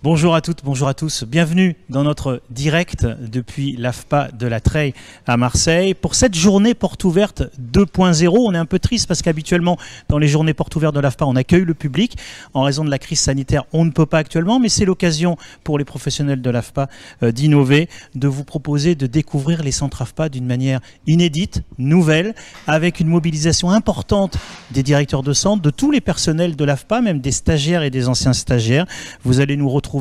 Bonjour à toutes, bonjour à tous. Bienvenue dans notre direct depuis l'AFPA de la Treille à Marseille. Pour cette journée porte ouverte 2.0, on est un peu triste parce qu'habituellement, dans les journées portes ouvertes de l'AFPA, on accueille le public. En raison de la crise sanitaire, on ne peut pas actuellement, mais c'est l'occasion pour les professionnels de l'AFPA d'innover, de vous proposer de découvrir les centres AFPA d'une manière inédite, nouvelle, avec une mobilisation importante des directeurs de centre, de tous les personnels de l'AFPA, même des stagiaires et des anciens stagiaires. Vous allez nous retrouver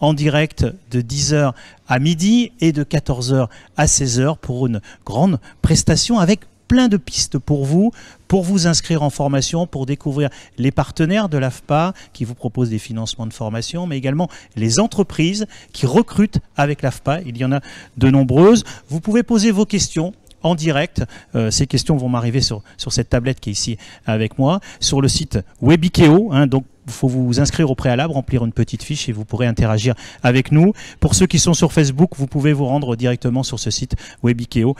en direct de 10h à midi et de 14h à 16h pour une grande prestation avec plein de pistes pour vous inscrire en formation, pour découvrir les partenaires de l'AFPA qui vous proposent des financements de formation, mais également les entreprises qui recrutent avec l'AFPA. Il y en a de nombreuses. Vous pouvez poser vos questions en direct. Ces questions vont m'arriver sur cette tablette qui est ici avec moi, sur le site Webikeo, donc il faut vous inscrire au préalable, remplir une petite fiche et vous pourrez interagir avec nous. Pour ceux qui sont sur Facebook, vous pouvez vous rendre directement sur ce site Webikeo,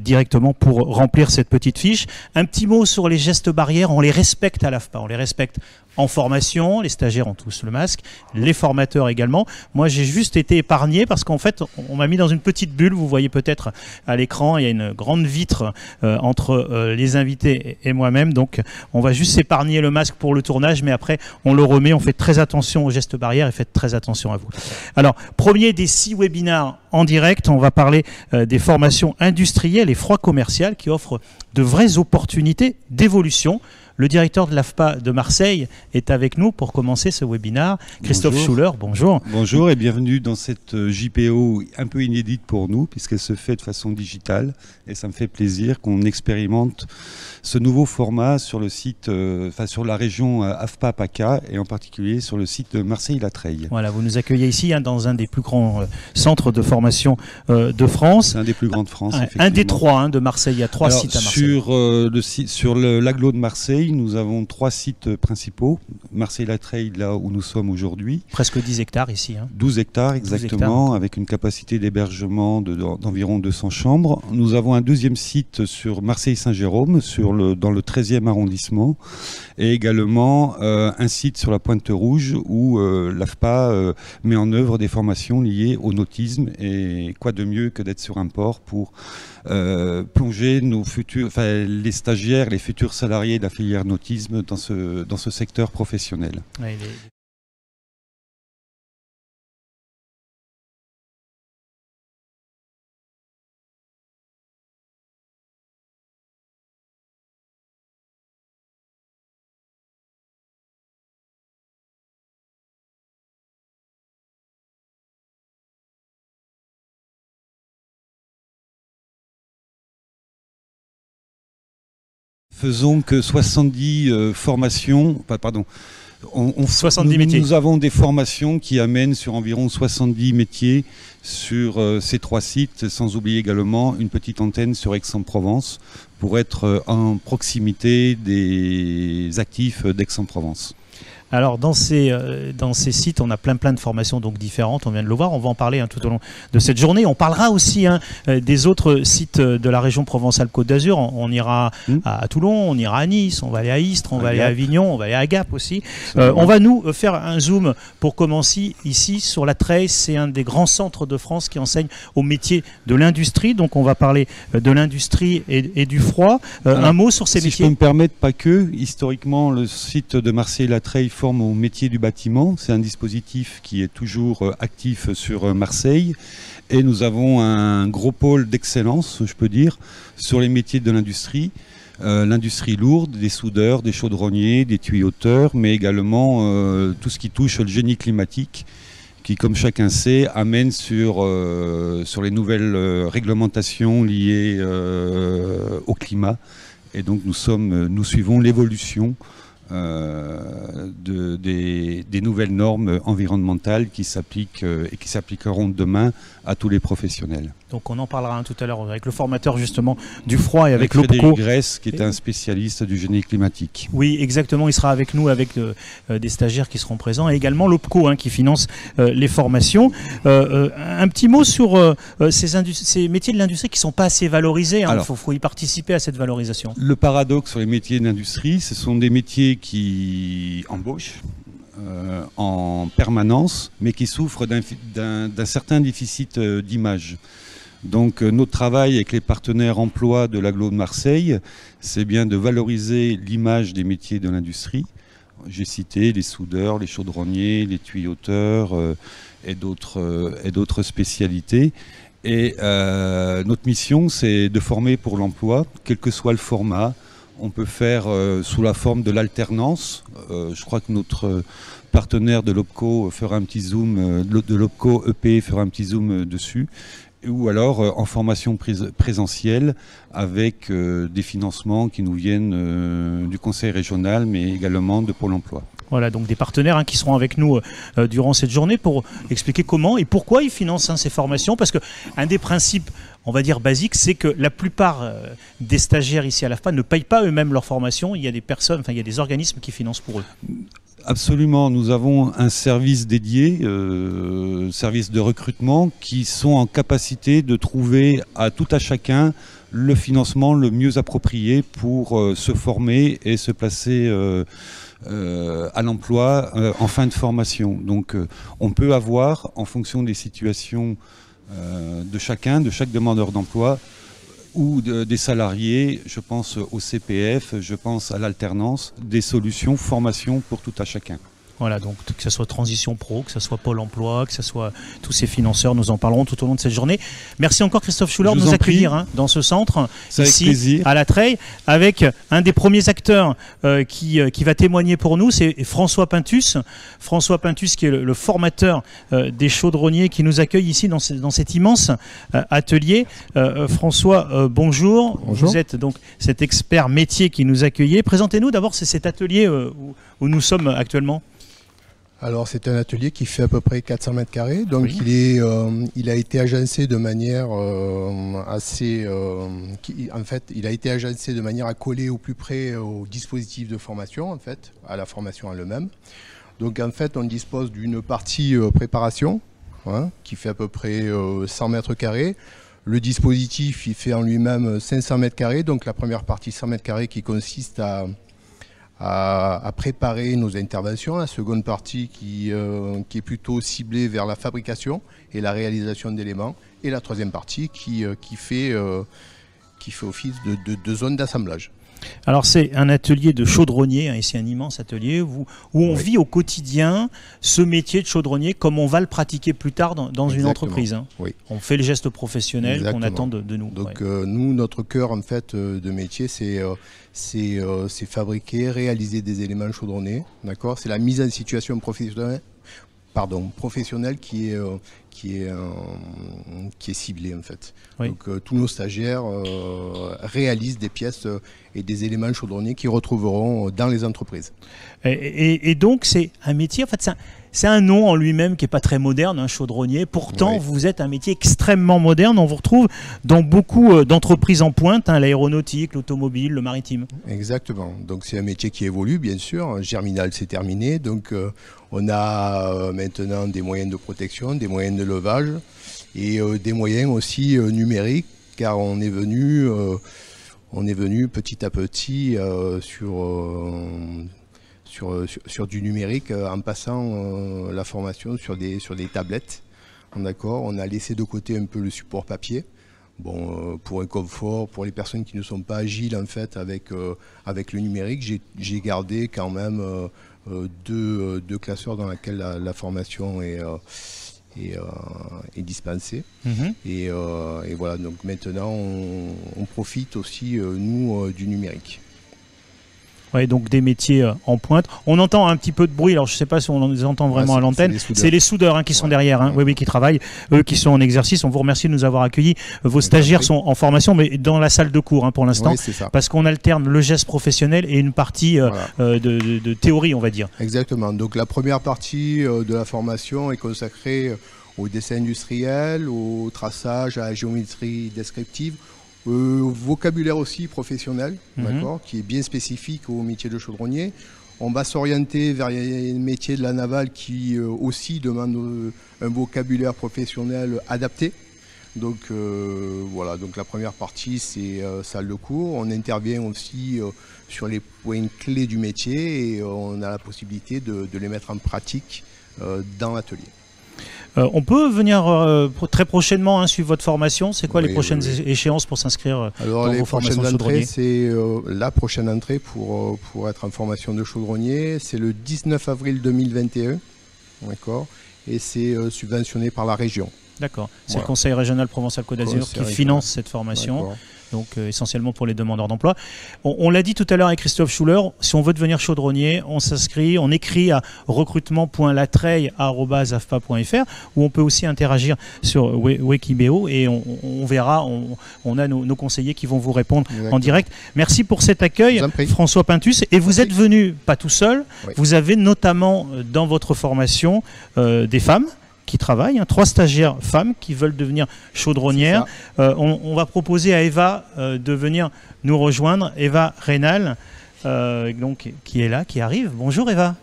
directement pour remplir cette petite fiche. Un petit mot sur les gestes barrières, on les respecte à l'AFPA, on les respecte en formation, les stagiaires ont tous le masque, les formateurs également. Moi, j'ai juste été épargné parce qu'en fait, on m'a mis dans une petite bulle. Vous voyez peut-être à l'écran, il y a une grande vitre entre les invités et moi-même. Donc, on va juste s'épargner le masque pour le tournage, mais après, on le remet. On fait très attention aux gestes barrières et faites très attention à vous. Alors, premier des 6 webinaires en direct, on va parler des formations industrielles et froid commercial qui offrent de vraies opportunités d'évolution. Le directeur de l'AFPA de Marseille est avec nous pour commencer ce webinaire. Christophe Schuller, bonjour. Bonjour et bienvenue dans cette JPO un peu inédite pour nous puisqu'elle se fait de façon digitale et ça me fait plaisir qu'on expérimente ce nouveau format sur le site, sur la région AFPA-PACA et en particulier sur le site de Marseille-La Treille. Voilà, vous nous accueillez ici dans un des plus grands centres de formation de France. C'est un des plus grands de France, effectivement. Un des 3 de Marseille, il y a 3 sites à Marseille. Sur l'agglo de Marseille, nous avons 3 sites principaux. Marseille-La Treille, là où nous sommes aujourd'hui. Presque 10 hectares ici. 12 hectares exactement, avec une capacité d'hébergement d'environ 200 chambres. Nous avons un deuxième site sur Marseille-Saint-Jérôme, dans le 13e arrondissement, et également un site sur la Pointe Rouge où l'AFPA met en œuvre des formations liées au nautisme. Et quoi de mieux que d'être sur un port pour plonger les stagiaires, les futurs salariés de la filière nautisme dans ce secteur professionnel. Oui, Faisons que 70 formations, 70 métiers. Nous avons des formations qui amènent sur environ 70 métiers sur ces 3 sites, sans oublier également une petite antenne sur Aix-en-Provence pour être en proximité des actifs d'Aix-en-Provence. Alors dans ces sites, on a plein de formations donc différentes, on vient de le voir, on va en parler tout au long de cette journée. On parlera aussi des autres sites de la région Provence-Alpes-Côte d'Azur. On ira à Toulon, on ira à Nice, on va aller à Istres, on va aller à Avignon, on va aller à Gap aussi. On va nous faire un zoom pour commencer ici sur la Treille. C'est un des grands centres de France qui enseigne au métier de l'industrie. Donc on va parler de l'industrie et du froid. Un mot sur ces métiers. Si je peux me permettre, pas que. Historiquement, le site de Marseille-La Treille forme au métier du bâtiment. C'est un dispositif qui est toujours actif sur Marseille. Et nous avons un gros pôle d'excellence, je peux dire, sur les métiers de l'industrie. L'industrie lourde, des soudeurs, des chaudronniers, des tuyauteurs, mais également tout ce qui touche le génie climatique, qui, comme chacun sait, amène sur les nouvelles réglementations liées au climat. Et donc nous suivons l'évolution des nouvelles normes environnementales qui s'appliquent et qui s'appliqueront demain à tous les professionnels. Donc on en parlera tout à l'heure avec le formateur justement du froid et avec Frédéric l'OPCO. Grèce, qui est un spécialiste du génie climatique. Oui, exactement, il sera avec nous avec des stagiaires qui seront présents et également l'OPCO qui finance les formations. Un petit mot sur ces métiers de l'industrie qui ne sont pas assez valorisés. Il faut y participer à cette valorisation. Le paradoxe sur les métiers de l'industrie, ce sont des métiers qui embauchent. en permanence, mais qui souffrent d'un certain déficit d'image. Donc notre travail avec les partenaires emploi de l'agglo de Marseille, c'est bien de valoriser l'image des métiers de l'industrie. J'ai cité les soudeurs, les chaudronniers, les tuyauteurs et d'autres spécialités. Et notre mission, c'est de former pour l'emploi, quel que soit le format. On peut faire sous la forme de l'alternance. Je crois que notre partenaire de l'OPCO fera un petit zoom, de l'OPCO EP fera un petit zoom dessus. Ou alors en formation présentielle avec des financements qui nous viennent du Conseil régional, mais également de Pôle emploi. Voilà, donc des partenaires qui seront avec nous durant cette journée pour expliquer comment et pourquoi ils financent ces formations. Parce qu'un des principes, on va dire basiques, c'est que la plupart des stagiaires ici à l'AFPA ne payent pas eux-mêmes leur formation. Il y a des personnes, il y a des organismes qui financent pour eux. Absolument, nous avons un service dédié, service de recrutement, qui sont en capacité de trouver à tout à chacun le financement le mieux approprié pour se former et se placer à l'emploi en fin de formation. Donc on peut avoir, en fonction des situations de chacun, de chaque demandeur d'emploi, ou des salariés, je pense au CPF, je pense à l'alternance, des solutions, formation pour tout à chacun. Voilà, donc que ce soit Transition Pro, que ce soit Pôle emploi, que ce soit tous ces financeurs, nous en parlerons tout au long de cette journée. Merci encore Christophe Schuller de nous accueillir dans ce centre, ici à La Treille, avec un des premiers acteurs qui va témoigner pour nous, c'est François Pintus. François Pintus qui est le formateur des chaudronniers qui nous accueille ici dans cet immense atelier. François, bonjour. Bonjour. Vous êtes donc cet expert métier qui nous accueillait. Présentez-nous d'abord cet atelier où nous sommes actuellement. Alors c'est un atelier qui fait à peu près 400 mètres carrés, donc oui. il a été agencé de manière il a été agencé de manière à coller au plus près au dispositif de formation, en fait, à la formation en elle-même. Donc en fait on dispose d'une partie préparation, qui fait à peu près 100 mètres carrés. Le dispositif il fait en lui-même 500 mètres carrés, donc la première partie 100 mètres carrés qui consiste à préparer nos interventions, la seconde partie qui est plutôt ciblée vers la fabrication et la réalisation d'éléments, et la troisième partie qui fait office de zone d'assemblage. Alors c'est un atelier de chaudronnier, et c'est un immense atelier où on vit au quotidien ce métier de chaudronnier comme on va le pratiquer plus tard dans une entreprise. Oui. On fait le geste professionnel qu'on attend de nous. Donc nous, notre cœur en fait de métier, c'est fabriquer, réaliser des éléments chaudronnés. D'accord. C'est la mise en situation professionnelle qui est ciblée en fait. Oui. Donc tous nos stagiaires réalisent des pièces et des éléments chaudronniers qu'ils retrouveront dans les entreprises. Et donc c'est un métier, en fait c'est un nom en lui-même qui n'est pas très moderne, un chaudronnier. Pourtant, vous êtes un métier extrêmement moderne. On vous retrouve dans beaucoup d'entreprises en pointe, l'aéronautique, l'automobile, le maritime. Exactement. Donc c'est un métier qui évolue, bien sûr. Germinal, c'est terminé. Donc on a maintenant des moyens de protection, des moyens de levage et des moyens aussi numériques, car on est venu petit à petit sur du numérique en passant la formation sur des tablettes. D'accord. On a laissé de côté un peu le support papier. Bon, pour un confort, pour les personnes qui ne sont pas agiles en fait avec le numérique, j'ai gardé quand même deux classeurs dans lesquels la formation est dispensée. Et voilà, donc maintenant on profite aussi nous du numérique. Ouais, donc des métiers en pointe. On entend un petit peu de bruit, alors je ne sais pas si on les entend vraiment à l'antenne. C'est les soudeurs qui sont derrière, oui, qui travaillent, eux qui sont en exercice. On vous remercie de nous avoir accueillis. Vos stagiaires sont en formation, mais dans la salle de cours pour l'instant, parce qu'on alterne le geste professionnel et une partie de théorie, on va dire. Exactement. Donc la première partie de la formation est consacrée au dessin industriel, au traçage, à la géométrie descriptive, vocabulaire aussi professionnel, d'accord, qui est bien spécifique au métier de chaudronnier. On va s'orienter vers les métiers de la navale qui aussi demandent un vocabulaire professionnel adapté. Donc voilà, donc la première partie c'est salle de cours. On intervient aussi sur les points clés du métier et on a la possibilité de les mettre en pratique dans l'atelier. On peut venir très prochainement suivre votre formation. C'est quoi les prochaines échéances pour s'inscrire dans vos formations de chaudronnier? C'est la prochaine entrée pour être en formation de chaudronnier. C'est le 19 avril 2021. D'accord. Et c'est subventionné par la région. D'accord. C'est le Conseil régional Provence-Alpes-Côte d'Azur qui finance cette formation. Donc essentiellement pour les demandeurs d'emploi. On l'a dit tout à l'heure avec Christophe Schuller, si on veut devenir chaudronnier, on s'inscrit, on écrit à recrutement.latreille@afpa.fr où on peut aussi interagir sur Wikibéo et on verra, on a nos conseillers qui vont vous répondre en direct. Merci pour cet accueil, François Pintus. Et vous êtes venu pas tout seul, vous avez notamment dans votre formation des femmes qui travaillent, 3 stagiaires femmes qui veulent devenir chaudronnières. On va proposer à Eva de venir nous rejoindre, Eva Rénal, donc, qui est là, qui arrive. Bonjour Eva.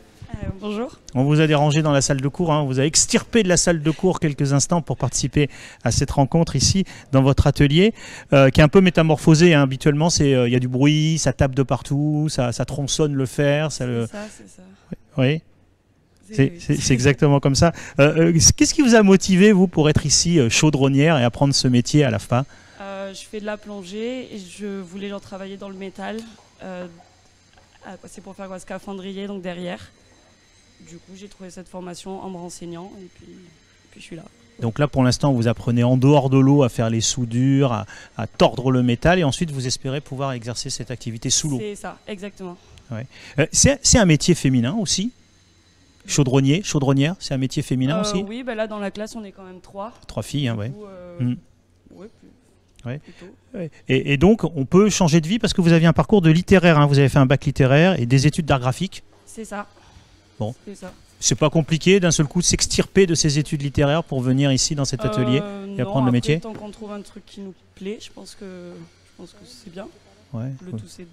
Bonjour. On vous a dérangé dans la salle de cours, on vous a extirpé de la salle de cours quelques instants pour participer à cette rencontre ici dans votre atelier, qui est un peu métamorphosé. Habituellement, il y a du bruit, ça tape de partout, ça tronçonne le fer. C'est ça. Oui. C'est exactement comme ça. Qu'est-ce qui vous a motivé, vous, pour être ici chaudronnière et apprendre ce métier à l'AFPA? Je fais de la plongée et je voulais travailler dans le métal. C'est pour faire scaphandrier, donc derrière. Du coup, j'ai trouvé cette formation en me renseignant et puis je suis là. Donc là, pour l'instant, vous apprenez en dehors de l'eau à faire les soudures, à tordre le métal et ensuite vous espérez pouvoir exercer cette activité sous l'eau. C'est ça, exactement. Ouais. C'est un métier féminin aussi? Chaudronnier, chaudronnière, c'est un métier féminin aussi? Oui, là dans la classe on est quand même 3. 3 filles, ouais. Ouais. Et donc on peut changer de vie parce que vous aviez un parcours de littéraire, vous avez fait un bac littéraire et des études d'art graphique. C'est ça. Bon. C'est ça. C'est pas compliqué d'un seul coup de s'extirper de ces études littéraires pour venir ici dans cet atelier et apprendre le métier? Tant qu'on trouve un truc qui nous plaît, je pense que c'est bien. Ouais. Le tout c'est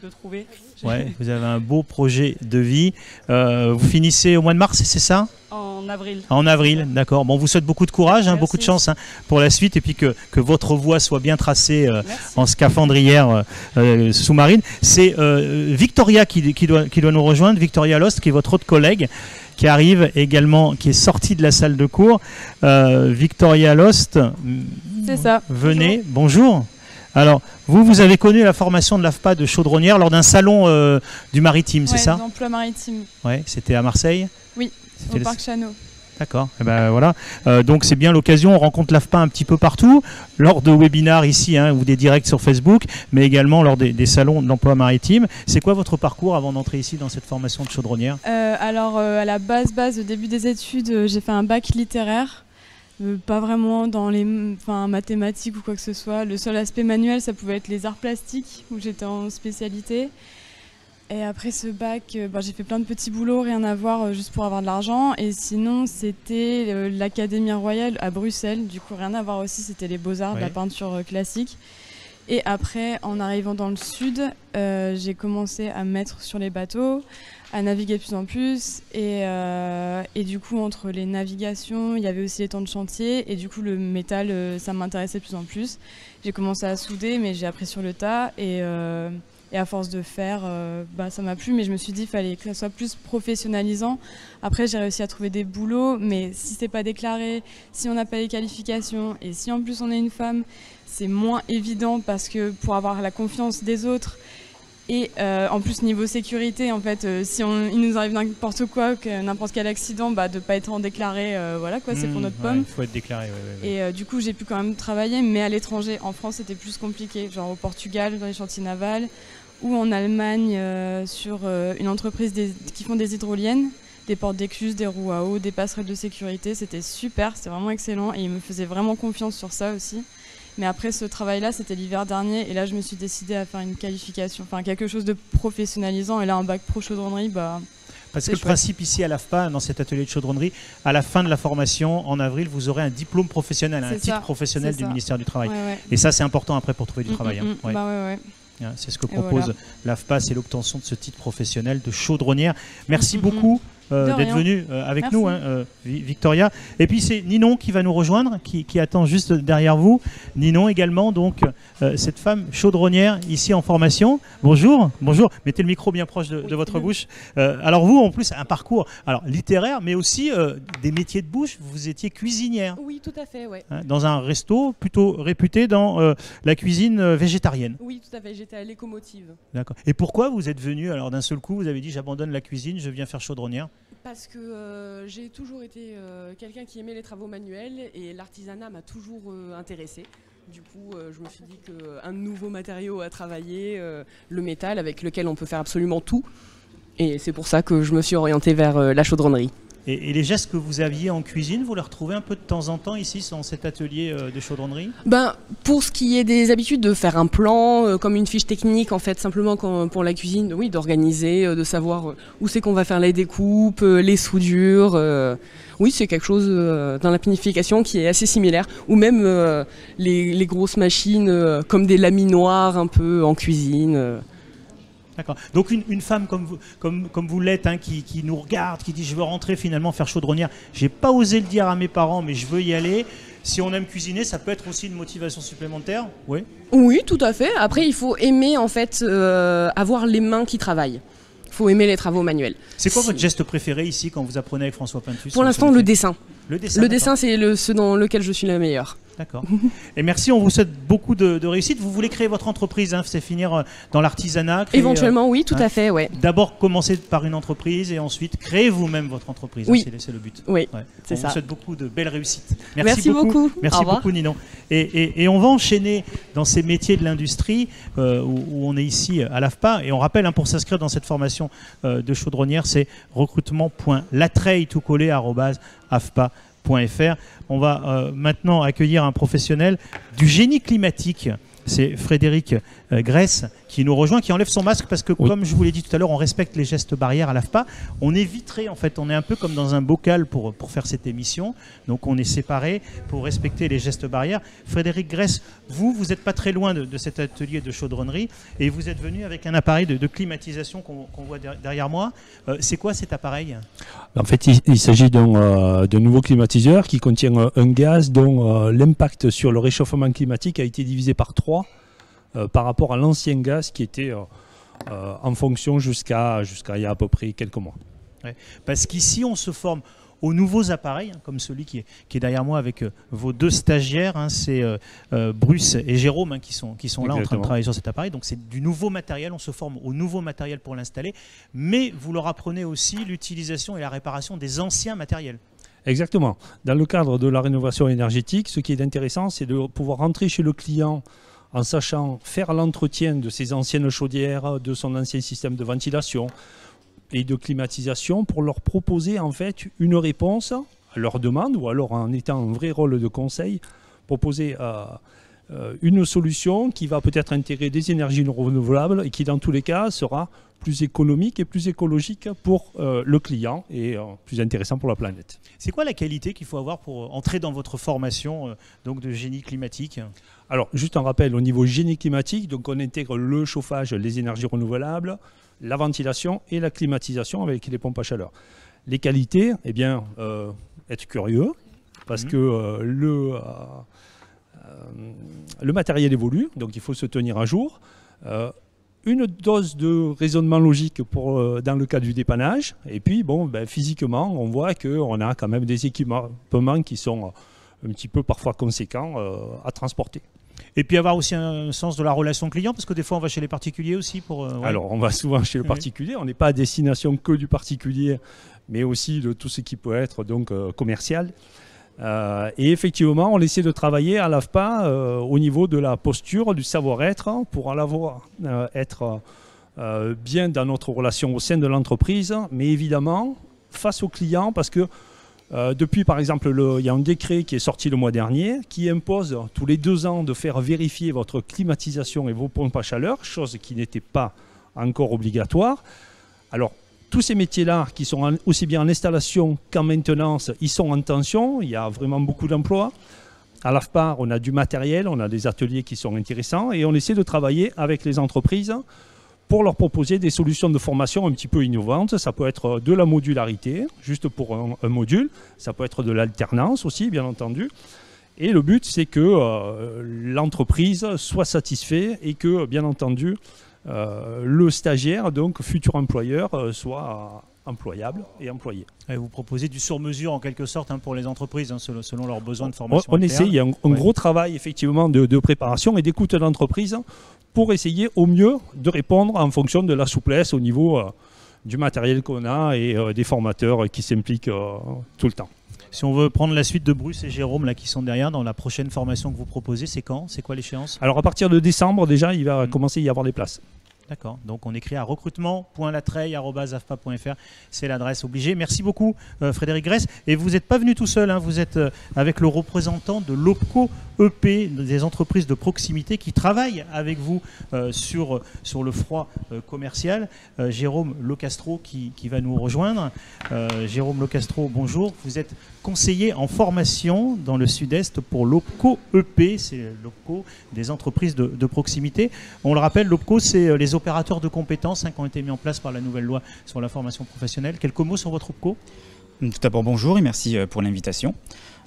de trouver. Ouais, vous avez un beau projet de vie. Vous finissez au mois de mars, c'est ça? En avril. En avril, d'accord. Bon, on vous souhaite beaucoup de courage, beaucoup de chance pour la suite et puis que votre voie soit bien tracée en scaphandrière sous-marine. C'est Victoria qui doit nous rejoindre, Victoria Lost, qui est votre autre collègue, qui arrive également, qui est sortie de la salle de cours. Victoria Lost, c'est ça. Venez, bonjour. Alors, vous avez connu la formation de l'AFPA de chaudronnière lors d'un salon du maritime, c'est ça? D'emploi maritime. Ouais, c'était à Marseille? Oui, au Parc Chano. D'accord, et ben voilà. Donc c'est bien l'occasion, on rencontre l'AFPA un petit peu partout, lors de webinars ici, ou des directs sur Facebook, mais également lors des salons de l'emploi maritime. C'est quoi votre parcours avant d'entrer ici dans cette formation de chaudronnière? Alors, à la base, au début des études, j'ai fait un bac littéraire. Pas vraiment dans les mathématiques ou quoi que ce soit. Le seul aspect manuel, ça pouvait être les arts plastiques, où j'étais en spécialité. Et après ce bac, j'ai fait plein de petits boulots, rien à voir, juste pour avoir de l'argent. Et sinon, c'était l'Académie Royale à Bruxelles. Du coup, rien à voir aussi, c'était les beaux-arts, de la peinture classique. Et après, en arrivant dans le sud, j'ai commencé à me mettre sur les bateaux, à naviguer de plus en plus. Et du coup, entre les navigations, il y avait aussi les temps de chantier. Et du coup, le métal, ça m'intéressait de plus en plus. J'ai commencé à souder, mais j'ai appris sur le tas. Et à force de faire, ça m'a plu. Mais je me suis dit qu'il fallait que ça soit plus professionnalisant. Après, j'ai réussi à trouver des boulots. Mais si c'est pas déclaré, si on n'a pas les qualifications, et si en plus on est une femme, c'est moins évident parce que pour avoir la confiance des autres et en plus niveau sécurité, en fait, si il nous arrive n'importe quoi, n'importe quel accident, de ne pas être en déclaré, voilà quoi, c'est pour notre pomme. Il faut être déclaré. Et du coup, j'ai pu quand même travailler, mais à l'étranger. En France, c'était plus compliqué, genre au Portugal, dans les chantiers navals, ou en Allemagne, sur une entreprise qui font des hydroliennes, des portes d'écluses, des roues à eau, des passerelles de sécurité. C'était super, c'était vraiment excellent et ils me faisaient vraiment confiance sur ça aussi. Mais après ce travail-là, c'était l'hiver dernier et là, je me suis décidée à faire une qualification, quelque chose de professionnalisant. Et là, un bac pro chaudronnerie, parce que le principe ici à l'AFPA, dans cet atelier de chaudronnerie, à la fin de la formation, en avril, vous aurez un diplôme professionnel, un titre professionnel du ministère du Travail. Ouais. Et ça, c'est important après pour trouver du travail. Ouais. C'est ce que propose l'AFPA, c'est l'obtention de ce titre professionnel de chaudronnière. Merci beaucoup d'être rien. venue avec Merci. nous, Victoria. Et puis c'est Ninon qui va nous rejoindre, qui attend juste derrière vous. Ninon également, donc cette femme chaudronnière ici en formation. Bonjour, bonjour. Mettez le micro bien proche de votre bouche. Alors vous, en plus, un parcours littéraire, mais aussi des métiers de bouche. Vous étiez cuisinière. Oui, tout à fait, ouais. Dans un resto plutôt réputé dans la cuisine végétarienne. Oui, tout à fait, j'étais à l'Écomotive. D'accord. Et pourquoi vous êtes venu, alors d'un seul coup, vous avez dit j'abandonne la cuisine, je viens faire chaudronnière? Parce que j'ai toujours été quelqu'un qui aimait les travaux manuels et l'artisanat m'a toujours intéressée. Du coup, je me suis dit qu'un nouveau matériau à travailler, le métal, avec lequel on peut faire absolument tout. Et c'est pour ça que je me suis orientée vers la chaudronnerie. Et les gestes que vous aviez en cuisine, vous les retrouvez un peu de temps en temps ici, dans cet atelier de chaudronnerie? Pour ce qui est des habitudes de faire un plan, comme une fiche technique, en fait, simplement pour la cuisine, oui, d'organiser, de savoir où c'est qu'on va faire les découpes, les soudures. Oui, c'est quelque chose dans la planification qui est assez similaire. Ou même les grosses machines comme des laminoirs un peu en cuisine. D'accord. Donc une femme comme vous l'êtes, qui nous regarde, qui dit je veux rentrer finalement faire chaudronnière. J'ai pas osé le dire à mes parents, mais je veux y aller. Si on aime cuisiner, ça peut être aussi une motivation supplémentaire. Oui. Oui, tout à fait. Après, il faut aimer en fait avoir les mains qui travaillent. Il faut aimer les travaux manuels. C'est quoi votre geste préféré ici quand vous apprenez avec François Pintus? Pour l'instant, le dessin. Le dessin. Le dessin, c'est ce dans lequel je suis la meilleure. D'accord. Et merci, on vous souhaite beaucoup de réussite. Vous voulez créer votre entreprise, c'est finir dans l'artisanat? Éventuellement, oui, tout à fait, ouais. D'abord commencer par une entreprise et ensuite créer vous-même votre entreprise. Oui. C'est le but. Oui, ouais. c'est ça. On vous souhaite beaucoup de belles réussites. Merci beaucoup. Merci beaucoup, Ninon. Et on va enchaîner dans ces métiers de l'industrie où on est ici à l'AFPA. Et on rappelle, pour s'inscrire dans cette formation de chaudronnière, c'est recrutement.latreille@afpa.fr. On va maintenant accueillir un professionnel du génie climatique. C'est Frédéric Grèce qui nous rejoint, qui enlève son masque parce que, comme je vous l'ai dit tout à l'heure, on respecte les gestes barrières à l'AFPA. On est vitré, en fait, on est un peu comme dans un bocal pour faire cette émission. Donc on est séparés pour respecter les gestes barrières. Frédéric Grèce, vous n'êtes pas très loin de cet atelier de chaudronnerie et vous êtes venu avec un appareil de climatisation qu'on voit derrière moi. C'est quoi cet appareil? En fait, il s'agit d'un nouveau climatiseur qui contient un gaz dont l'impact sur le réchauffement climatique a été divisé par 3 par rapport à l'ancien gaz qui était en fonction jusqu'à il y a à peu près quelques mois. Ouais. Parce qu'ici, on se forme aux nouveaux appareils, comme celui qui est derrière moi avec vos 2 stagiaires, c'est Bruce et Jérôme qui sont là en train de travailler sur cet appareil. Donc c'est du nouveau matériel, on se forme au nouveau matériel pour l'installer, mais vous leur apprenez aussi l'utilisation et la réparation des anciens matériels. Exactement. Dans le cadre de la rénovation énergétique, ce qui est intéressant, c'est de pouvoir rentrer chez le client en sachant faire l'entretien de ses anciennes chaudières, de son ancien système de ventilation et de climatisation pour leur proposer en fait une réponse à leur demande, ou alors en étant un vrai rôle de conseil, proposer une solution qui va peut-être intégrer des énergies renouvelables et qui dans tous les cas sera plus économique et plus écologique pour le client et plus intéressant pour la planète. C'est quoi la qualité qu'il faut avoir pour entrer dans votre formation donc de génie climatique? Alors, juste un rappel, au niveau génie climatique, donc on intègre le chauffage, les énergies renouvelables, la ventilation et la climatisation avec les pompes à chaleur. Les qualités, eh bien, être curieux, parce que le matériel évolue, donc il faut se tenir à jour. Une dose de raisonnement logique dans le cas du dépannage. Et puis, physiquement, on voit qu'on a quand même des équipements qui sont un petit peu parfois conséquents à transporter. Et puis avoir aussi un sens de la relation client, parce que des fois on va chez les particuliers aussi pour... Alors on va souvent chez le particulier, on n'est pas à destination que du particulier, mais aussi de tout ce qui peut être donc commercial. Et effectivement, on essaie de travailler à l'AFPA au niveau de la posture, du savoir-être, pour être bien dans notre relation au sein de l'entreprise, mais évidemment face aux clients, parce que depuis, par exemple, il y a un décret qui est sorti le mois dernier qui impose tous les 2 ans de faire vérifier votre climatisation et vos pompes à chaleur, chose qui n'était pas encore obligatoire. Alors, tous ces métiers-là, qui sont aussi bien en installation qu'en maintenance, ils sont en tension. Il y a vraiment beaucoup d'emplois. À l'AFPA, on a du matériel, on a des ateliers qui sont intéressants et on essaie de travailler avec les entreprises pour leur proposer des solutions de formation un petit peu innovantes. Ça peut être de la modularité, juste pour un module. Ça peut être de l'alternance aussi, bien entendu. Et le but, c'est que l'entreprise soit satisfaite et que, bien entendu, le stagiaire, donc futur employeur, soit employable et employé. Et vous proposez du sur-mesure en quelque sorte pour les entreprises, selon leurs besoins de formation. On essaie, il y a un gros travail effectivement de préparation et d'écoute de l'entreprise pour essayer au mieux de répondre en fonction de la souplesse au niveau du matériel qu'on a et des formateurs qui s'impliquent tout le temps. Si on veut prendre la suite de Bruce et Jérôme là, qui sont derrière dans la prochaine formation que vous proposez, c'est quand? C'est quoi l'échéance? Alors à partir de décembre déjà, il va commencer à y avoir des places. D'accord, donc on écrit à recrutement.latreille@afpa.fr, c'est l'adresse obligée. Merci beaucoup Frédéric Grèce. Et vous n'êtes pas venu tout seul, vous êtes avec le représentant de l'OPCO EP, des entreprises de proximité qui travaillent avec vous sur le froid commercial. Jérôme Locastro qui va nous rejoindre. Jérôme Locastro, bonjour. Vous êtes conseiller en formation dans le Sud-Est pour l'OPCO EP, c'est l'OPCO des entreprises de proximité. On le rappelle, l'OPCO, c'est les opérateurs de compétences qui ont été mis en place par la nouvelle loi sur la formation professionnelle. Quelques mots sur votre OPCO? Tout d'abord, bonjour et merci pour l'invitation.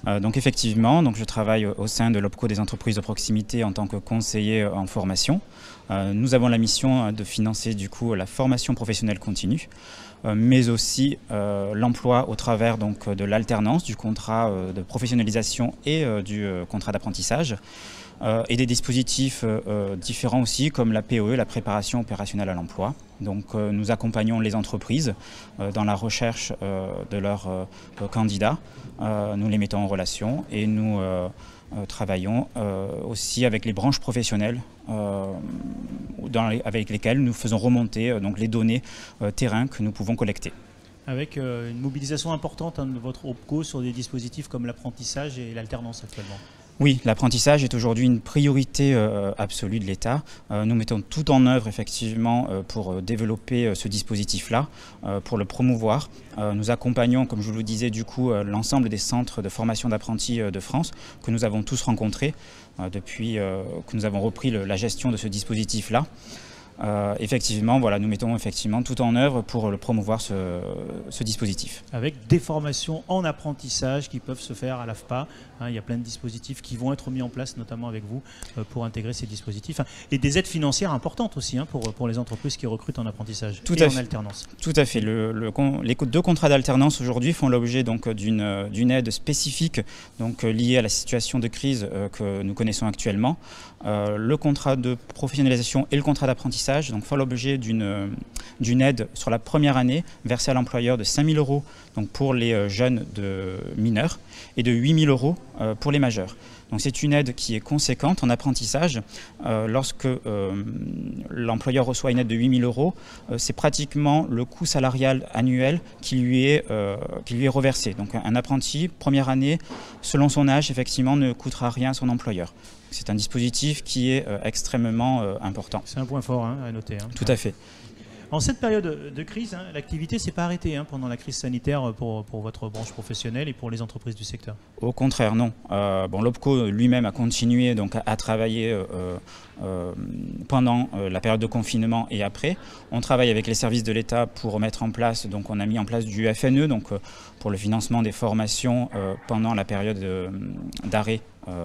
Donc effectivement, je travaille au sein de l'OPCO des entreprises de proximité en tant que conseiller en formation. Nous avons la mission de financer du coup la formation professionnelle continue, mais aussi l'emploi au travers de l'alternance, du contrat de professionnalisation et du contrat d'apprentissage. Et des dispositifs différents aussi, comme la POE, la préparation opérationnelle à l'emploi. Donc nous accompagnons les entreprises dans la recherche de leurs candidats. Nous les mettons en relation et nous travaillons aussi avec les branches professionnelles avec lesquelles nous faisons remonter les données terrain que nous pouvons collecter. Avec une mobilisation importante de votre OPCO sur des dispositifs comme l'apprentissage et l'alternance actuellement. Oui, l'apprentissage est aujourd'hui une priorité absolue de l'État. Nous mettons tout en œuvre effectivement pour développer ce dispositif-là, pour le promouvoir. Nous accompagnons, comme je vous le disais, du coup, l'ensemble des centres de formation d'apprentis de France que nous avons tous rencontrés depuis que nous avons repris la gestion de ce dispositif-là. Effectivement, nous mettons effectivement tout en œuvre pour le promouvoir ce dispositif. Avec des formations en apprentissage qui peuvent se faire à l'AFPA. Il y a plein de dispositifs qui vont être mis en place, notamment avec vous, pour intégrer ces dispositifs. Et des aides financières importantes aussi pour les entreprises qui recrutent en apprentissage et en alternance. Tout à fait. Les deux contrats d'alternance aujourd'hui font l'objet d'une aide spécifique liée à la situation de crise que nous connaissons actuellement. Le contrat de professionnalisation et le contrat d'apprentissage font l'objet d'une aide sur la première année versée à l'employeur de 5 000 € pour les jeunes mineurs et de 8 000 € pour les majeurs. Donc c'est une aide qui est conséquente en apprentissage. Lorsque l'employeur reçoit une aide de 8 000 €, c'est pratiquement le coût salarial annuel qui lui est reversé. Donc un apprenti, première année, selon son âge, effectivement, ne coûtera rien à son employeur. C'est un dispositif qui est extrêmement important. C'est un point fort à noter. Tout à fait. En cette période de crise, l'activité ne s'est pas arrêtée pendant la crise sanitaire pour votre branche professionnelle et pour les entreprises du secteur. Au contraire, non. L'OPCO lui-même a continué à travailler pendant la période de confinement et après. On travaille avec les services de l'État pour mettre en place, on a mis en place du FNE, pour le financement des formations pendant la période d'arrêt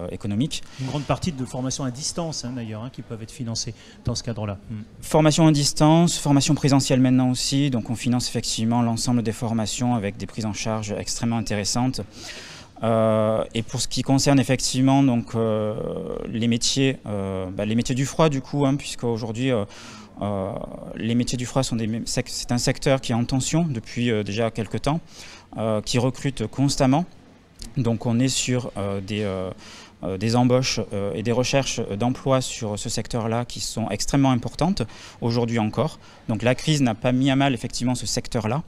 économique. Une grande partie de formations à distance d'ailleurs qui peuvent être financées dans ce cadre-là. Formation à distance, formation présentielle maintenant aussi, donc on finance effectivement l'ensemble des formations avec des prises en charge extrêmement intéressantes. Et pour ce qui concerne effectivement les métiers du froid du coup, puisque aujourd'hui les métiers du froid c'est un secteur qui est en tension depuis déjà quelques temps, qui recrute constamment. Donc on est sur des embauches et des recherches d'emploi sur ce secteur-là qui sont extrêmement importantes aujourd'hui encore. Donc la crise n'a pas mis à mal effectivement ce secteur-là.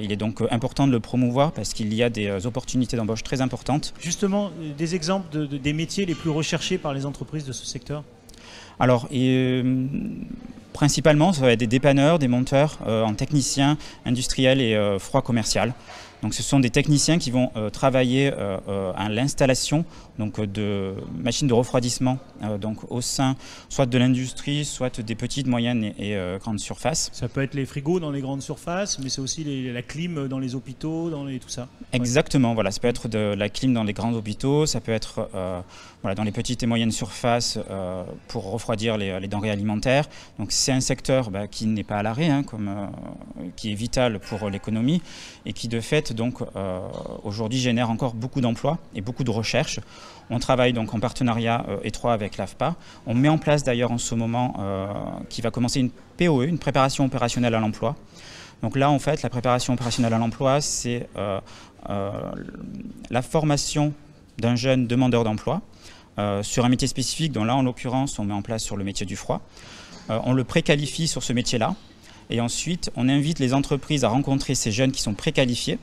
Il est donc important de le promouvoir parce qu'il y a des opportunités d'embauche très importantes. Justement, des exemples des métiers les plus recherchés par les entreprises de ce secteur? Alors, principalement, ça va être des dépanneurs, des monteurs en technicien industriel et froid commercial. Donc ce sont des techniciens qui vont travailler à l'installation de machines de refroidissement donc au sein soit de l'industrie, soit des petites, moyennes et grandes surfaces. Ça peut être les frigos dans les grandes surfaces, mais c'est aussi la clim dans les hôpitaux, tout ça. Exactement, voilà, ça peut être de la clim dans les grands hôpitaux, ça peut être dans les petites et moyennes surfaces pour refroidir les denrées alimentaires. Donc c'est un secteur qui n'est pas à l'arrêt, qui est vital pour l'économie et qui de fait donc aujourd'hui génère encore beaucoup d'emplois et beaucoup de recherche. On travaille donc en partenariat étroit avec l'AFPA. On met en place d'ailleurs en ce moment qui va commencer une POE, une préparation opérationnelle à l'emploi. Donc là en fait la préparation opérationnelle à l'emploi c'est la formation d'un jeune demandeur d'emploi sur un métier spécifique, dont là en l'occurrence on met en place sur le métier du froid. On le préqualifie sur ce métier-là et ensuite on invite les entreprises à rencontrer ces jeunes qui sont préqualifiés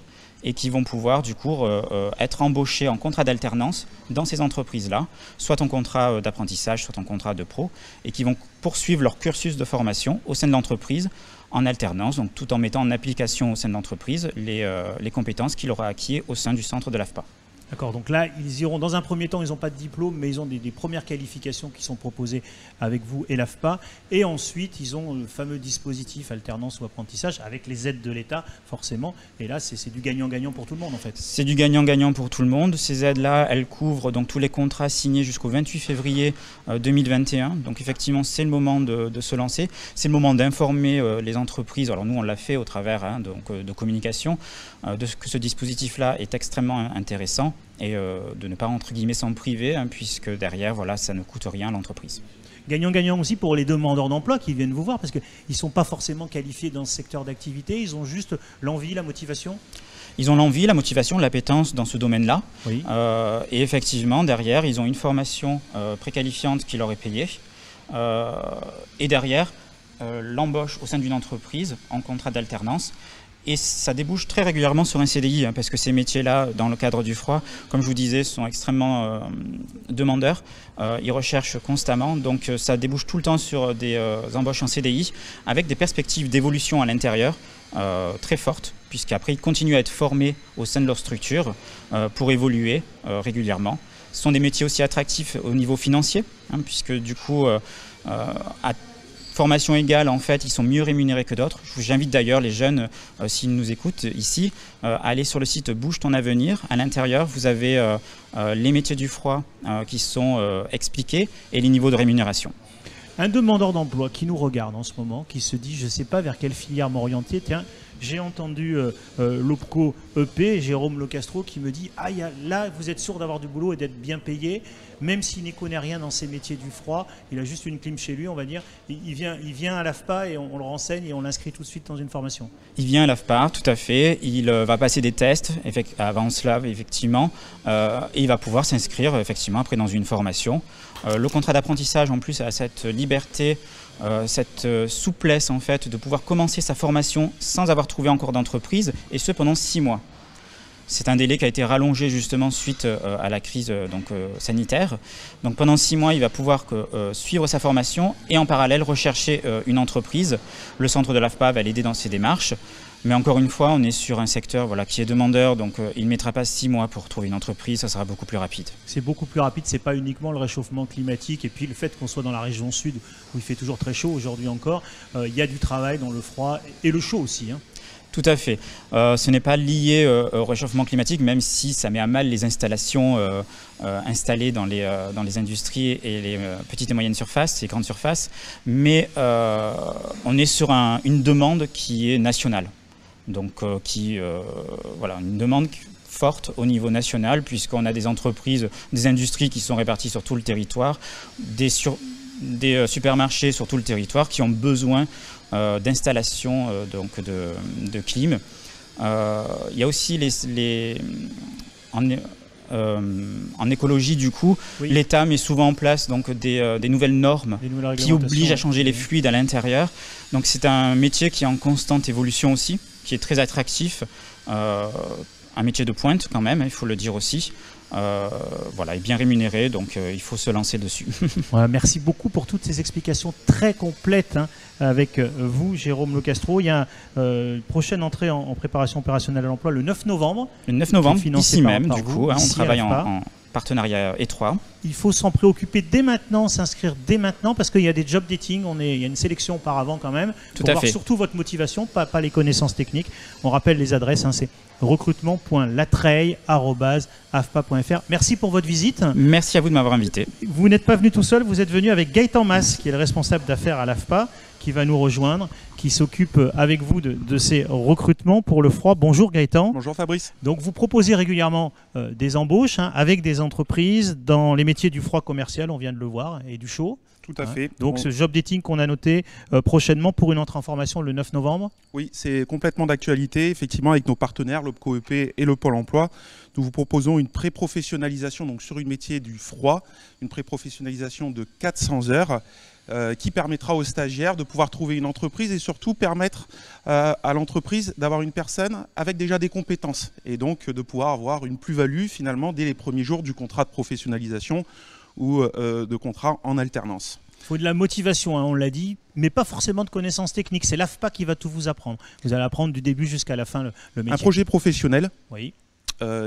et qui vont pouvoir du coup être embauchés en contrat d'alternance dans ces entreprises-là, soit en contrat d'apprentissage, soit en contrat de pro, et qui vont poursuivre leur cursus de formation au sein de l'entreprise en alternance, donc tout en mettant en application au sein de l'entreprise les compétences qu'il aura acquises au sein du centre de l'AFPA. D'accord, donc là, ils iront, dans un premier temps, ils n'ont pas de diplôme, mais ils ont des premières qualifications qui sont proposées avec vous et l'AFPA. Et ensuite, ils ont le fameux dispositif alternance ou apprentissage avec les aides de l'État, forcément. Et là, c'est du gagnant-gagnant pour tout le monde, en fait. C'est du gagnant-gagnant pour tout le monde. Ces aides-là, elles couvrent donc tous les contrats signés jusqu'au 28 février 2021. Donc effectivement, c'est le moment de se lancer. C'est le moment d'informer les entreprises. Alors nous, on l'a fait au travers de communication, que ce dispositif-là est extrêmement intéressant. Et de ne pas entre guillemets s'en priver, puisque derrière, voilà, ça ne coûte rien à l'entreprise. Gagnant-gagnant aussi pour les demandeurs d'emploi qui viennent vous voir, parce qu'ils ne sont pas forcément qualifiés dans ce secteur d'activité, ils ont juste l'envie, la motivation. Ils ont l'envie, la motivation, l'appétence dans ce domaine-là. Oui. Et effectivement, derrière, ils ont une formation préqualifiante qui leur est payée. Et derrière, l'embauche au sein d'une entreprise en contrat d'alternance. Et ça débouche très régulièrement sur un CDI, parce que ces métiers-là, dans le cadre du froid, comme je vous disais, sont extrêmement demandeurs. Ils recherchent constamment, donc ça débouche tout le temps sur des embauches en CDI, avec des perspectives d'évolution à l'intérieur très fortes, puisqu'après ils continuent à être formés au sein de leur structure pour évoluer régulièrement. Ce sont des métiers aussi attractifs au niveau financier, puisque du coup, à formation égale, en fait, ils sont mieux rémunérés que d'autres. J'invite d'ailleurs les jeunes, s'ils nous écoutent ici, à aller sur le site Bouge ton avenir. À l'intérieur, vous avez les métiers du froid qui sont expliqués et les niveaux de rémunération. Un demandeur d'emploi qui nous regarde en ce moment, qui se dit « je ne sais pas vers quelle filière m'orienter », tiens, j'ai entendu l'OPCO EP, Jérôme Locastro, qui me dit « ah, là, vous êtes sûr d'avoir du boulot et d'être bien payé ». Même s'il n'y connaît rien dans ces métiers du froid, il a juste une clim chez lui, on va dire. Il vient à l'AFPA et on le renseigne et on l'inscrit tout de suite dans une formation. Il vient à l'AFPA, tout à fait. Il va passer des tests avant cela, effectivement, et il va pouvoir s'inscrire effectivement après dans une formation. Le contrat d'apprentissage, en plus, a cette liberté, cette souplesse en fait, de pouvoir commencer sa formation sans avoir trouvé encore d'entreprise, et ce pendant 6 mois. C'est un délai qui a été rallongé justement suite à la crise sanitaire. Donc pendant 6 mois, il va pouvoir suivre sa formation et en parallèle rechercher une entreprise. Le centre de l'AFPA va l'aider dans ses démarches. Mais encore une fois, on est sur un secteur qui est demandeur, donc il ne mettra pas 6 mois pour trouver une entreprise, ça sera beaucoup plus rapide. C'est beaucoup plus rapide, ce n'est pas uniquement le réchauffement climatique et puis le fait qu'on soit dans la région sud où il fait toujours très chaud aujourd'hui encore. Il y a du travail dans le froid et le chaud aussi. Tout à fait. Ce n'est pas lié au réchauffement climatique, même si ça met à mal les installations installées dans les industries et les petites et moyennes surfaces, et grandes surfaces. Mais on est sur une demande qui est nationale. Donc, voilà, une demande forte au niveau national, puisqu'on a des entreprises, des industries qui sont réparties sur tout le territoire, des supermarchés sur tout le territoire qui ont besoin d'installations de clim. Il y a aussi en écologie, du coup, oui. L'État met souvent en place donc, des nouvelles normes qui obligent à changer les fluides à l'intérieur. Donc c'est un métier qui est en constante évolution aussi, qui est très attractif, un métier de pointe quand même, il faut le dire aussi. voilà, est bien rémunéré, donc il faut se lancer dessus. Voilà, merci beaucoup pour toutes ces explications très complètes avec vous, Jérôme Lecastro. Il y a une prochaine entrée en préparation opérationnelle à l'emploi le 9 novembre. Le 9 novembre, ici même, du coup, on ici travaille en partenariat étroit. Il faut s'en préoccuper dès maintenant, s'inscrire dès maintenant, parce qu'il y a des job dating, il y a une sélection auparavant quand même. Tout à voir fait. Surtout votre motivation, pas les connaissances techniques. On rappelle les adresses, c'est recrutement.latreille@afpa.fr. Merci pour votre visite. Merci à vous de m'avoir invité. Vous n'êtes pas venu tout seul, vous êtes venu avec Gaëtan Mas, qui est le responsable d'affaires à l'AFPA, qui va nous rejoindre, qui s'occupe avec vous de ces recrutements pour le froid. Bonjour Gaëtan. Bonjour Fabrice. Donc vous proposez régulièrement des embauches avec des entreprises dans les métiers du froid commercial, on vient de le voir, et du chaud. Tout à fait. Donc ce job dating qu'on a noté prochainement pour une entrée en formation le 9 novembre. Oui, c'est complètement d'actualité. Effectivement, avec nos partenaires, l'OPCO-EP et le Pôle emploi, nous vous proposons une pré-professionnalisation donc sur une métier du froid, une pré-professionnalisation de 400 heures qui permettra aux stagiaires de pouvoir trouver une entreprise et surtout permettre à l'entreprise d'avoir une personne avec déjà des compétences et donc de pouvoir avoir une plus-value finalement dès les premiers jours du contrat de professionnalisation ou de contrat en alternance. Il faut de la motivation, on l'a dit, mais pas forcément de connaissances techniques. C'est l'AFPA qui va tout vous apprendre. Vous allez apprendre du début jusqu'à la fin le métier. Un projet professionnel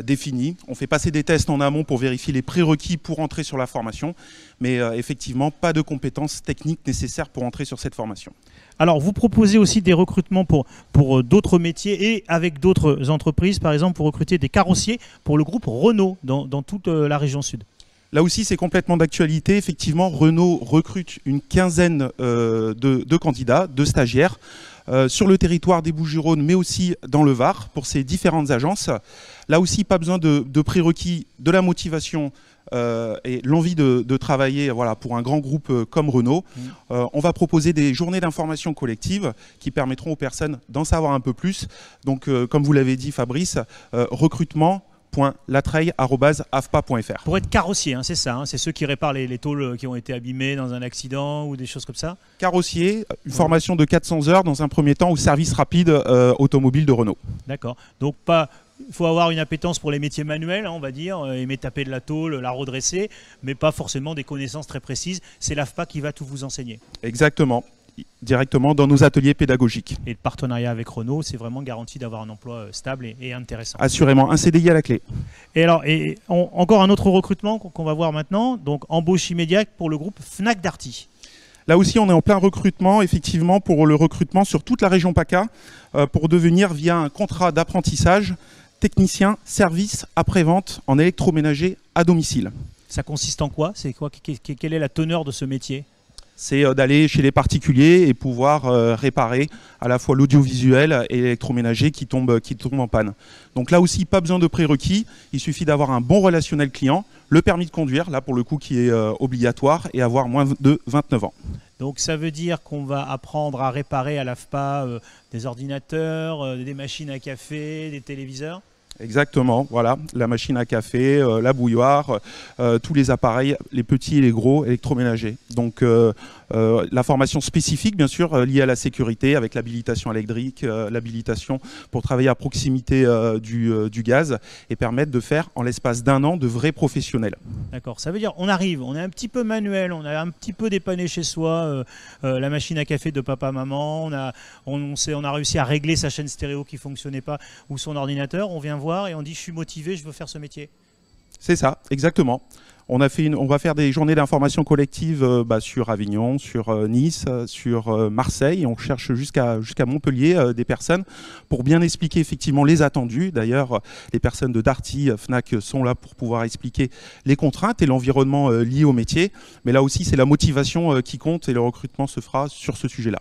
défini. On fait passer des tests en amont pour vérifier les prérequis pour entrer sur la formation, mais effectivement, pas de compétences techniques nécessaires pour entrer sur cette formation. Alors, vous proposez aussi des recrutements pour d'autres métiers et avec d'autres entreprises, par exemple pour recruter des carrossiers pour le groupe Renault dans toute la région sud. Là aussi, c'est complètement d'actualité. Effectivement, Renault recrute une quinzaine de candidats, de stagiaires, sur le territoire des Bouches-du-Rhône, mais aussi dans le Var, pour ces différentes agences. Là aussi, pas besoin de prérequis, de la motivation et l'envie de travailler pour un grand groupe comme Renault. On va proposer des journées d'information collective qui permettront aux personnes d'en savoir un peu plus. Donc, comme vous l'avez dit, Fabrice, recrutement.latreille@afpa.fr. Pour être carrossier, c'est ça, c'est ceux qui réparent les tôles qui ont été abîmées dans un accident ou des choses comme ça. Carrossier, une formation de 400 heures dans un premier temps au service rapide automobile de Renault. D'accord, donc il faut avoir une appétence pour les métiers manuels, on va dire, aimer taper de la tôle, la redresser, mais pas forcément des connaissances très précises. C'est l'AFPA qui va tout vous enseigner. Exactement. Directement dans nos ateliers pédagogiques. Et le partenariat avec Renault, c'est vraiment garanti d'avoir un emploi stable et intéressant. Assurément, un CDI à la clé. Et alors, encore un autre recrutement qu'on va voir maintenant, donc embauche immédiate pour le groupe Fnac Darty. Là aussi, on est en plein recrutement, effectivement, pour le recrutement sur toute la région PACA, pour devenir, via un contrat d'apprentissage, technicien service après-vente en électroménager à domicile. Ça consiste en quoi? C'est quoi? Quelle est la teneur de ce métier? C'est d'aller chez les particuliers et pouvoir réparer à la fois l'audiovisuel et l'électroménager qui tombe en panne. Donc là aussi, pas besoin de prérequis, il suffit d'avoir un bon relationnel client, le permis de conduire, là pour le coup qui est obligatoire, et avoir moins de 29 ans. Donc ça veut dire qu'on va apprendre à réparer à l'AFPA des ordinateurs, des machines à café, des téléviseurs? Exactement, voilà, la machine à café, la bouilloire, tous les appareils, les petits et les gros électroménagers. Donc la formation spécifique, bien sûr, liée à la sécurité, avec l'habilitation électrique, l'habilitation pour travailler à proximité du gaz et permettre de faire, en l'espace d'1 an, de vrais professionnels. D'accord, ça veut dire on arrive, on est un petit peu manuel, on a un petit peu dépanné chez soi la machine à café de papa-maman, on a réussi à régler sa chaîne stéréo qui ne fonctionnait pas ou son ordinateur, on vient voir et on dit je suis motivé, je veux faire ce métier. C'est ça, exactement. On va faire des journées d'information collective sur Avignon, sur Nice, sur Marseille. On cherche jusqu'à Montpellier des personnes pour bien expliquer effectivement les attendus. D'ailleurs, les personnes de Darty, Fnac sont là pour pouvoir expliquer les contraintes et l'environnement lié au métier. Mais là aussi, c'est la motivation qui compte et le recrutement se fera sur ce sujet-là.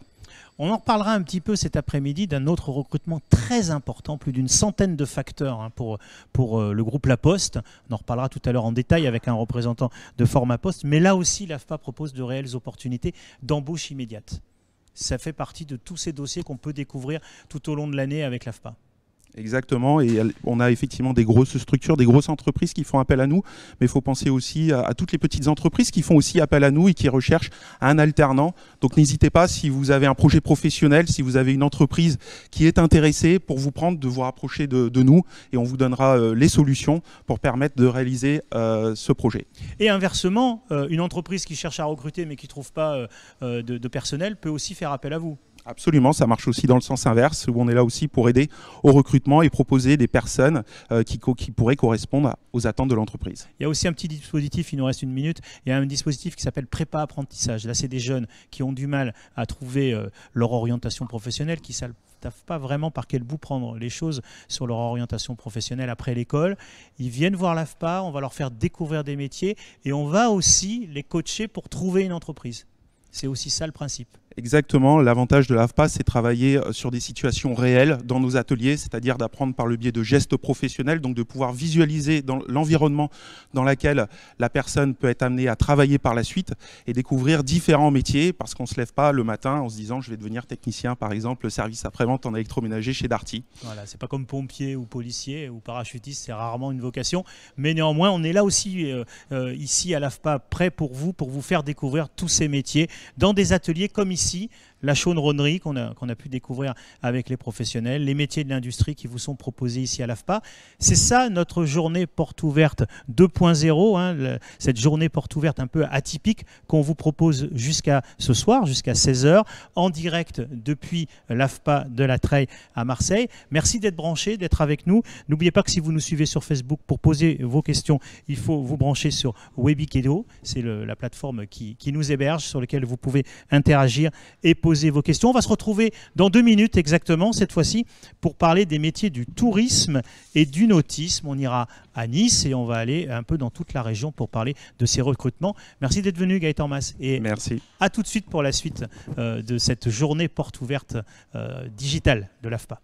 On en reparlera un petit peu cet après-midi d'un autre recrutement très important, plus d'une centaine de facteurs pour le groupe La Poste. On en reparlera tout à l'heure en détail avec un représentant de Format Poste. Mais là aussi, l'AFPA propose de réelles opportunités d'embauche immédiate. Ça fait partie de tous ces dossiers qu'on peut découvrir tout au long de l'année avec l'AFPA. Exactement, et on a effectivement des grosses structures, des grosses entreprises qui font appel à nous, mais il faut penser aussi à toutes les petites entreprises qui font aussi appel à nous et qui recherchent un alternant. Donc n'hésitez pas, si vous avez un projet professionnel, si vous avez une entreprise qui est intéressée pour vous prendre, de vous rapprocher de nous, et on vous donnera les solutions pour permettre de réaliser ce projet. Et inversement, une entreprise qui cherche à recruter mais qui ne trouve pas de personnel peut aussi faire appel à vous. Absolument, ça marche aussi dans le sens inverse, où on est là aussi pour aider au recrutement et proposer des personnes qui pourraient correspondre aux attentes de l'entreprise. Il y a aussi un petit dispositif, il nous reste une minute, il y a un dispositif qui s'appelle prépa apprentissage. Là, c'est des jeunes qui ont du mal à trouver leur orientation professionnelle, qui ne savent pas vraiment par quel bout prendre les choses sur leur orientation professionnelle après l'école. Ils viennent voir l'AFPA, on va leur faire découvrir des métiers et on va aussi les coacher pour trouver une entreprise. C'est aussi ça le principe. Exactement, l'avantage de l'AFPA, c'est travailler sur des situations réelles dans nos ateliers, c'est-à-dire d'apprendre par le biais de gestes professionnels, donc de pouvoir visualiser dans l'environnement dans lequel la personne peut être amenée à travailler par la suite et découvrir différents métiers, parce qu'on ne se lève pas le matin en se disant je vais devenir technicien, par exemple, service après-vente en électroménager chez Darty. Voilà, c'est pas comme pompier ou policier ou parachutiste, c'est rarement une vocation, mais néanmoins on est là aussi ici à l'AFPA prêt pour vous faire découvrir tous ces métiers dans des ateliers comme ici. La chaudronnerie qu'on a pu découvrir avec les professionnels, les métiers de l'industrie qui vous sont proposés ici à l'AFPA. C'est ça notre journée porte ouverte 2.0, hein, cette journée porte ouverte un peu atypique qu'on vous propose jusqu'à ce soir, jusqu'à 16h, en direct depuis l'AFPA de la Treille à Marseille. Merci d'être branchés, d'être avec nous. N'oubliez pas que si vous nous suivez sur Facebook pour poser vos questions, il faut vous brancher sur Webikedo, c'est la plateforme qui nous héberge, sur laquelle vous pouvez interagir et poser vos questions. On va se retrouver dans 2 minutes exactement, cette fois-ci, pour parler des métiers du tourisme et du nautisme. On ira à Nice et on va aller un peu dans toute la région pour parler de ces recrutements. Merci d'être venu, Gaëtan Mas. Et merci. À tout de suite pour la suite de cette journée porte ouverte digitale de l'AFPA.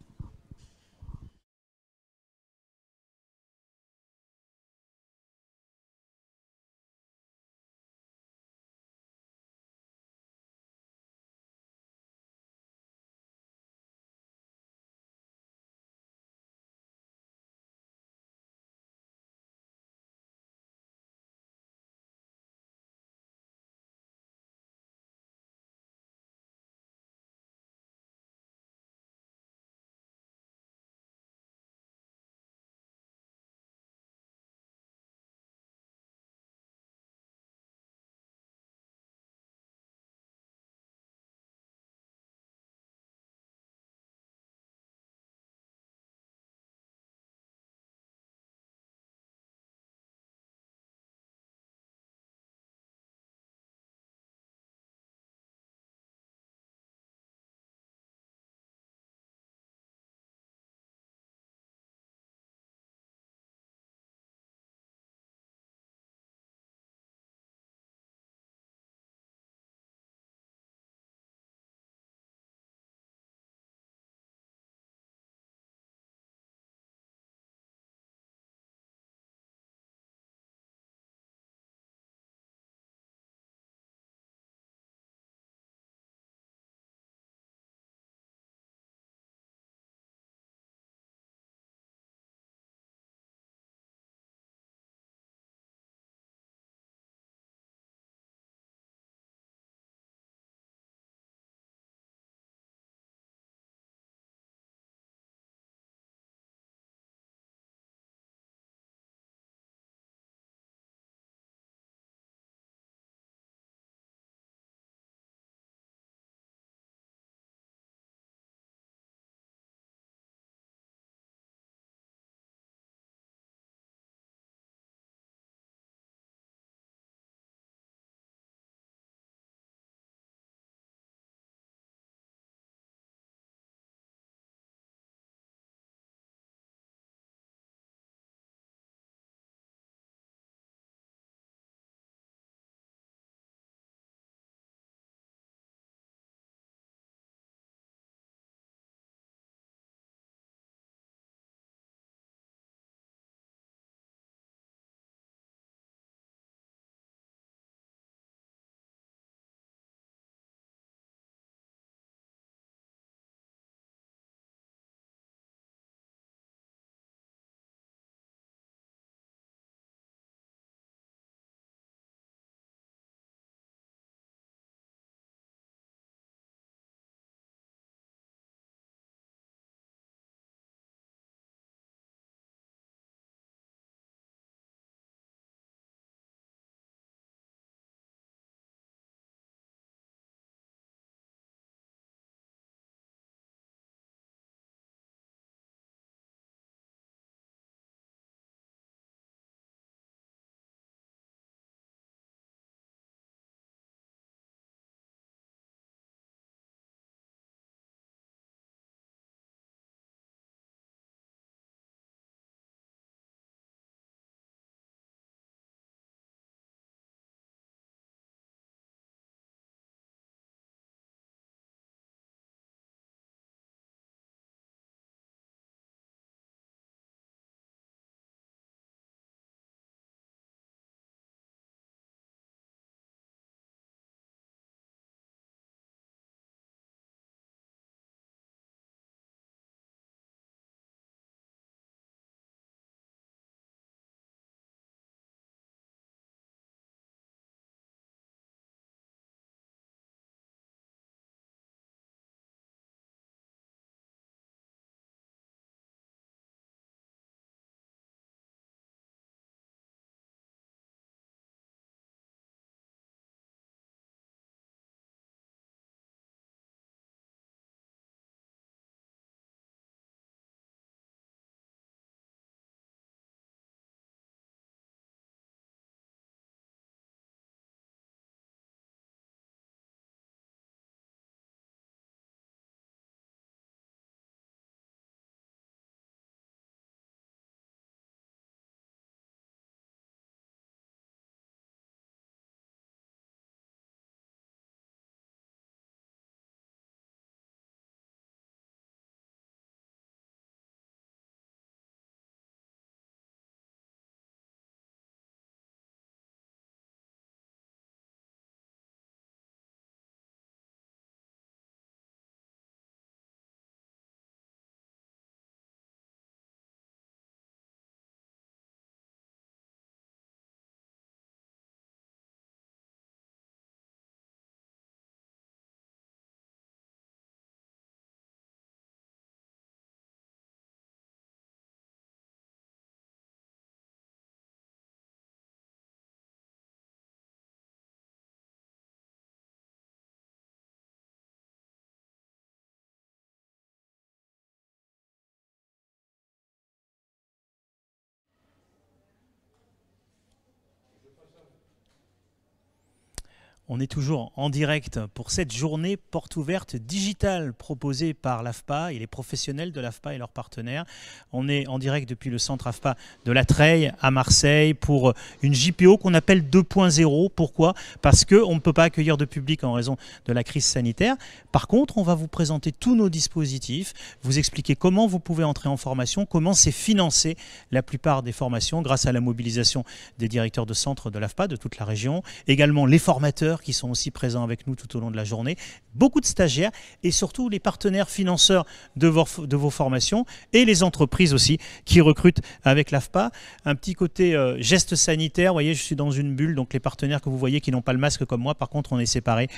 On est toujours en direct pour cette journée porte ouverte digitale proposée par l'AFPA et les professionnels de l'AFPA et leurs partenaires. On est en direct depuis le centre AFPA de la Treille à Marseille pour une JPO qu'on appelle 2.0. Pourquoi? Parce qu'on ne peut pas accueillir de public en raison de la crise sanitaire. Par contre, on va vous présenter tous nos dispositifs, vous expliquer comment vous pouvez entrer en formation, comment c'est financé la plupart des formations grâce à la mobilisation des directeurs de centre de l'AFPA de toute la région, également les formateurs qui sont aussi présents avec nous tout au long de la journée, beaucoup de stagiaires et surtout les partenaires financeurs de vos formations et les entreprises aussi qui recrutent avec l'AFPA. Un petit côté geste sanitaire, vous voyez, je suis dans une bulle, donc les partenaires que vous voyez qui n'ont pas le masque comme moi, par contre on est séparés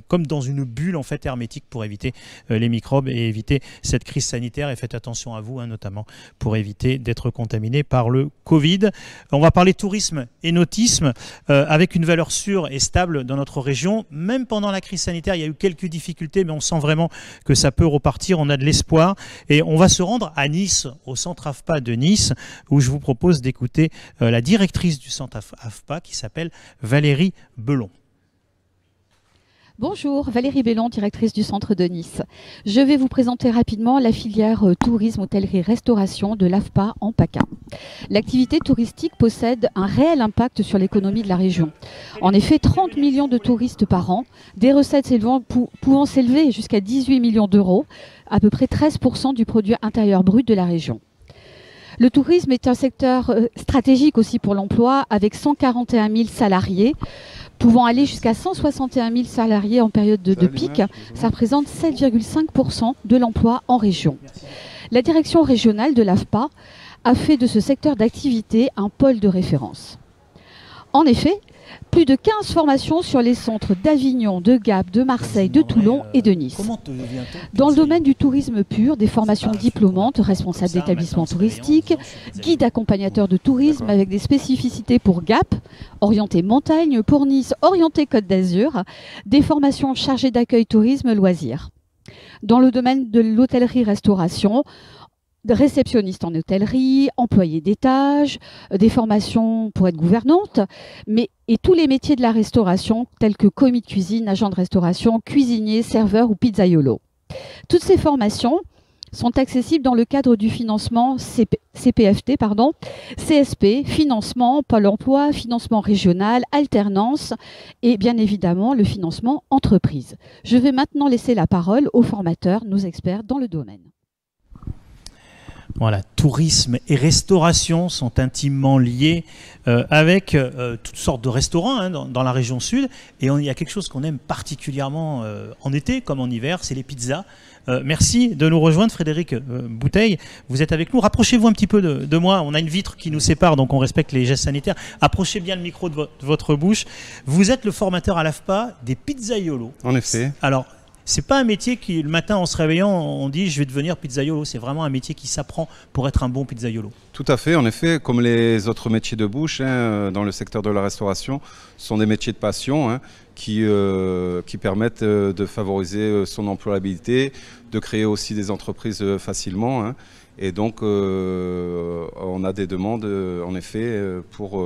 comme dans une bulle en fait hermétique pour éviter les microbes et éviter cette crise sanitaire, et faites attention à vous hein, notamment pour éviter d'être contaminé par le Covid. On va parler tourisme et nautisme avec une valeur sûre et stable dans notre région. Même pendant la crise sanitaire, il y a eu quelques difficultés, mais on sent vraiment que ça peut repartir. On a de l'espoir. Et on va se rendre à Nice, au centre AFPA de Nice, où je vous propose d'écouter la directrice du centre AFPA qui s'appelle Valérie Belon. Bonjour, Valérie Bellon, directrice du centre de Nice. Je vais vous présenter rapidement la filière tourisme, hôtellerie, restauration de l'AFPA en PACA. L'activité touristique possède un réel impact sur l'économie de la région. En effet, 30 millions de touristes par an, des recettes pouvant s'élever jusqu'à 18 millions d'euros, à peu près 13% du produit intérieur brut de la région. Le tourisme est un secteur stratégique aussi pour l'emploi, avec 141 000 salariés, pouvant aller jusqu'à 161 000 salariés en période de pic. Ça représente 7,5% de l'emploi en région. La direction régionale de l'AFPA a fait de ce secteur d'activité un pôle de référence. En effet, plus de 15 formations sur les centres d'Avignon, de Gap, de Marseille, de Toulon et de Nice. Dans le domaine du tourisme pur, des formations diplômantes, responsables d'établissements touristiques, guides accompagnateurs de tourisme avec des spécificités pour Gap, orienté montagne, pour Nice, orienté Côte d'Azur, des formations chargées d'accueil tourisme loisirs. Dans le domaine de l'hôtellerie-restauration, réceptionniste en hôtellerie, employé d'étage, des formations pour être gouvernante, et tous les métiers de la restauration tels que commis de cuisine, agent de restauration, cuisinier, serveur ou pizzaiolo. Toutes ces formations sont accessibles dans le cadre du financement CPFT, CSP, financement Pôle emploi, financement régional, alternance et bien évidemment le financement entreprise. Je vais maintenant laisser la parole aux formateurs, nos experts dans le domaine. Voilà, tourisme et restauration sont intimement liés avec toutes sortes de restaurants hein, dans la région sud. Et il y a quelque chose qu'on aime particulièrement en été comme en hiver, c'est les pizzas. Merci de nous rejoindre, Frédéric Bouteille. Vous êtes avec nous. Rapprochez-vous un petit peu de moi. On a une vitre qui nous sépare, donc on respecte les gestes sanitaires. Approchez bien le micro de votre bouche. Vous êtes le formateur à l'AFPA des pizzaiolos. En effet. Alors, c'est pas un métier qui, le matin, en se réveillant, on dit « je vais devenir pizzaiolo ». C'est vraiment un métier qui s'apprend pour être un bon pizzaiolo. Tout à fait. En effet, comme les autres métiers de bouche hein, dans le secteur de la restauration, ce sont des métiers de passion hein, qui permettent de favoriser son employabilité, de créer aussi des entreprises facilement. Hein. Et donc, on a des demandes, en effet, pour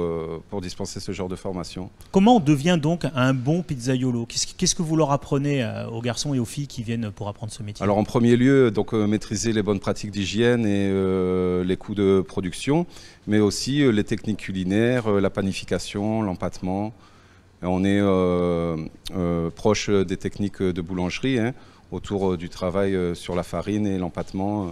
dispenser ce genre de formation. Comment on devient donc un bon pizzaiolo? Qu'est-ce que vous leur apprenez aux garçons et aux filles qui viennent pour apprendre ce métier? Alors, en premier lieu, donc, maîtriser les bonnes pratiques d'hygiène et les coûts de production, mais aussi les techniques culinaires, la panification, l'empattement. On est proche des techniques de boulangerie, hein, autour du travail sur la farine et l'empattement.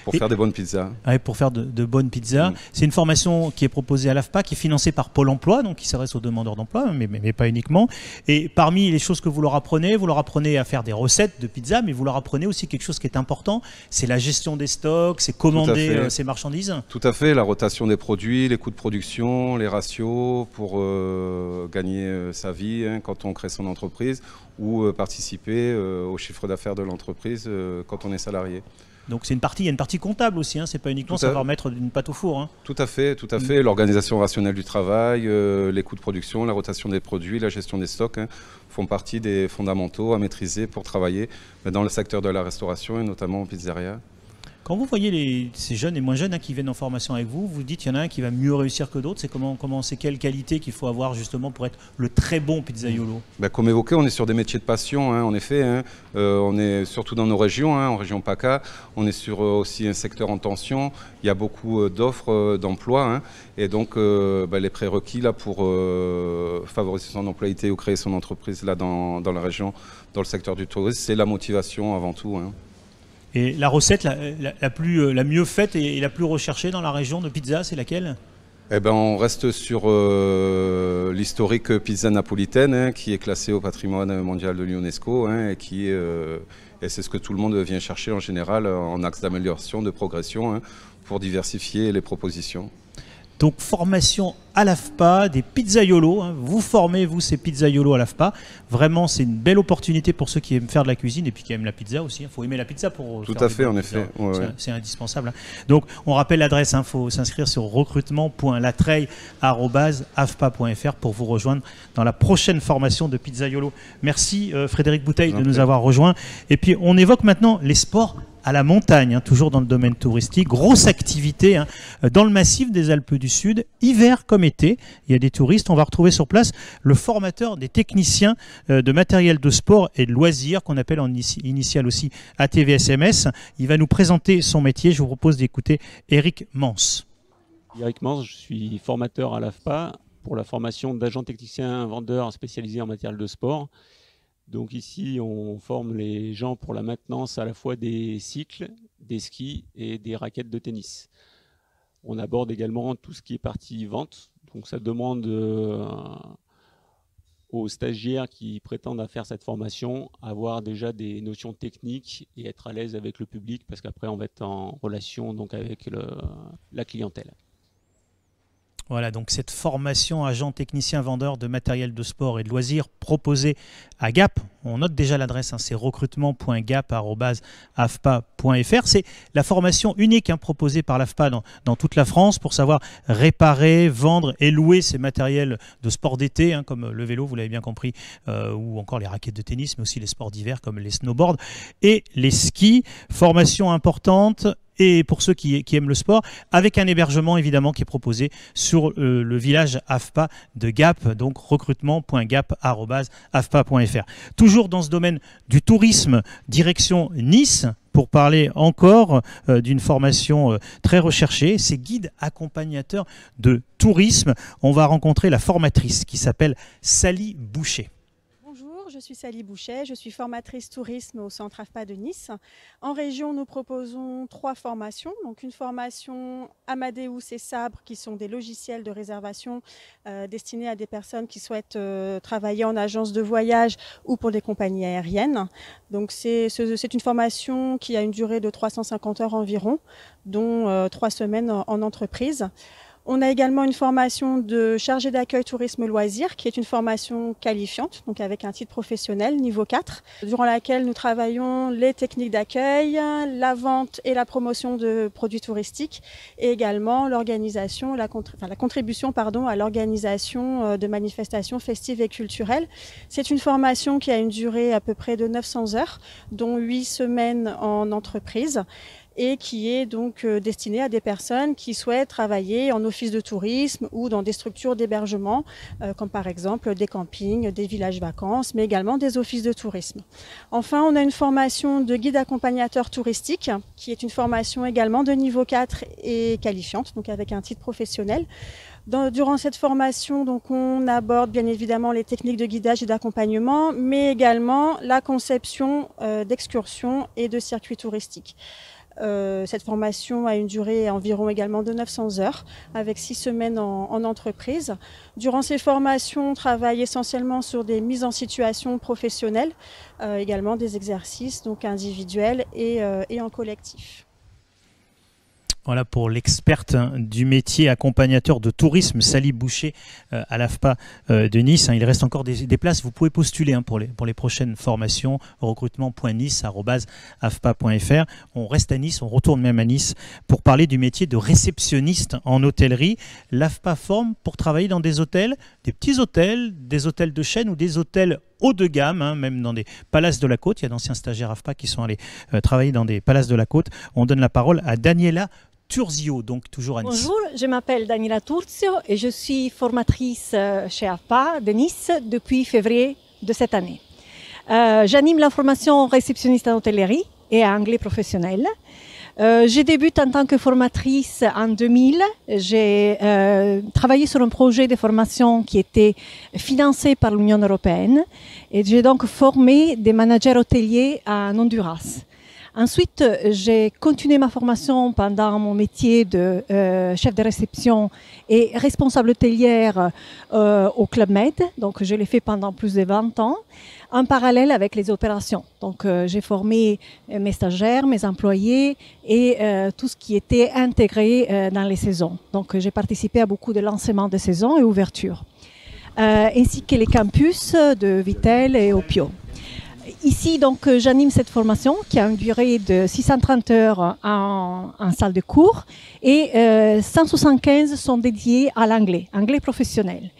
Pour faire des bonnes pizzas. Ouais, pour faire de bonnes pizzas. C'est une formation qui est proposée à l'AFPA, qui est financée par Pôle emploi, donc qui s'adresse aux demandeurs d'emploi, mais pas uniquement. Et parmi les choses que vous leur apprenez à faire des recettes de pizza, mais vous leur apprenez aussi quelque chose qui est important, c'est la gestion des stocks, c'est commander ces marchandises. Tout à fait, la rotation des produits, les coûts de production, les ratios pour gagner sa vie hein, quand on crée son entreprise ou participer au chiffre d'affaires de l'entreprise quand on est salarié. Donc il y a une partie comptable aussi, hein, c'est pas uniquement savoir mettre une pâte au four. Hein. Tout à fait. L'organisation rationnelle du travail, les coûts de production, la rotation des produits, la gestion des stocks hein, font partie des fondamentaux à maîtriser pour travailler dans le secteur de la restauration et notamment en pizzeria. Quand vous voyez ces jeunes et moins jeunes qui viennent en formation avec vous, vous dites qu'il y en a un qui va mieux réussir que d'autres. C'est quelle qualité qu'il faut avoir justement pour être le très bon pizzaiolo? Comme évoqué, on est sur des métiers de passion, en effet. On est surtout dans nos régions, en région PACA. On est sur aussi un secteur en tension. Il y a beaucoup d'offres d'emploi. Et donc, les prérequis là, pour favoriser son employabilité ou créer son entreprise là, dans la région, dans le secteur du tourisme, c'est la motivation avant tout. Et la recette la mieux faite et la plus recherchée dans la région de pizza, c'est laquelle? On reste sur l'historique pizza napolitaine, qui est classée au patrimoine mondial de l'UNESCO, et c'est ce que tout le monde vient chercher en général en axe d'amélioration, de progression, pour diversifier les propositions. Donc formation à l'AFPA, des pizzaiolos, vous formez vous ces pizzaiolos à l'AFPA. Vraiment c'est une belle opportunité pour ceux qui aiment faire de la cuisine et puis qui aiment la pizza aussi. Il faut aimer la pizza pour tout à fait en effet. C'est indispensable. Donc on rappelle l'adresse, il faut s'inscrire sur recrutement.latreille@afpa.fr pour vous rejoindre dans la prochaine formation de pizzaiolo. Merci Frédéric Bouteille de nous avoir rejoints. Et puis on évoque maintenant les sports à la montagne, toujours dans le domaine touristique. Grosse activité dans le massif des Alpes du Sud, hiver comme été. Il y a des touristes. On va retrouver sur place le formateur des techniciens de matériel de sport et de loisirs, qu'on appelle en initial aussi ATVSMS. Il va nous présenter son métier. Je vous propose d'écouter Eric Mans. Eric Mans, je suis formateur à l'AFPA pour la formation d'agent technicien vendeur spécialisé en matériel de sport. Donc ici, on forme les gens pour la maintenance à la fois des cycles, des skis et des raquettes de tennis. On aborde également tout ce qui est partie vente. Donc ça demande aux stagiaires qui prétendent à faire cette formation avoir déjà des notions techniques et être à l'aise avec le public, parce qu'après on va être en relation donc avec la clientèle. Voilà, donc cette formation agent technicien vendeur de matériel de sport et de loisirs proposée à Gap. On note déjà l'adresse, c'est recrutement.gap@afpa.fr. C'est la formation unique proposée par l'AFPA dans toute la France pour savoir réparer, vendre et louer ces matériels de sport d'été, comme le vélo, vous l'avez bien compris, ou encore les raquettes de tennis, mais aussi les sports d'hiver comme les snowboards et les skis. Formation importante. Et pour ceux qui aiment le sport, avec un hébergement évidemment qui est proposé sur le village AFPA de Gap, donc recrutement.gap@afpa.fr. Toujours dans ce domaine du tourisme, direction Nice, pour parler encore d'une formation très recherchée, c'est guide accompagnateur de tourisme. On va rencontrer la formatrice qui s'appelle Sally Boucher. Je suis Sally Boucher, je suis formatrice tourisme au centre AFPA de Nice. En région, nous proposons 3 formations. Donc une formation Amadeus et Sabre, qui sont des logiciels de réservation destinés à des personnes qui souhaitent travailler en agence de voyage ou pour des compagnies aériennes. Donc c'est une formation qui a une durée de 350 heures environ, dont 3 semaines en entreprise. On a également une formation de chargé d'accueil tourisme loisirs, qui est une formation qualifiante, donc avec un titre professionnel niveau 4, durant laquelle nous travaillons les techniques d'accueil, la vente et la promotion de produits touristiques, et également l'organisation, la contribution à l'organisation de manifestations festives et culturelles. C'est une formation qui a une durée à peu près de 900 heures, dont 8 semaines en entreprise, et qui est donc destiné à des personnes qui souhaitent travailler en office de tourisme ou dans des structures d'hébergement, comme par exemple des campings, des villages vacances, mais également des offices de tourisme. Enfin, on a une formation de guide accompagnateur touristique, qui est une formation également de niveau 4 et qualifiante, donc avec un titre professionnel. Durant cette formation, donc, on aborde bien évidemment les techniques de guidage et d'accompagnement, mais également la conception d'excursions et de circuits touristiques. Cette formation a une durée environ également de 900 heures, avec 6 semaines en entreprise. Durant ces formations, on travaille essentiellement sur des mises en situation professionnelles, également des exercices donc individuels et en collectif. Voilà pour l'experte du métier accompagnateur de tourisme, Sally Boucher, à l'AFPA de Nice. Il reste encore des places. Vous pouvez postuler pour les prochaines formations. recrutement.nice@afpa.fr. On reste à Nice, on retourne même à Nice pour parler du métier de réceptionniste en hôtellerie. L'AFPA forme pour travailler dans des hôtels, des petits hôtels, des hôtels de chaîne ou des hôtels haut de gamme, hein, même dans des palaces de la côte. Il y a d'anciens stagiaires AFPA qui sont allés travailler dans des palaces de la côte. On donne la parole à Daniela Turzio, donc toujours à Nice. Bonjour, je m'appelle Daniela Turzio et je suis formatrice chez AFPA de Nice depuis février de cette année. J'anime la formation réceptionniste en hôtellerie et anglais professionnel. Je débute en tant que formatrice en 2000. J'ai travaillé sur un projet de formation qui était financé par l'Union européenne et j'ai donc formé des managers hôteliers en Honduras. Ensuite, j'ai continué ma formation pendant mon métier de chef de réception et responsable hôtelière au Club Med. Donc, je l'ai fait pendant plus de 20 ans, en parallèle avec les opérations. Donc, j'ai formé mes stagiaires, mes employés et tout ce qui était intégré dans les saisons. Donc, j'ai participé à beaucoup de lancements de saisons et ouvertures, ainsi que les campus de Vittel et Opio. Ici, donc, j'anime cette formation qui a une durée de 630 heures en salle de cours et 175 sont dédiés à l'anglais, anglais professionnel.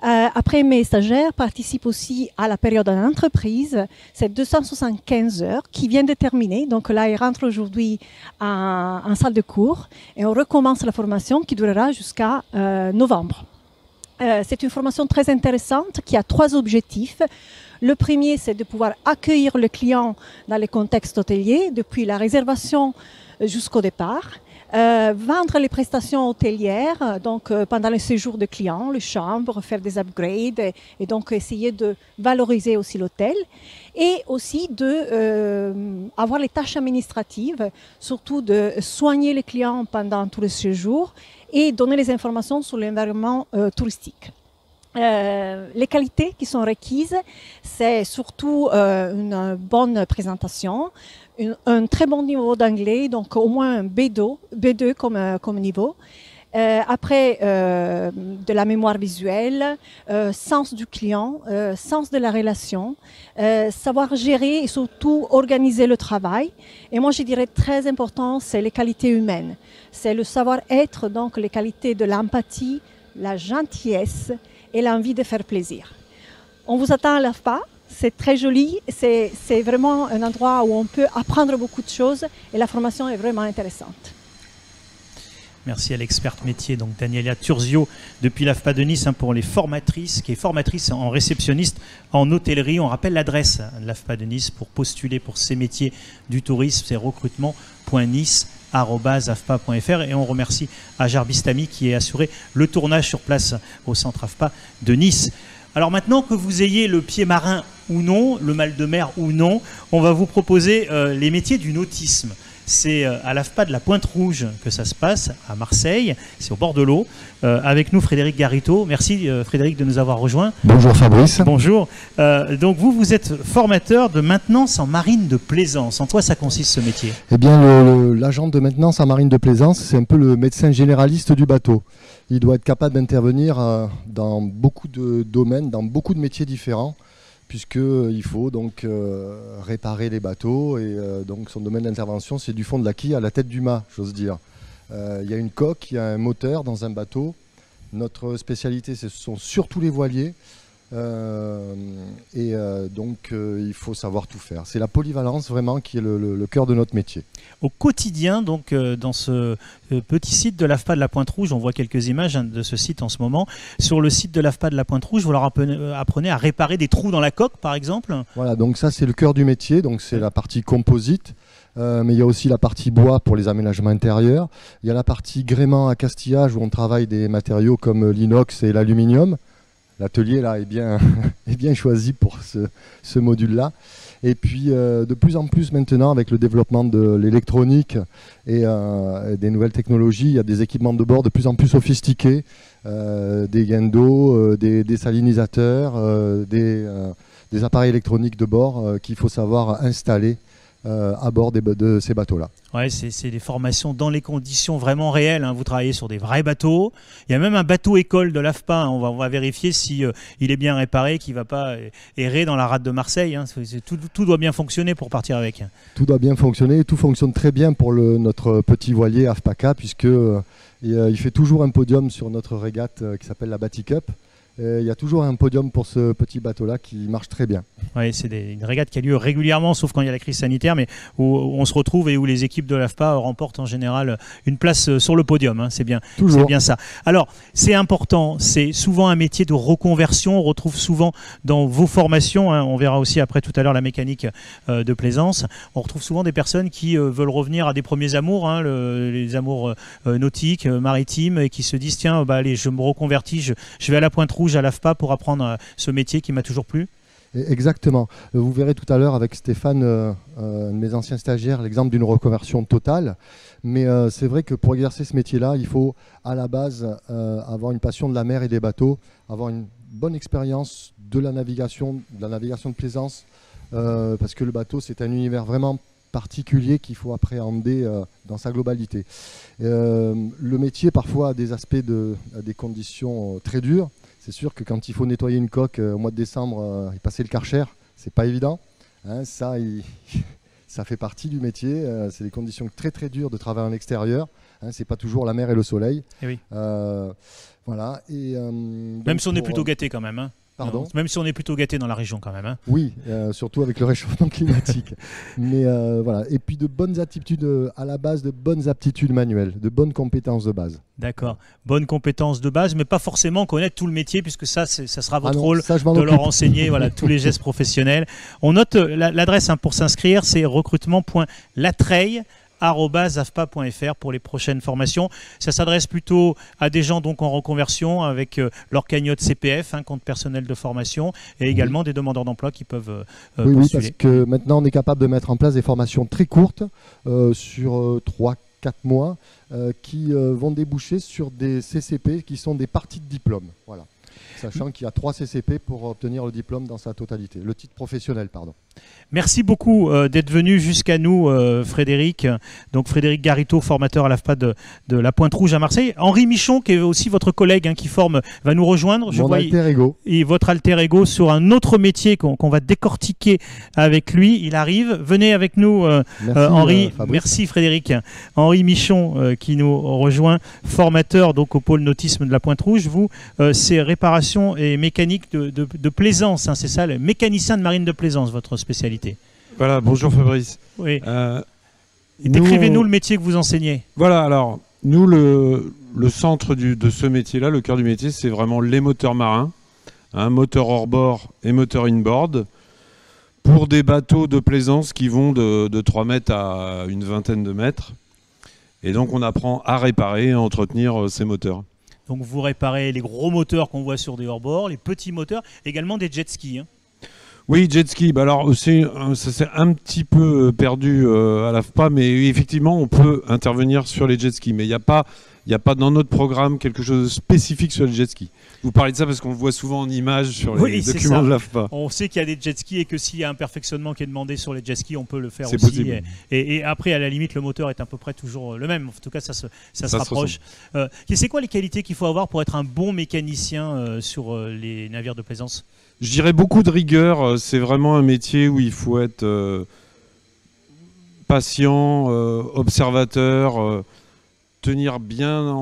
Après, mes stagiaires participent aussi à la période en entreprise, c'est 275 heures qui viennent de terminer. Donc là, ils rentrent aujourd'hui en salle de cours et on recommence la formation qui durera jusqu'à novembre. C'est une formation très intéressante qui a 3 objectifs. Le premier, c'est de pouvoir accueillir le client dans les contextes hôteliers, depuis la réservation jusqu'au départ. Vendre les prestations hôtelières, donc pendant le séjour de clients, les chambres, faire des upgrades et donc essayer de valoriser aussi l'hôtel. Et aussi avoir les tâches administratives, surtout de soigner les clients pendant tout le séjour et donner les informations sur l'environnement touristique. Les qualités qui sont requises, c'est surtout une bonne présentation, un très bon niveau d'anglais, donc au moins un B2 comme niveau. Après, de la mémoire visuelle, sens du client, sens de la relation, savoir gérer et surtout organiser le travail. Et moi, je dirais très important, c'est les qualités humaines. C'est le savoir-être, donc les qualités de l'empathie, la gentillesse et l'envie de faire plaisir. On vous attend à l'AFPA, c'est très joli, c'est vraiment un endroit où on peut apprendre beaucoup de choses et la formation est vraiment intéressante. Merci à l'experte métier, donc Daniela Turzio, depuis l'AFPA de Nice, hein, pour les formatrices, qui est formatrice en réceptionniste en hôtellerie. On rappelle l'adresse de l'AFPA de Nice pour postuler pour ces métiers du tourisme, c'est recrutement.nice@afpa.fr. Et on remercie Ajar Bistami qui est assuré le tournage sur place au centre AFPA de Nice. Alors maintenant que vous ayez le pied marin ou non, le mal de mer ou non, on va vous proposer les métiers du nautisme. C'est à l'AFPA de la Pointe-Rouge que ça se passe, à Marseille, c'est au bord de l'eau. Avec nous, Frédéric Garito. Merci Frédéric de nous avoir rejoints. Bonjour Fabrice. Bonjour. Donc vous êtes formateur de maintenance en marine de plaisance. En quoi ça consiste ce métier? Eh bien, l'agent de maintenance en marine de plaisance, c'est un peu le médecin généraliste du bateau. Il doit être capable d'intervenir dans beaucoup de domaines, dans beaucoup de métiers différents, puisqu'il faut donc réparer les bateaux et donc son domaine d'intervention c'est du fond de la quille à la tête du mât, j'ose dire. Il y a une coque, il y a un moteur dans un bateau. Notre spécialité ce sont surtout les voiliers donc il faut savoir tout faire. C'est la polyvalence vraiment qui est le cœur de notre métier. Au quotidien, donc dans ce petit site de l'AFPA de la Pointe-Rouge, on voit quelques images de ce site en ce moment. Sur le site de l'AFPA de la Pointe-Rouge, vous leur apprenez à réparer des trous dans la coque, par exemple? Voilà, donc ça c'est le cœur du métier, donc c'est la partie composite. Mais il y a aussi la partie bois pour les aménagements intérieurs. Il y a la partie gréement à castillage où on travaille des matériaux comme l'inox et l'aluminium. L'atelier là est bien, est bien choisi pour ce module-là. Et puis de plus en plus maintenant avec le développement de l'électronique et des nouvelles technologies, il y a des équipements de bord de plus en plus sophistiqués, des gains d'eau, des salinisateurs, des appareils électroniques de bord qu'il faut savoir installer à bord de ces bateaux-là. Ouais, c'est des formations dans les conditions vraiment réelles, hein. Vous travaillez sur des vrais bateaux. Il y a même un bateau école de l'AFPA, hein. On va vérifier si il est bien réparé, qu'il ne va pas errer dans la rade de Marseille, hein. Tout doit bien fonctionner pour partir avec. Tout doit bien fonctionner, tout fonctionne très bien pour notre petit voilier AFPACA, puisque il fait toujours un podium sur notre régate qui s'appelle la Batty Cup. Il y a toujours un podium pour ce petit bateau-là qui marche très bien. Oui, c'est une régate qui a lieu régulièrement, sauf quand il y a la crise sanitaire, mais où on se retrouve et où les équipes de l'AFPA remportent en général une place sur le podium. Hein. C'est bien, c'est bien ça. Alors, c'est important, c'est souvent un métier de reconversion. On retrouve souvent dans vos formations, hein, on verra aussi après tout à l'heure la mécanique de plaisance, on retrouve souvent des personnes qui veulent revenir à des premiers amours, hein, les amours nautiques, maritimes, et qui se disent tiens, bah, allez, je me reconvertis, je vais à la Pointe-Rouge, à l'AFPA pour apprendre ce métier qui m'a toujours plu. Exactement. Vous verrez tout à l'heure avec Stéphane, un de mes anciens stagiaires, l'exemple d'une reconversion totale. Mais c'est vrai que pour exercer ce métier-là, il faut à la base avoir une passion de la mer et des bateaux, avoir une bonne expérience de la navigation de plaisance, parce que le bateau, c'est un univers vraiment particulier qu'il faut appréhender dans sa globalité. Le métier, parfois, a des aspects a des conditions très dures. C'est sûr que quand il faut nettoyer une coque au mois de décembre et passer le Karcher, c'est pas évident. Hein, ça fait partie du métier. C'est des conditions très très dures de travail en extérieur. Hein, c'est pas toujours la mer et le soleil. Et oui. Voilà. Même si on est plutôt gâté quand même. Hein. Pardon ? Même si on est plutôt gâté dans la région quand même. Hein. Oui, surtout avec le réchauffement climatique. Mais voilà. Et puis de bonnes aptitudes à la base, de bonnes aptitudes manuelles, de bonnes compétences de base. D'accord. Bonnes compétences de base, mais pas forcément connaître tout le métier, puisque ça sera votre rôle ça, de leur enseigner voilà, tous les gestes professionnels. On note l'adresse hein, pour s'inscrire, c'est recrutement.latreille@afpa.fr pour les prochaines formations. Ça s'adresse plutôt à des gens donc en reconversion avec leur cagnotte CPF, hein, compte personnel de formation, et également des demandeurs d'emploi qui peuvent postuler. Oui, parce que maintenant on est capable de mettre en place des formations très courtes sur 3-4 mois qui vont déboucher sur des CCP qui sont des parties de diplôme. Voilà. Sachant qu'il y a 3 CCP pour obtenir le diplôme dans sa totalité, le titre professionnel, pardon. Merci beaucoup d'être venu jusqu'à nous, Frédéric. Donc Frédéric Garito, formateur à l'AFPA de la Pointe-Rouge à Marseille. Henri Michon, qui est aussi votre collègue, hein, qui forme, va nous rejoindre. Mon alter ego. Et votre alter ego sur un autre métier qu'on va décortiquer avec lui. Il arrive. Venez avec nous, merci, Henri. Fabrice. Merci Frédéric. Henri Michon qui nous rejoint, formateur donc au pôle nautisme de la Pointe-Rouge. Vous, c'est réparation et mécanique de plaisance. Hein, c'est ça, le mécanicien de marine de plaisance, votre spécialité. Voilà, bonjour Fabrice. Oui. Décrivez-nous le métier que vous enseignez. Voilà, alors, nous, le centre de ce métier-là, le cœur du métier, c'est vraiment les moteurs marins, hein, moteur hors-bord et moteur in-board, pour des bateaux de plaisance qui vont de 3 mètres à une vingtaine de mètres. Et donc, on apprend à réparer et à entretenir ces moteurs. Donc vous réparez les gros moteurs qu'on voit sur des hors-bord, les petits moteurs, également des jet skis. Hein. Oui, jet ski. Bah alors ça s'est un petit peu perdu à l'AFPA, mais effectivement on peut intervenir sur les jet skis. Mais il n'y a pas dans notre programme quelque chose de spécifique sur les jet skis. Vous parlez de ça parce qu'on le voit souvent en images sur les documents de l'AFPA. On sait qu'il y a des jet skis et que s'il y a un perfectionnement qui est demandé sur les jet skis, on peut le faire aussi. Possible. Et après, à la limite, le moteur est à peu près toujours le même. En tout cas, ça se rapproche. C'est quoi les qualités qu'il faut avoir pour être un bon mécanicien sur les navires de plaisance ? Je dirais beaucoup de rigueur. C'est vraiment un métier où il faut être patient, observateur, tenir bien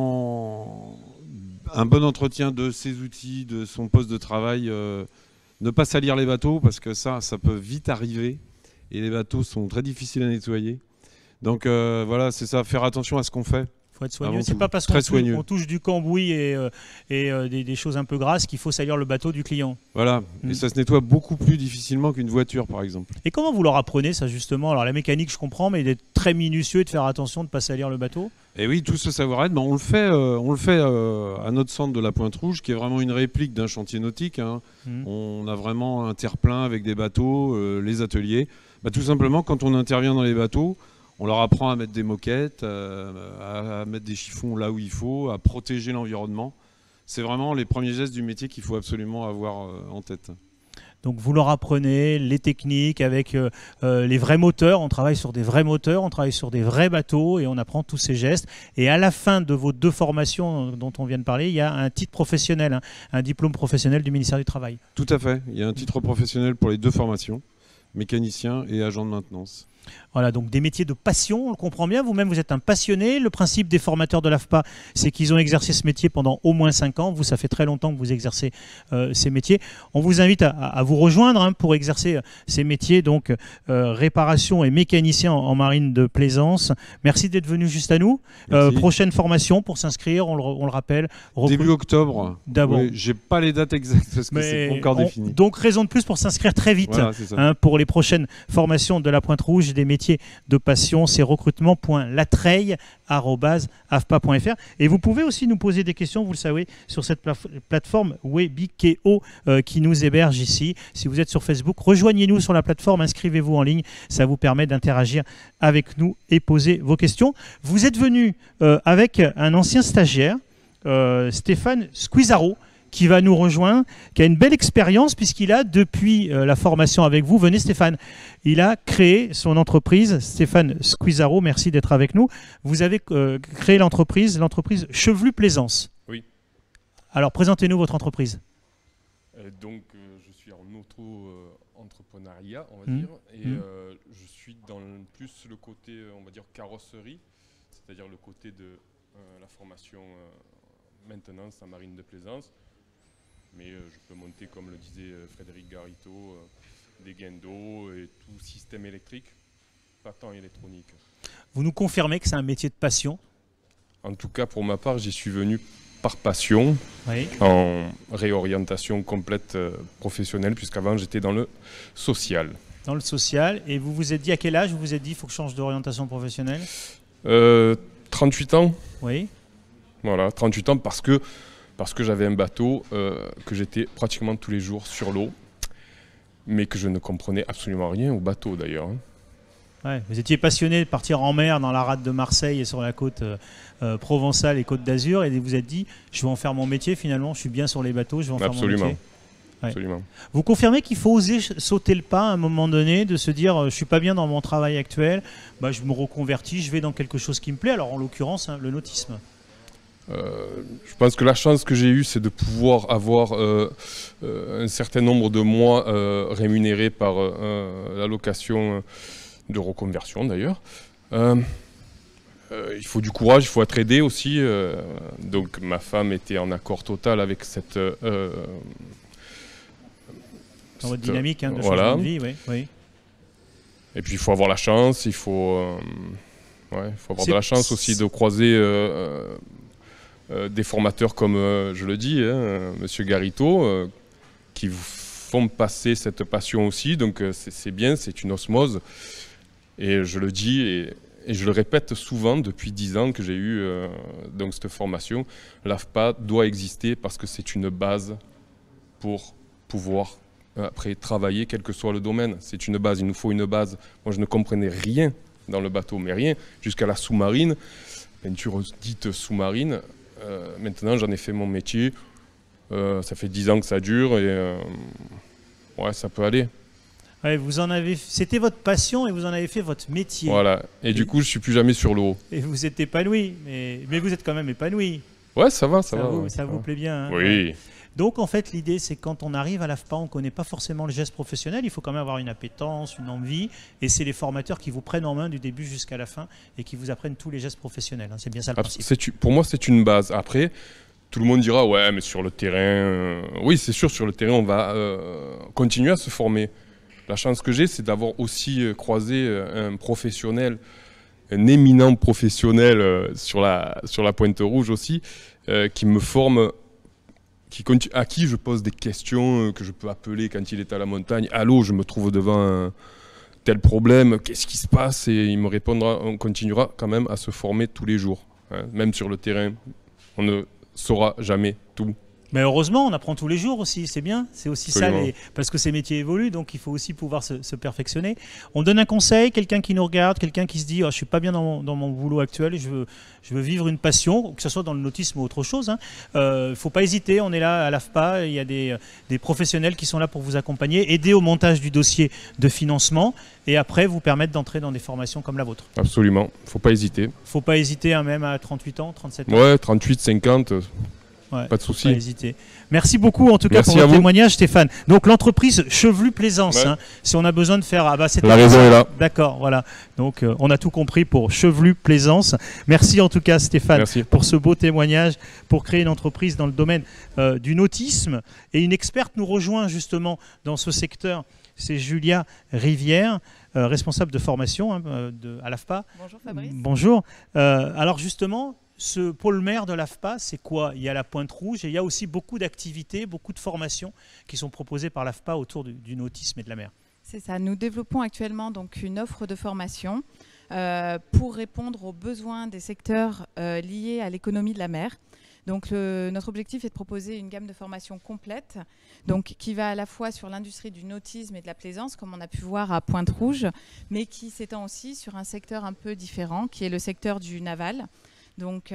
un bon entretien de ses outils, de son poste de travail, ne pas salir les bateaux parce que ça peut vite arriver et les bateaux sont très difficiles à nettoyer. Donc voilà, c'est ça, faire attention à ce qu'on fait. Faut être soigneux. C'est pas parce qu'on touche du cambouis et des choses un peu grasses qu'il faut salir le bateau du client. Voilà, et ça se nettoie beaucoup plus difficilement qu'une voiture par exemple. Et comment vous leur apprenez ça justement ? Alors la mécanique je comprends, mais d'être très minutieux et de faire attention de ne pas salir le bateau ? Et oui, tout ce savoir-être, on le fait à notre centre de la Pointe-Rouge, qui est vraiment une réplique d'un chantier nautique. Hein. On a vraiment un terre-plein avec des bateaux, les ateliers. Tout simplement, quand on intervient dans les bateaux, on leur apprend à mettre des moquettes, à mettre des chiffons là où il faut, à protéger l'environnement. C'est vraiment les premiers gestes du métier qu'il faut absolument avoir en tête. Donc vous leur apprenez les techniques avec les vrais moteurs, on travaille sur des vrais moteurs, on travaille sur des vrais bateaux et on apprend tous ces gestes. Et à la fin de vos 2 formations dont on vient de parler, il y a un titre professionnel, hein, un diplôme professionnel du ministère du Travail. Tout à fait, il y a un titre professionnel pour les 2 formations, mécanicien et agent de maintenance. Voilà, donc des métiers de passion, on le comprend bien. Vous-même, vous êtes un passionné. Le principe des formateurs de l'AFPA, c'est qu'ils ont exercé ce métier pendant au moins 5 ans. Vous, ça fait très longtemps que vous exercez ces métiers. On vous invite à vous rejoindre pour exercer ces métiers, donc réparation et mécanicien en marine de plaisance. Merci d'être venu juste à nous. Prochaine formation pour s'inscrire, on le rappelle. Début octobre. D'abord. Oui, j'ai pas les dates exactes parce que c'est pas encore défini. Donc raison de plus pour s'inscrire très vite voilà, pour les prochaines formations de la Pointe Rouge des métiers de passion. C'est recrutement.latreille@afpa.fr. Et vous pouvez aussi nous poser des questions, vous le savez, sur cette plateforme Webikeo qui nous héberge ici. Si vous êtes sur Facebook, rejoignez-nous sur la plateforme, inscrivez-vous en ligne. Ça vous permet d'interagir avec nous et poser vos questions. Vous êtes venu avec un ancien stagiaire, Stéphane Squizaro, qui va nous rejoindre, qui a une belle expérience puisqu'il a, depuis la formation avec vous, venez Stéphane, il a créé son entreprise, Stéphane Squizaro, merci d'être avec nous. Vous avez créé l'entreprise Chevelu Plaisance. Oui. Alors, présentez-nous votre entreprise. Donc, je suis en auto-entrepreneuriat, on va dire, et je suis dans plus le côté, on va dire, carrosserie, c'est-à-dire le côté de la formation maintenance en marine de plaisance. Mais je peux monter, comme le disait Frédéric Garito, des gaines d'eau et tout système électrique, pas tant électronique. Vous nous confirmez que c'est un métier de passion? En tout cas, pour ma part, j'y suis venu par passion, oui, en réorientation complète professionnelle, puisqu'avant j'étais dans le social. Dans le social, et vous vous êtes dit à quel âge vous vous êtes dit il faut que je change d'orientation professionnelle? 38 ans. Oui. Voilà, 38 ans parce que j'avais un bateau, que j'étais pratiquement tous les jours sur l'eau, mais que je ne comprenais absolument rien au bateau d'ailleurs. Ouais, vous étiez passionné de partir en mer dans la rade de Marseille et sur la côte provençale et côte d'Azur, et vous vous êtes dit je vais en faire mon métier finalement, je suis bien sur les bateaux, je vais en faire mon métier. Ouais. Absolument. Vous confirmez qu'il faut oser sauter le pas à un moment donné, de se dire je suis pas bien dans mon travail actuel, bah, je me reconvertis, je vais dans quelque chose qui me plaît, alors en l'occurrence le nautisme. Je pense que la chance que j'ai eue, c'est de pouvoir avoir un certain nombre de mois rémunérés par l'allocation de reconversion d'ailleurs. Il faut du courage, il faut être aidé aussi. Donc ma femme était en accord total avec cette... dans votre dynamique de voilà. changement de vie, oui, oui. Et puis il faut avoir la chance, il faut avoir de la chance aussi de croiser... des formateurs comme, je le dis, Monsieur Garito, qui vous font passer cette passion aussi. Donc c'est bien, c'est une osmose. Et je le dis et je le répète souvent depuis 10 ans que j'ai eu donc cette formation. L'AFPA doit exister parce que c'est une base pour pouvoir après travailler quel que soit le domaine. C'est une base, il nous faut une base. Moi je ne comprenais rien dans le bateau, mais rien, jusqu'à la sous-marine, peinture dite sous-marine. Maintenant, j'en ai fait mon métier. Ça fait 10 ans que ça dure et ouais, ça peut aller. Ouais, c'était votre passion et vous en avez fait votre métier. Voilà. Et du coup, je suis plus jamais sur l'eau. Et vous êtes épanoui, mais vous êtes quand même épanoui. Ouais, ça va, ça vous plaît bien. Hein, oui. Ouais. Donc en fait, l'idée, c'est quand on arrive à l'AFPA, on ne connaît pas forcément le geste professionnel. Il faut quand même avoir une appétence, une envie. Et c'est les formateurs qui vous prennent en main du début jusqu'à la fin et qui vous apprennent tous les gestes professionnels. Hein. C'est bien ça le principe. Pour moi, c'est une base. Après, tout le monde dira, ouais, mais sur le terrain... Oui, c'est sûr, sur le terrain, on va continuer à se former. La chance que j'ai, c'est d'avoir aussi croisé un professionnel, un éminent professionnel sur la Pointe Rouge aussi, qui me forme... à qui je pose des questions que je peux appeler quand il est à la montagne. Allô, je me trouve devant un tel problème, qu'est-ce qui se passe? Et il me répondra, on continuera quand même à se former tous les jours. Hein. Même sur le terrain, on ne saura jamais tout. Mais heureusement, on apprend tous les jours aussi, c'est bien. C'est aussi absolument ça, parce que ces métiers évoluent, donc il faut aussi pouvoir se perfectionner. On donne un conseil, quelqu'un qui nous regarde, quelqu'un qui se dit oh, « je ne suis pas bien dans mon boulot actuel, je veux vivre une passion », que ce soit dans le nautisme ou autre chose. Il ne faut pas hésiter, on est là à l'AFPA, il y a des professionnels qui sont là pour vous accompagner, aider au montage du dossier de financement et après vous permettre d'entrer dans des formations comme la vôtre. Absolument, il ne faut pas hésiter. Il ne faut pas hésiter, hein, même à 38 ans, 37 ans. Ouais, 38, 50... Ouais, pas de souci. Pas hésiter. Merci beaucoup en tout cas Merci pour à votre vous. témoignage, Stéphane. Donc l'entreprise Chevelu Plaisance, Ouais. hein, si on a besoin de faire... La raison est là. D'accord, voilà. Donc on a tout compris pour Chevelu Plaisance. Merci en tout cas Stéphane Merci. pour ce beau témoignage, pour créer une entreprise dans le domaine du nautisme. Et une experte nous rejoint justement dans ce secteur, c'est Julia Rivière, responsable de formation à l'AFPA. Bonjour Fabrice. Bonjour. Alors justement, ce pôle mer de l'AFPA, c'est quoi? Il y a la Pointe Rouge et il y a aussi beaucoup d'activités, beaucoup de formations qui sont proposées par l'AFPA autour du nautisme et de la mer. C'est ça, nous développons actuellement donc une offre de formation pour répondre aux besoins des secteurs liés à l'économie de la mer. Donc notre objectif est de proposer une gamme de formations complète, donc qui va à la fois sur l'industrie du nautisme et de la plaisance, comme on a pu voir à Pointe Rouge, mais qui s'étend aussi sur un secteur un peu différent, qui est le secteur du naval. Donc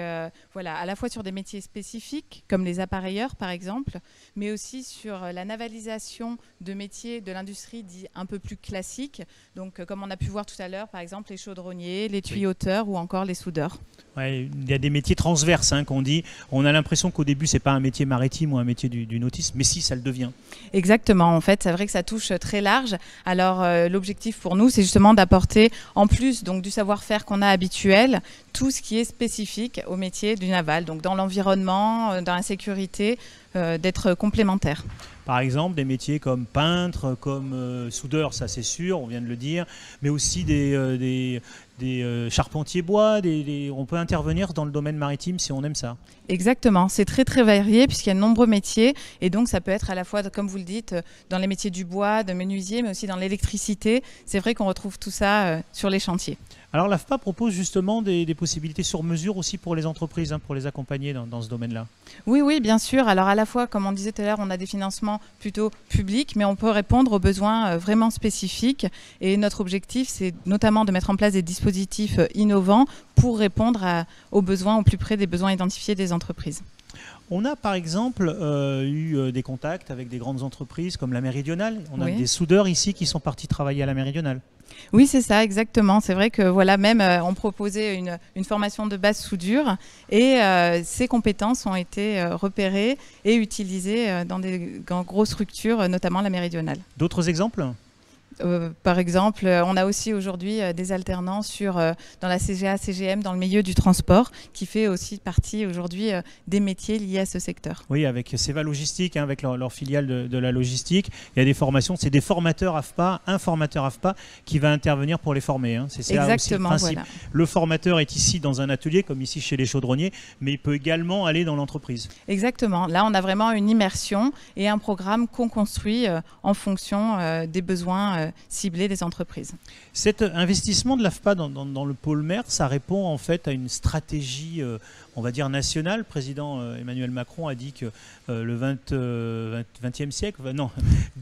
voilà, à la fois sur des métiers spécifiques, comme les appareilleurs par exemple, mais aussi sur la navalisation de métiers de l'industrie dit un peu plus classiques, donc comme on a pu voir tout à l'heure, par exemple les chaudronniers, les tuyauteurs ou encore les soudeurs. Ouais, il y a des métiers transverses qu'on dit. On a l'impression qu'au début, c'est pas un métier maritime ou un métier du nautisme, mais si, ça le devient. Exactement, en fait, c'est vrai que ça touche très large. Alors l'objectif pour nous, c'est justement d'apporter, en plus donc, du savoir-faire qu'on a habituel, tout ce qui est spécifique au métier du naval, donc dans l'environnement, dans la sécurité, d'être complémentaire. Par exemple, des métiers comme peintre, comme soudeur, ça c'est sûr, on vient de le dire, mais aussi des charpentiers bois, on peut intervenir dans le domaine maritime si on aime ça. Exactement, c'est très très varié puisqu'il y a de nombreux métiers et donc ça peut être à la fois, comme vous le dites, dans les métiers du bois, de menuisier, mais aussi dans l'électricité. C'est vrai qu'on retrouve tout ça sur les chantiers. Alors l'AFPA propose justement des possibilités sur mesure aussi pour les entreprises, pour les accompagner dans ce domaine-là. Oui, oui, bien sûr. Alors à la fois, comme on disait tout à l'heure, on a des financements plutôt publics, mais on peut répondre aux besoins vraiment spécifiques. Et notre objectif, c'est notamment de mettre en place des dispositifs innovants pour répondre aux besoins au plus près des besoins identifiés des entreprises. On a par exemple eu des contacts avec des grandes entreprises comme la Méridionale. On a des soudeurs ici qui sont partis travailler à la Méridionale. Oui, c'est ça, exactement. C'est vrai que voilà, même on proposait une formation de base soudure et ces compétences ont été repérées et utilisées dans des grosses structures, notamment la Méridionale. D'autres exemples ? Par exemple, on a aussi aujourd'hui des alternants dans la CGA, CGM, dans le milieu du transport, qui fait aussi partie aujourd'hui des métiers liés à ce secteur. Oui, avec Seva Logistique, avec leur filiale de la logistique, il y a des formations, c'est des formateurs AFPA, un formateur AFPA qui va intervenir pour les former. C'est ça aussi le principe. Voilà. Le formateur est ici dans un atelier, comme ici chez les chaudronniers, mais il peut également aller dans l'entreprise. Exactement. Là, on a vraiment une immersion et un programme qu'on construit en fonction des besoins ciblés des entreprises. Cet investissement de l'AFPA dans le pôle mer, ça répond en fait à une stratégie, on va dire nationale. Le président Emmanuel Macron a dit que le 20e siècle, non,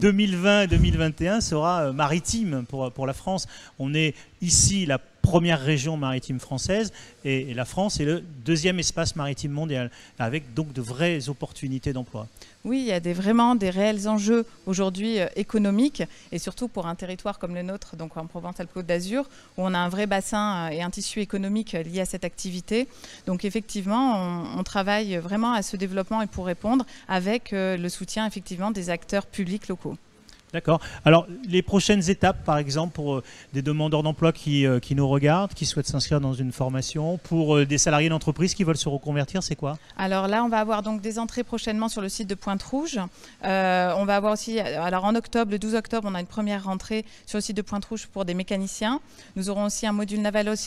2020-2021 sera maritime pour la France. On est ici la première région maritime française et la France est le deuxième espace maritime mondial, avec donc de vraies opportunités d'emploi. Oui, il y a vraiment des réels enjeux aujourd'hui économiques et surtout pour un territoire comme le nôtre, donc en Provence-Alpes-Côte d'Azur, où on a un vrai bassin et un tissu économique lié à cette activité. Donc effectivement, on travaille vraiment à ce développement et pour répondre avec le soutien effectivement des acteurs publics locaux. D'accord. Alors, les prochaines étapes, par exemple, pour des demandeurs d'emploi qui nous regardent, qui souhaitent s'inscrire dans une formation, pour des salariés d'entreprise qui veulent se reconvertir, c'est quoi? Alors là, on va avoir donc des entrées prochainement sur le site de Pointe Rouge. On va avoir aussi, alors en octobre, le 12 octobre, on a une première rentrée sur le site de Pointe Rouge pour des mécaniciens. Nous aurons aussi un module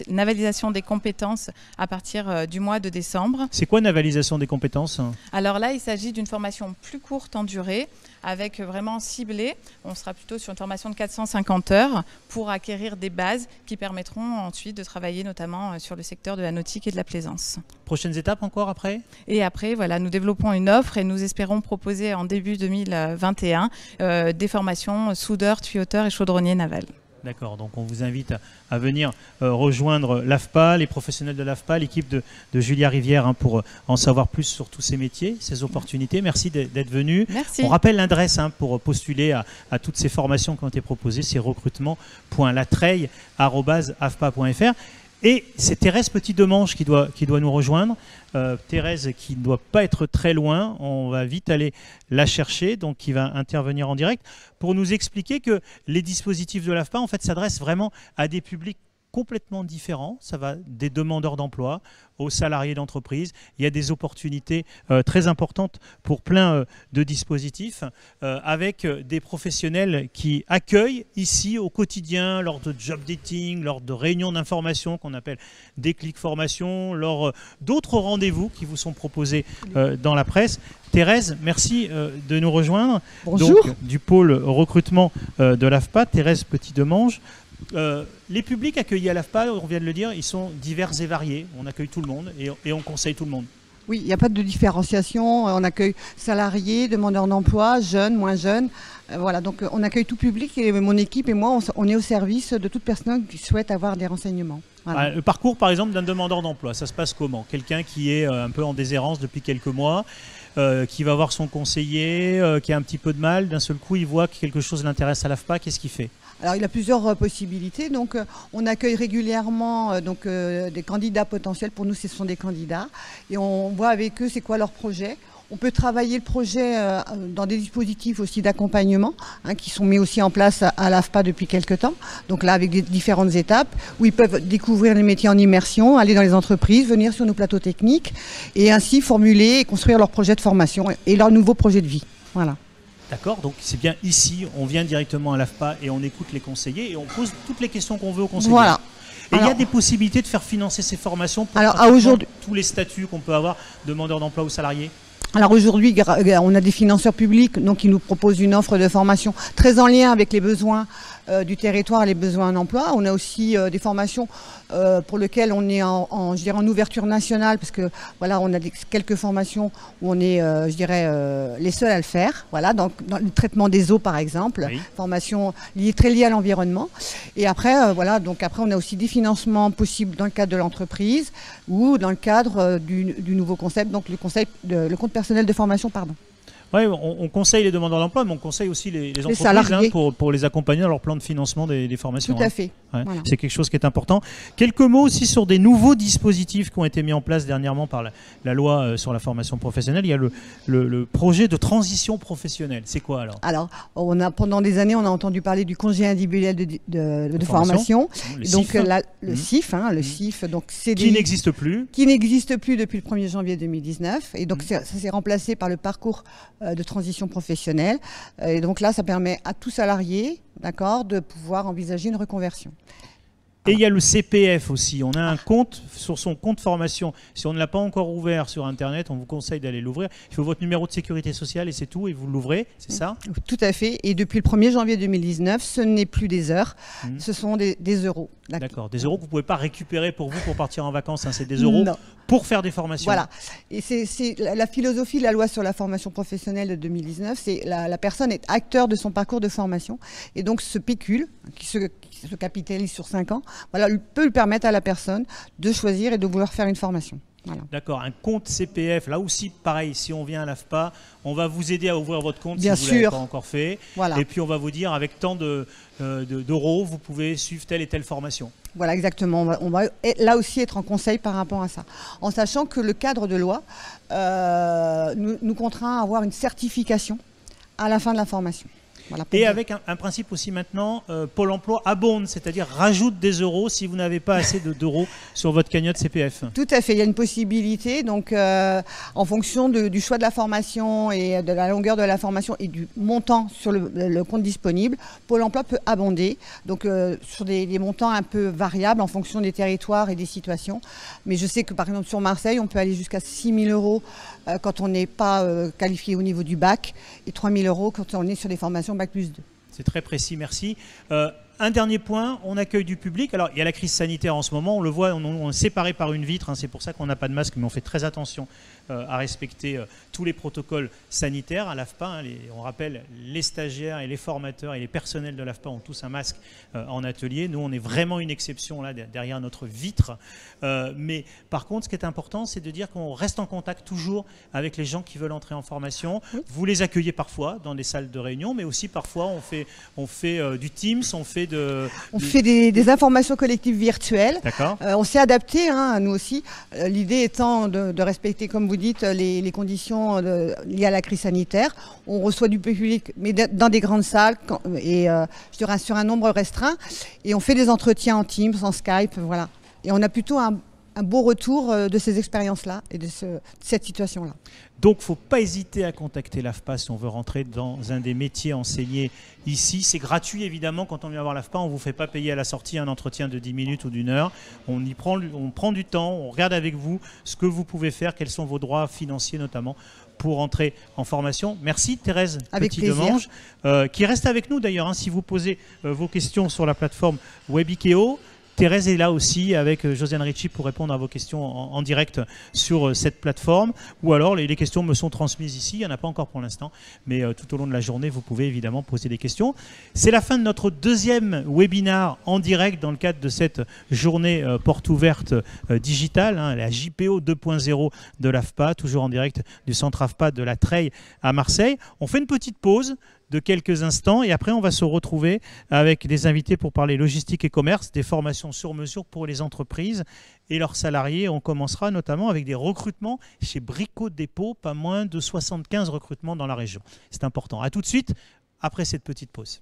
navalisation des compétences à partir du mois de décembre. C'est quoi navalisation des compétences? Alors là, il s'agit d'une formation plus courte en durée, avec vraiment ciblée. On sera plutôt sur une formation de 450 heures pour acquérir des bases qui permettront ensuite de travailler notamment sur le secteur de la nautique et de la plaisance. Prochaines étapes encore après? Et après, voilà, nous développons une offre et nous espérons proposer en début 2021 des formations soudeurs, tuyauteurs et chaudronniers navals. D'accord, donc on vous invite à venir rejoindre l'AFPA, les professionnels de l'AFPA, l'équipe de Julia Rivière pour en savoir plus sur tous ces métiers, ces opportunités. Merci d'être venu. Merci. On rappelle l'adresse pour postuler à toutes ces formations qui ont été proposées, c'est recrutement.latreille@afpa.fr. Et c'est Thérèse Petit-Demange qui doit nous rejoindre. Thérèse qui ne doit pas être très loin, on va vite aller la chercher, donc qui va intervenir en direct pour nous expliquer que les dispositifs de l'AFPA en fait s'adressent vraiment à des publics complètement différents. Ça va des demandeurs d'emploi aux salariés d'entreprise. Il y a des opportunités très importantes pour plein de dispositifs avec des professionnels qui accueillent ici au quotidien lors de job dating, lors de réunions d'information qu'on appelle déclic formation, lors d'autres rendez-vous qui vous sont proposés dans la presse. Thérèse, merci de nous rejoindre. Bonjour. Donc, du pôle recrutement de l'AFPA, Thérèse Petit-Demange. Les publics accueillis à l'AFPA, on vient de le dire, ils sont divers et variés. On accueille tout le monde et on conseille tout le monde. Oui, il n'y a pas de différenciation. On accueille salariés, demandeurs d'emploi, jeunes, moins jeunes. Voilà, donc on accueille tout public et mon équipe et moi, on est au service de toute personne qui souhaite avoir des renseignements. Voilà. Le parcours, par exemple, d'un demandeur d'emploi, ça se passe comment? Quelqu'un qui est un peu en déshérence depuis quelques mois, qui va voir son conseiller, qui a un petit peu de mal, d'un seul coup, il voit que quelque chose l'intéresse à l'AFPA, qu'est-ce qu'il fait? Alors, il a plusieurs possibilités. Donc, on accueille régulièrement des candidats potentiels. Pour nous, ce sont des candidats. Et on voit avec eux c'est quoi leur projet. On peut travailler le projet dans des dispositifs aussi d'accompagnement qui sont mis aussi en place à l'AFPA depuis quelques temps. Donc là, avec des différentes étapes où ils peuvent découvrir les métiers en immersion, aller dans les entreprises, venir sur nos plateaux techniques et ainsi formuler et construire leur projet de formation et leur nouveau projet de vie. Voilà. D'accord, donc c'est bien ici, on vient directement à l'AFPA et on écoute les conseillers et on pose toutes les questions qu'on veut aux conseillers. Voilà. Et il y a des possibilités de faire financer ces formations pour tous les statuts qu'on peut avoir, demandeurs d'emploi ou salariés? Alors aujourd'hui, on a des financeurs publics donc, qui nous proposent une offre de formation très en lien avec les besoins du territoire et les besoins d'emploi. On a aussi des formations pour lesquelles on est je dirais en ouverture nationale parce que voilà, on a quelques formations où on est, je dirais, les seuls à le faire. Voilà, dans le traitement des eaux par exemple, oui. Formation très liée à l'environnement. Et après, voilà, donc après on a aussi des financements possibles dans le cadre de l'entreprise ou dans le cadre du nouveau concept, donc le compte personnel de formation, pardon. Oui, on conseille les demandeurs d'emploi, mais on conseille aussi les entreprises pour les accompagner dans leur plan de financement des formations. Tout à fait. Ouais. Voilà. C'est quelque chose qui est important. Quelques mots aussi sur des nouveaux dispositifs qui ont été mis en place dernièrement par la loi sur la formation professionnelle. Il y a le projet de transition professionnelle. C'est quoi alors? Alors, pendant des années, on a entendu parler du congé individuel de formation. Donc le CIF, le CIF, donc c'est qui n'existe plus. Qui n'existe plus depuis le 1er janvier 2019. Et donc ça s'est remplacé par le parcours de transition professionnelle. Et donc là, ça permet à tout salarié, d'accord, de pouvoir envisager une reconversion. Et il y a le CPF aussi. On a un compte sur son compte formation. Si on ne l'a pas encore ouvert sur Internet, on vous conseille d'aller l'ouvrir. Il faut votre numéro de sécurité sociale et c'est tout. Et vous l'ouvrez, c'est ça? Tout à fait. Et depuis le 1er janvier 2019, ce n'est plus des heures, ce sont des euros. D'accord. Des euros que vous ne pouvez pas récupérer pour vous pour partir en vacances. Hein. C'est des euros pour faire des formations. Voilà. Et c'est la philosophie de la loi sur la formation professionnelle de 2019. C'est la personne est acteur de son parcours de formation. Et donc ce pécule, qui se capitalise sur 5 ans, voilà, peut lui permettre à la personne de choisir et de vouloir faire une formation. Voilà. D'accord, un compte CPF, là aussi pareil, si on vient à l'AFPA, on va vous aider à ouvrir votre compte Bien si vous ne l'avez sûr. pas encore fait. Voilà. Et puis on va vous dire avec tant d'euros, vous pouvez suivre telle et telle formation. Voilà, exactement. On va là aussi être en conseil par rapport à ça. En sachant que le cadre de loi nous contraint à avoir une certification à la fin de la formation. Voilà, et avec un principe aussi maintenant, Pôle emploi abonde, c'est-à-dire rajoute des euros si vous n'avez pas assez d'euros sur votre cagnotte CPF. Tout à fait, il y a une possibilité, donc en fonction du choix de la formation et de la longueur de la formation et du montant sur le compte disponible, Pôle emploi peut abonder, donc sur des montants un peu variables en fonction des territoires et des situations. Mais je sais que par exemple sur Marseille, on peut aller jusqu'à 6 000 euros quand on n'est pas qualifié au niveau du bac et 3 000 euros quand on est sur des formations bac plus 2. C'est très précis, merci. Un dernier point, on accueille du public. Alors, il y a la crise sanitaire en ce moment, on le voit, on est séparés par une vitre, hein, c'est pour ça qu'on n'a pas de masque, mais on fait très attention à respecter tous les protocoles sanitaires à l'AFPA. Hein, on rappelle, les stagiaires et les formateurs et les personnels de l'AFPA ont tous un masque en atelier. Nous, on est vraiment une exception là, derrière notre vitre. Mais par contre, ce qui est important, c'est de dire qu'on reste en contact toujours avec les gens qui veulent entrer en formation. Vous les accueillez parfois dans des salles de réunion, mais aussi parfois on fait du Teams, on fait de... On fait des informations collectives virtuelles. D'accord. On s'est adapté, hein, nous aussi. L'idée étant de respecter, comme vous dites, les conditions liées à la crise sanitaire. On reçoit du public, mais dans des grandes salles et je dirais sur un nombre restreint. Et on fait des entretiens en Teams, en Skype, voilà. Et on a plutôt un beau retour de ces expériences-là et de cette situation-là. Donc, il ne faut pas hésiter à contacter l'AFPA si on veut rentrer dans un des métiers enseignés ici. C'est gratuit, évidemment, quand on vient voir l'AFPA. On ne vous fait pas payer à la sortie un entretien de 10 minutes ou d'une heure. On prend du temps, on regarde avec vous ce que vous pouvez faire, quels sont vos droits financiers notamment pour entrer en formation. Merci Thérèse Petit-Demange, qui reste avec nous d'ailleurs, hein, si vous posez vos questions sur la plateforme Webikeo. Thérèse est là aussi avec Josiane Ricci pour répondre à vos questions en direct sur cette plateforme. Ou alors, les questions me sont transmises ici. Il n'y en a pas encore pour l'instant. Mais tout au long de la journée, vous pouvez évidemment poser des questions. C'est la fin de notre deuxième webinar en direct dans le cadre de cette journée porte ouverte digitale, hein, la JPO 2.0 de l'AFPA, toujours en direct du centre AFPA de la Treille à Marseille. On fait une petite pause de quelques instants et après on va se retrouver avec des invités pour parler logistique et commerce, des formations sur mesure pour les entreprises et leurs salariés. On commencera notamment avec des recrutements chez Brico Dépôt, pas moins de 75 recrutements dans la région. C'est important. À tout de suite après cette petite pause.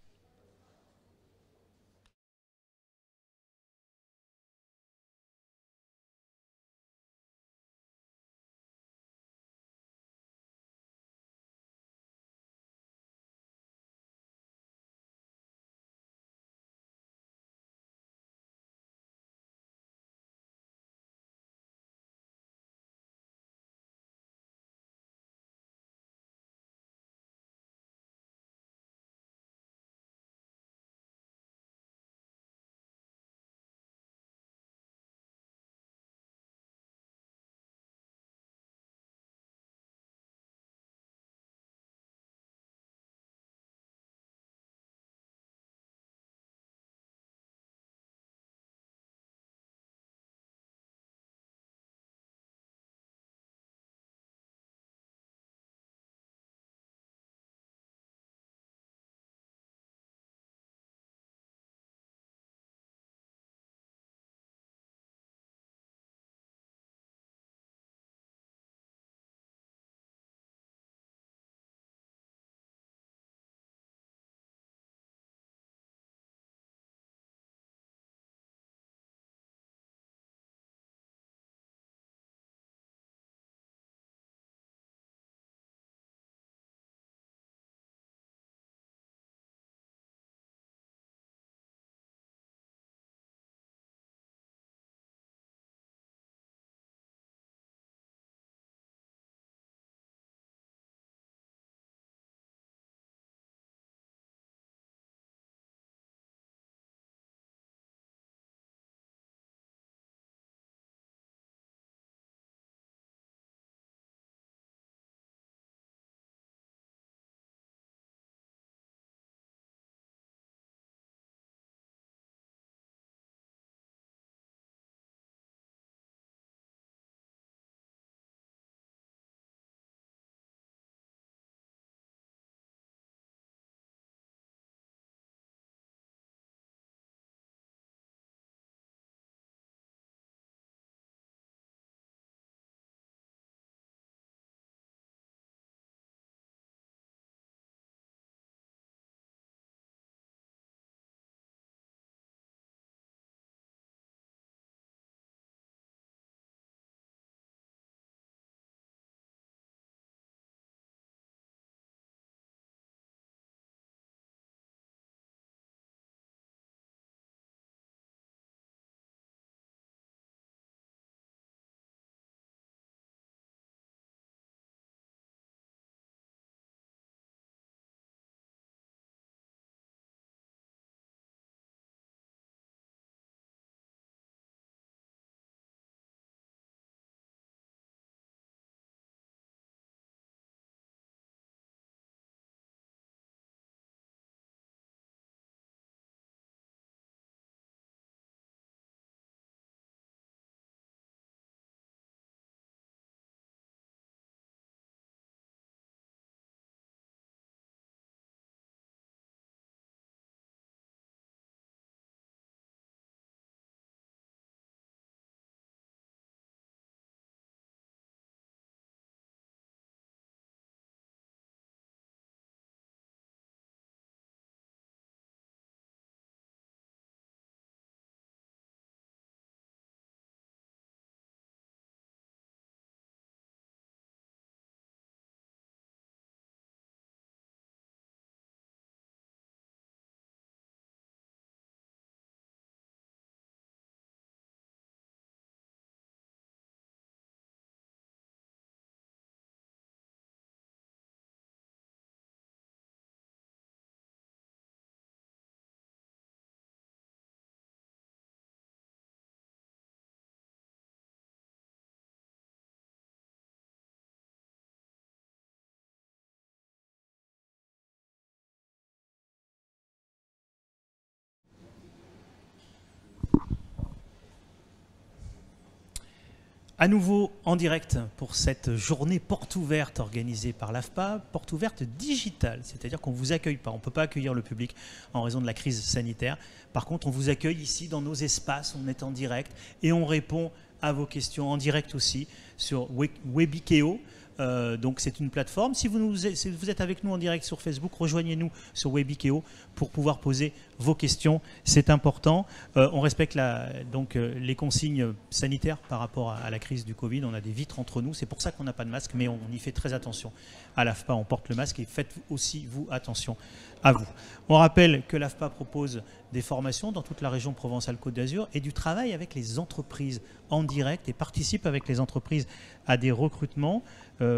À nouveau en direct pour cette journée porte ouverte organisée par l'AFPA, porte ouverte digitale, c'est-à-dire qu'on ne vous accueille pas, on ne peut pas accueillir le public en raison de la crise sanitaire. Par contre, on vous accueille ici dans nos espaces, on est en direct et on répond à vos questions en direct aussi sur Webikeo. Donc c'est une plateforme. Si vous êtes avec nous en direct sur Facebook, rejoignez-nous sur Webikeo pour pouvoir poser vos questions. C'est important. On respecte les consignes sanitaires par rapport à la crise du Covid. On a des vitres entre nous. C'est pour ça qu'on n'a pas de masque, mais on y fait très attention. À l'AFPA, on porte le masque et faites aussi, vous, attention à vous. On rappelle que l'AFPA propose des formations dans toute la région Provence-Alpes-Côte d'Azur et du travail avec les entreprises en direct et participe avec les entreprises à des recrutements.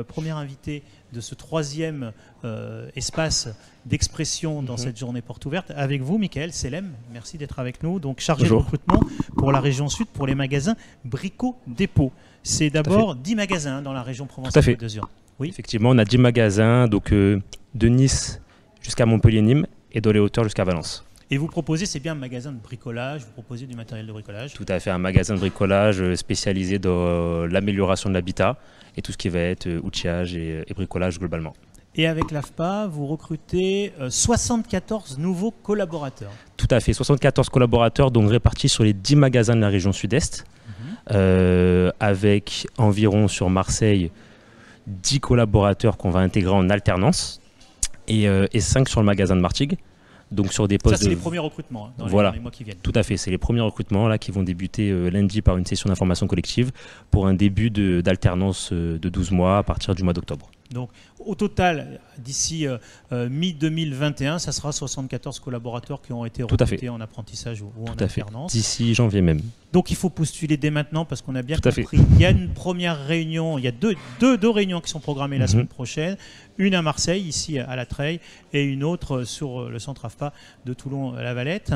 Premier invité de ce troisième espace d'expression dans cette journée porte ouverte. Avec vous, Michael Selem, merci d'être avec nous. Donc chargé de recrutement pour la région Sud, pour les magasins Brico Dépôt. C'est d'abord 10 magasins dans la région Provence-Alpes-Côte d'Azur. Oui. Effectivement, on a 10 magasins, donc de Nice jusqu'à Montpellier-Nîmes et dans les hauteurs jusqu'à Valence. Et vous proposez, c'est bien un magasin de bricolage, vous proposez du matériel de bricolage? Tout à fait, un magasin de bricolage spécialisé dans l'amélioration de l'habitat et tout ce qui va être outillage et bricolage globalement. Et avec l'AFPA, vous recrutez 74 nouveaux collaborateurs. Tout à fait, 74 collaborateurs donc répartis sur les 10 magasins de la région Sud-Est, avec environ sur Marseille 10 collaborateurs qu'on va intégrer en alternance et 5 sur le magasin de Martigues. Donc sur des postes. Ça, c'est les premiers recrutements dans les mois qui viennent. Tout à fait, c'est les premiers recrutements là, qui vont débuter lundi par une session d'information collective pour un début d'alternance de 12 mois à partir du mois d'octobre. Donc au total, d'ici mi-2021, ça sera 74 collaborateurs qui ont été recrutés en apprentissage ou en alternance. D'ici janvier même. Donc il faut postuler dès maintenant parce qu'on a bien compris. Il y a une première réunion, il y a deux réunions qui sont programmées la semaine prochaine. Une à Marseille, ici à La Treille, et une autre sur le centre AFPA de Toulon-La-Valette.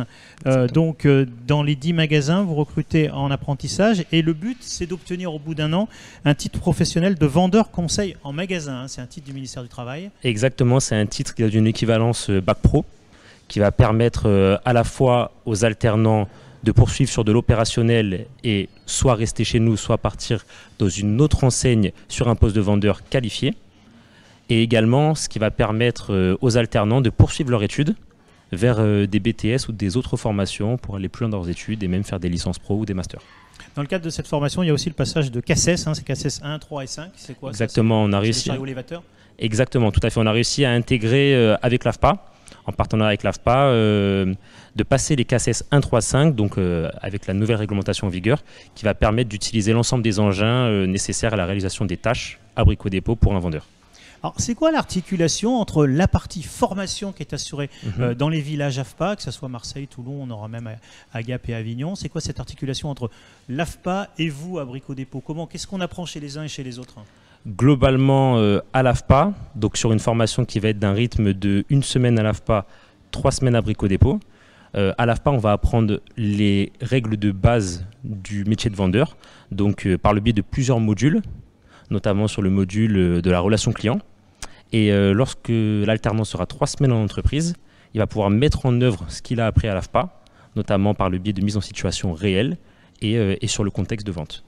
Donc dans les 10 magasins, vous recrutez en apprentissage et le but, c'est d'obtenir au bout d'un an un titre professionnel de vendeur conseil en magasin. C'est un titre du ministère du Travail. Exactement, c'est un titre qui a une équivalence Bac Pro qui va permettre à la fois aux alternants de poursuivre sur de l'opérationnel et soit rester chez nous, soit partir dans une autre enseigne sur un poste de vendeur qualifié. Et également, ce qui va permettre aux alternants de poursuivre leurs études vers des BTS ou des autres formations pour aller plus loin dans leurs études et même faire des licences pro ou des masters. Dans le cadre de cette formation, il y a aussi le passage de CACES, c'est CACES 1, 3 et 5. C'est quoi? Exactement, on a réussi. Exactement, tout à fait. On a réussi à intégrer avec l'AFPA, en partenariat avec l'AFPA, de passer les CACES 1, 3, 5, donc avec la nouvelle réglementation en vigueur, qui va permettre d'utiliser l'ensemble des engins nécessaires à la réalisation des tâches à Brico Dépôt pour un vendeur. Alors, c'est quoi l'articulation entre la partie formation qui est assurée dans les villages AFPA, que ce soit Marseille, Toulon, on aura même à Gap et Avignon? C'est quoi cette articulation entre l'AFPA et vous à Brico Dépôt? Qu'est-ce qu'on apprend chez les uns et chez les autres? Globalement, à l'AFPA, donc sur une formation qui va être d'un rythme de 1 semaine à l'AFPA, 3 semaines à Brico Dépôt. À l'AFPA, on va apprendre les règles de base du métier de vendeur, donc par le biais de plusieurs modules, notamment sur le module de la relation client. Et lorsque l'alternant sera 3 semaines en entreprise, il va pouvoir mettre en œuvre ce qu'il a appris à l'AFPA, notamment par le biais de mise en situation réelle et sur le contexte de vente.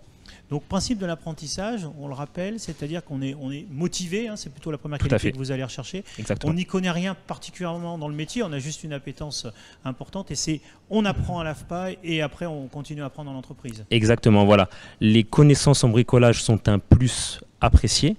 Donc, principe de l'apprentissage, on le rappelle, c'est-à-dire qu'on est motivé, c'est plutôt la première qualité que vous allez rechercher. Exactement. On n'y connaît rien particulièrement dans le métier, on a juste une appétence importante et on apprend à l'AFPA et après on continue à apprendre dans l'entreprise. Exactement, voilà. Les connaissances en bricolage sont un plus apprécié.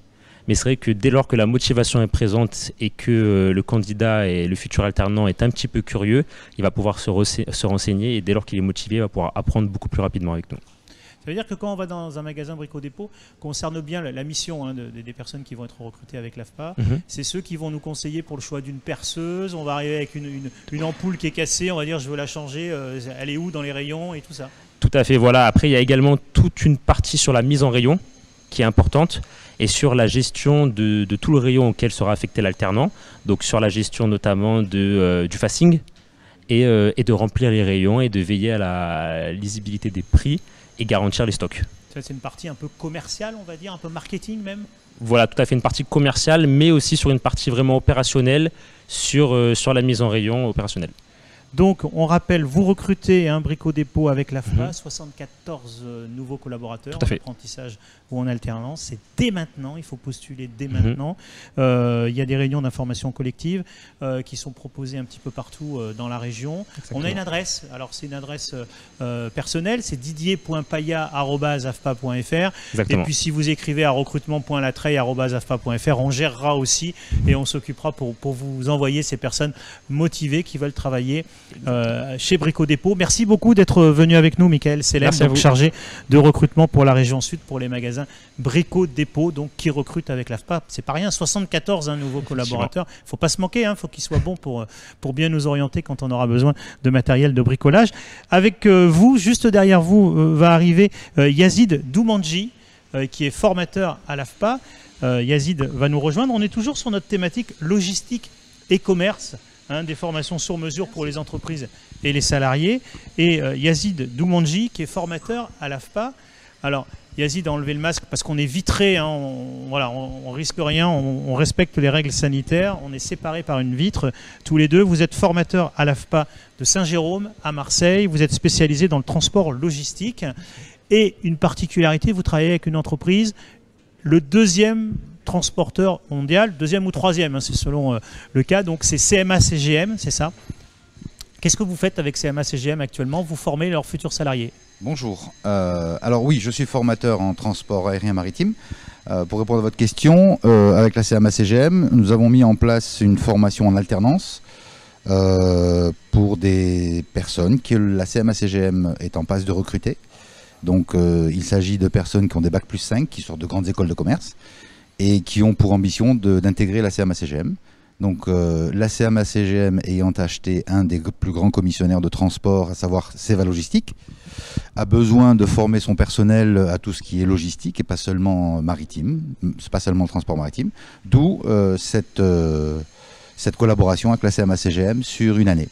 Mais c'est vrai que dès lors que la motivation est présente et que le candidat et le futur alternant est un petit peu curieux, il va pouvoir se renseigner et dès lors qu'il est motivé, il va pouvoir apprendre beaucoup plus rapidement avec nous. Ça veut dire que quand on va dans un magasin Brico Dépôt, concerne bien la mission des personnes qui vont être recrutées avec l'AFPA, c'est ceux qui vont nous conseiller pour le choix d'une perceuse, on va arriver avec une ampoule qui est cassée, on va dire je veux la changer, elle est où dans les rayons et tout ça. Tout à fait, voilà. Après il y a également toute une partie sur la mise en rayon qui est importante et sur la gestion de tout le rayon auquel sera affecté l'alternant, donc sur la gestion notamment du facing et de remplir les rayons et de veiller à la lisibilité des prix et garantir les stocks. C'est une partie un peu commerciale, on va dire, un peu marketing même? Voilà, tout à fait, une partie commerciale, mais aussi sur une partie vraiment opérationnelle, sur la mise en rayon opérationnelle. Donc, on rappelle, vous recrutez un Brico Dépôt avec l'AFPA, 74 nouveaux collaborateurs en apprentissage ou en alternance. C'est dès maintenant, il faut postuler dès maintenant. Il y a des réunions d'information collective qui sont proposées un petit peu partout dans la région. Exactement. On a une adresse, alors c'est une adresse personnelle, c'est didier.paya@afpa.fr. Et puis si vous écrivez à recrutement.latreille@afpa.fr, on gérera aussi et on s'occupera pour vous envoyer ces personnes motivées qui veulent travailler chez Brico Dépôt. Merci beaucoup d'être venu avec nous, Michael Selem, donc chargé de recrutement pour la région Sud pour les magasins Brico Dépôt, donc qui recrute avec l'AFPA. C'est pas rien, 74 nouveaux collaborateurs. Il ne faut pas se manquer, il faut qu'ils soient bons pour bien nous orienter quand on aura besoin de matériel de bricolage. Avec vous, juste derrière vous, va arriver Yazid Doumanji, qui est formateur à l'AFPA. Yazid va nous rejoindre. On est toujours sur notre thématique logistique et commerce. Des formations sur mesure pour les entreprises et les salariés. Et Yazid Doumanji, qui est formateur à l'AFPA. Alors, Yazid a enlevé le masque parce qu'on est vitré, on risque rien, on respecte les règles sanitaires, on est séparés par une vitre tous les deux. Vous êtes formateur à l'AFPA de Saint-Jérôme à Marseille, vous êtes spécialisé dans le transport logistique. Et une particularité, vous travaillez avec une entreprise, le deuxième transporteur mondial, deuxième ou troisième, c'est selon le cas, donc c'est CMA-CGM, c'est ça. Qu'est-ce que vous faites avec CMA-CGM actuellement? Vous formez leurs futurs salariés? Bonjour, alors oui, je suis formateur en transport aérien maritime. Pour répondre à votre question, avec la CMA-CGM, nous avons mis en place une formation en alternance pour des personnes que la CMA-CGM est en passe de recruter. Donc il s'agit de personnes qui ont des bac plus 5, qui sortent de grandes écoles de commerce, et qui ont pour ambition d'intégrer la CMA-CGM. Donc la CMA-CGM ayant acheté un des plus grands commissionnaires de transport, à savoir Seva Logistique, a besoin de former son personnel à tout ce qui est logistique et pas seulement maritime, c'est pas seulement le transport maritime, d'où cette collaboration avec la CMA-CGM sur une année.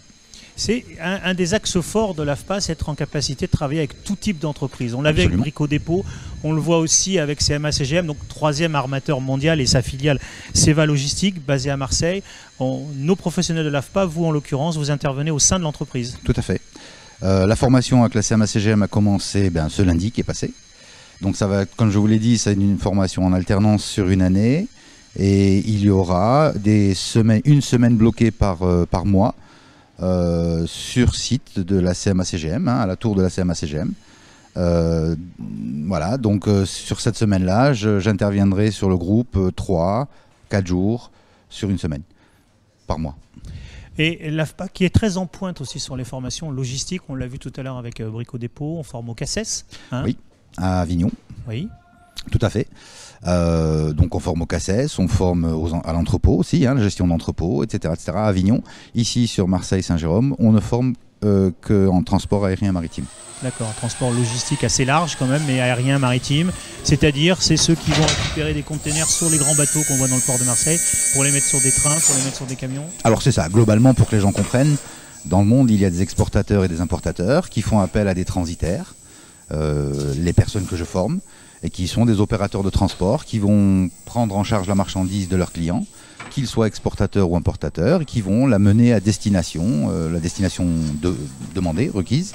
C'est un des axes forts de l'AFPA, c'est être en capacité de travailler avec tout type d'entreprise. On l'avait avec Brico Dépôt, on le voit aussi avec CMA-CGM, donc troisième armateur mondial et sa filiale Seva Logistique, basée à Marseille. Nos professionnels de l'AFPA, vous en l'occurrence, vous intervenez au sein de l'entreprise. Tout à fait. La formation avec la CMA-CGM a commencé ce lundi qui est passé. Donc ça va, comme je vous l'ai dit, c'est une formation en alternance sur une année. Et il y aura une semaine bloquée par mois. Sur site de la CMA-CGM, à la tour de la CMA-CGM. Voilà, donc sur cette semaine-là, j'interviendrai sur le groupe 3-4 jours sur une semaine, par mois. Et l'AFPA qui est très en pointe aussi sur les formations logistiques, on l'a vu tout à l'heure avec Brico Dépôt, on forme au CACES. Oui, à Avignon. Oui. Tout à fait. Donc on forme au CACES, on forme à l'entrepôt aussi, la gestion d'entrepôt, etc., etc. À Avignon. Ici sur Marseille-Saint-Jérôme, on ne forme qu'en transport aérien maritime. D'accord, un transport logistique assez large quand même, mais aérien maritime. C'est-à-dire, c'est ceux qui vont récupérer des containers sur les grands bateaux qu'on voit dans le port de Marseille pour les mettre sur des trains, pour les mettre sur des camions. Alors c'est ça, globalement pour que les gens comprennent, dans le monde il y a des exportateurs et des importateurs qui font appel à des transitaires, les personnes que je forme, et qui sont des opérateurs de transport qui vont prendre en charge la marchandise de leurs clients, qu'ils soient exportateurs ou importateurs, et qui vont la mener à destination, la destination demandée, requise,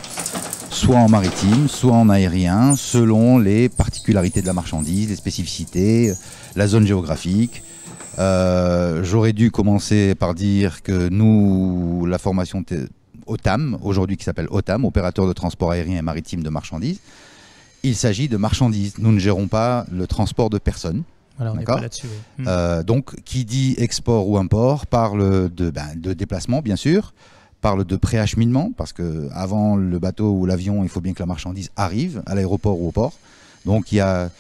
soit en maritime, soit en aérien, selon les particularités de la marchandise, les spécificités, la zone géographique. J'aurais dû commencer par dire que nous, la formation OTAM, aujourd'hui qui s'appelle OTAM, opérateur de transport aérien et maritime de marchandises, il s'agit de marchandises. Nous ne gérons pas le transport de personnes. Voilà, on n'est pas là-dessus. Oui. Donc, qui dit export ou import parle de déplacement, bien sûr, parle de préacheminement, parce qu'avant le bateau ou l'avion, il faut bien que la marchandise arrive à l'aéroport ou au port. Donc, il y a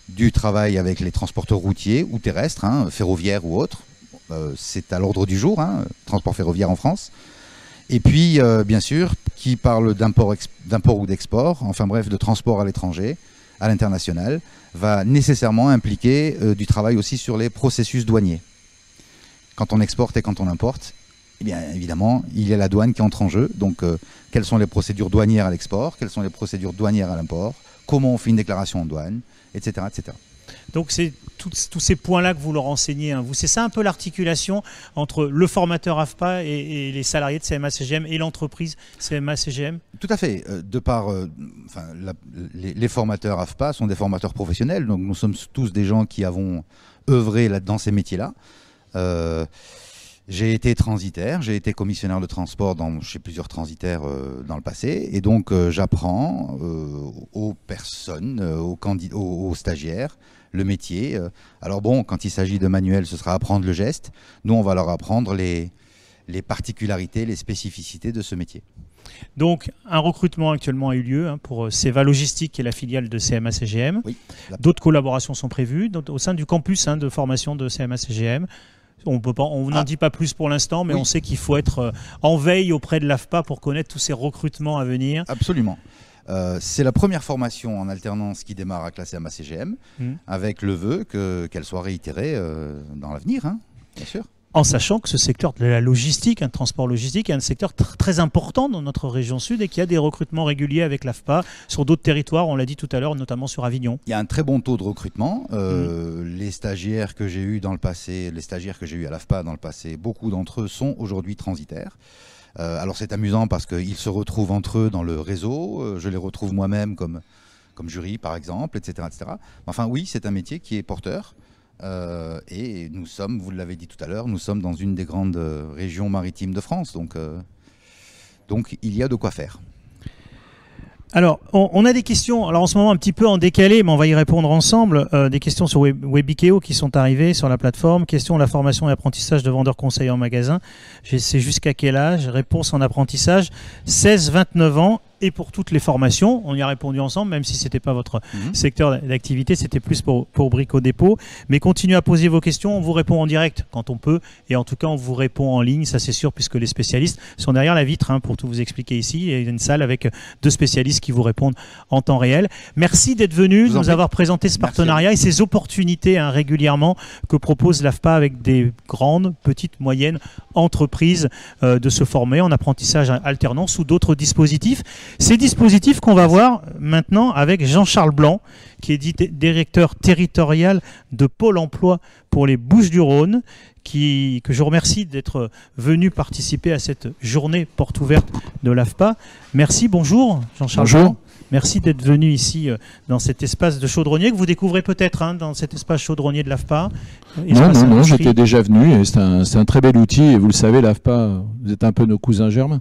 du travail avec les transporteurs routiers ou terrestres, ferroviaires ou autres. C'est à l'ordre du jour, transport ferroviaire en France. Et puis, bien sûr, qui parle d'import ou d'export, enfin bref, de transport à l'étranger, à l'international, va nécessairement impliquer du travail aussi sur les processus douaniers. Quand on exporte et quand on importe, eh bien, évidemment, il y a la douane qui entre en jeu. Donc, quelles sont les procédures douanières à l'export, quelles sont les procédures douanières à l'import, comment on fait une déclaration en douane, etc., etc. Donc c'est tous ces points-là que vous leur enseignez, hein. C'est ça un peu l'articulation entre le formateur AFPA et les salariés de CMA-CGM et l'entreprise CMA-CGM? Tout à fait. Les formateurs AFPA sont des formateurs professionnels, donc nous sommes tous des gens qui avons œuvré dans ces métiers-là. J'ai été transitaire, j'ai été commissionnaire de transport chez plusieurs transitaires dans le passé, et donc j'apprends aux personnes, aux stagiaires, le métier. Alors bon, quand il s'agit de manuel, ce sera apprendre le geste. Nous, on va leur apprendre les particularités, les spécificités de ce métier. Donc, un recrutement actuellement a eu lieu pour Seva Logistique, qui est la filiale de CMA-CGM. Oui, d'autres collaborations sont prévues au sein du campus de formation de CMA-CGM. On n'en dit pas plus pour l'instant, mais on sait qu'il faut être en veille auprès de l'AFPA pour connaître tous ces recrutements à venir. Absolument. C'est la première formation en alternance qui démarre à la CMA-CGM, avec le vœu qu'elle soit réitérée dans l'avenir, hein, bien sûr. En sachant que ce secteur de la logistique, un transport logistique, est un secteur très important dans notre région sud et qu'il y a des recrutements réguliers avec l'AFPA sur d'autres territoires, on l'a dit tout à l'heure, notamment sur Avignon. Il y a un très bon taux de recrutement. Les stagiaires que j'ai eus dans le passé, les stagiaires que j'ai eus à l'AFPA dans le passé, beaucoup d'entre eux sont aujourd'hui transitaires. Alors c'est amusant parce qu'ils se retrouvent entre eux dans le réseau, je les retrouve moi-même comme jury par exemple, etc., etc. Enfin oui, c'est un métier qui est porteur. Et nous sommes, vous l'avez dit tout à l'heure, nous sommes dans une des grandes régions maritimes de France, donc il y a de quoi faire. Alors, on a des questions, alors en ce moment un petit peu en décalé, mais on va y répondre ensemble, des questions sur Webikeo qui sont arrivées sur la plateforme. Question, la formation et apprentissage de vendeurs conseillers en magasin. C'est jusqu'à quel âge? Réponse en apprentissage, 16-29 ans. Et pour toutes les formations, on y a répondu ensemble, même si ce n'était pas votre secteur d'activité, c'était plus pour Brico Dépôt. Mais continuez à poser vos questions, on vous répond en direct quand on peut, et en tout cas on vous répond en ligne, ça c'est sûr, puisque les spécialistes sont derrière la vitre, pour tout vous expliquer ici. Il y a une salle avec 2 spécialistes qui vous répondent en temps réel. Merci d'être venu, de nous avoir présenté ce partenariat et ces opportunités régulièrement que propose l'AFPA avec des grandes, petites, moyennes entreprises de se former en apprentissage alternant sous d'autres dispositifs. Ces dispositifs qu'on va voir maintenant avec Jean-Charles Blanc, qui est directeur territorial de Pôle emploi pour les Bouches-du-Rhône, que je remercie d'être venu participer à cette journée porte ouverte de l'AFPA. Merci, bonjour Jean-Charles Blanc. Merci d'être venu ici dans cet espace de chaudronnier que vous découvrez peut-être dans cet espace chaudronnier de l'AFPA. Non, j'étais déjà venu et c'est un très bel outil et vous le savez, l'AFPA, vous êtes un peu nos cousins germains.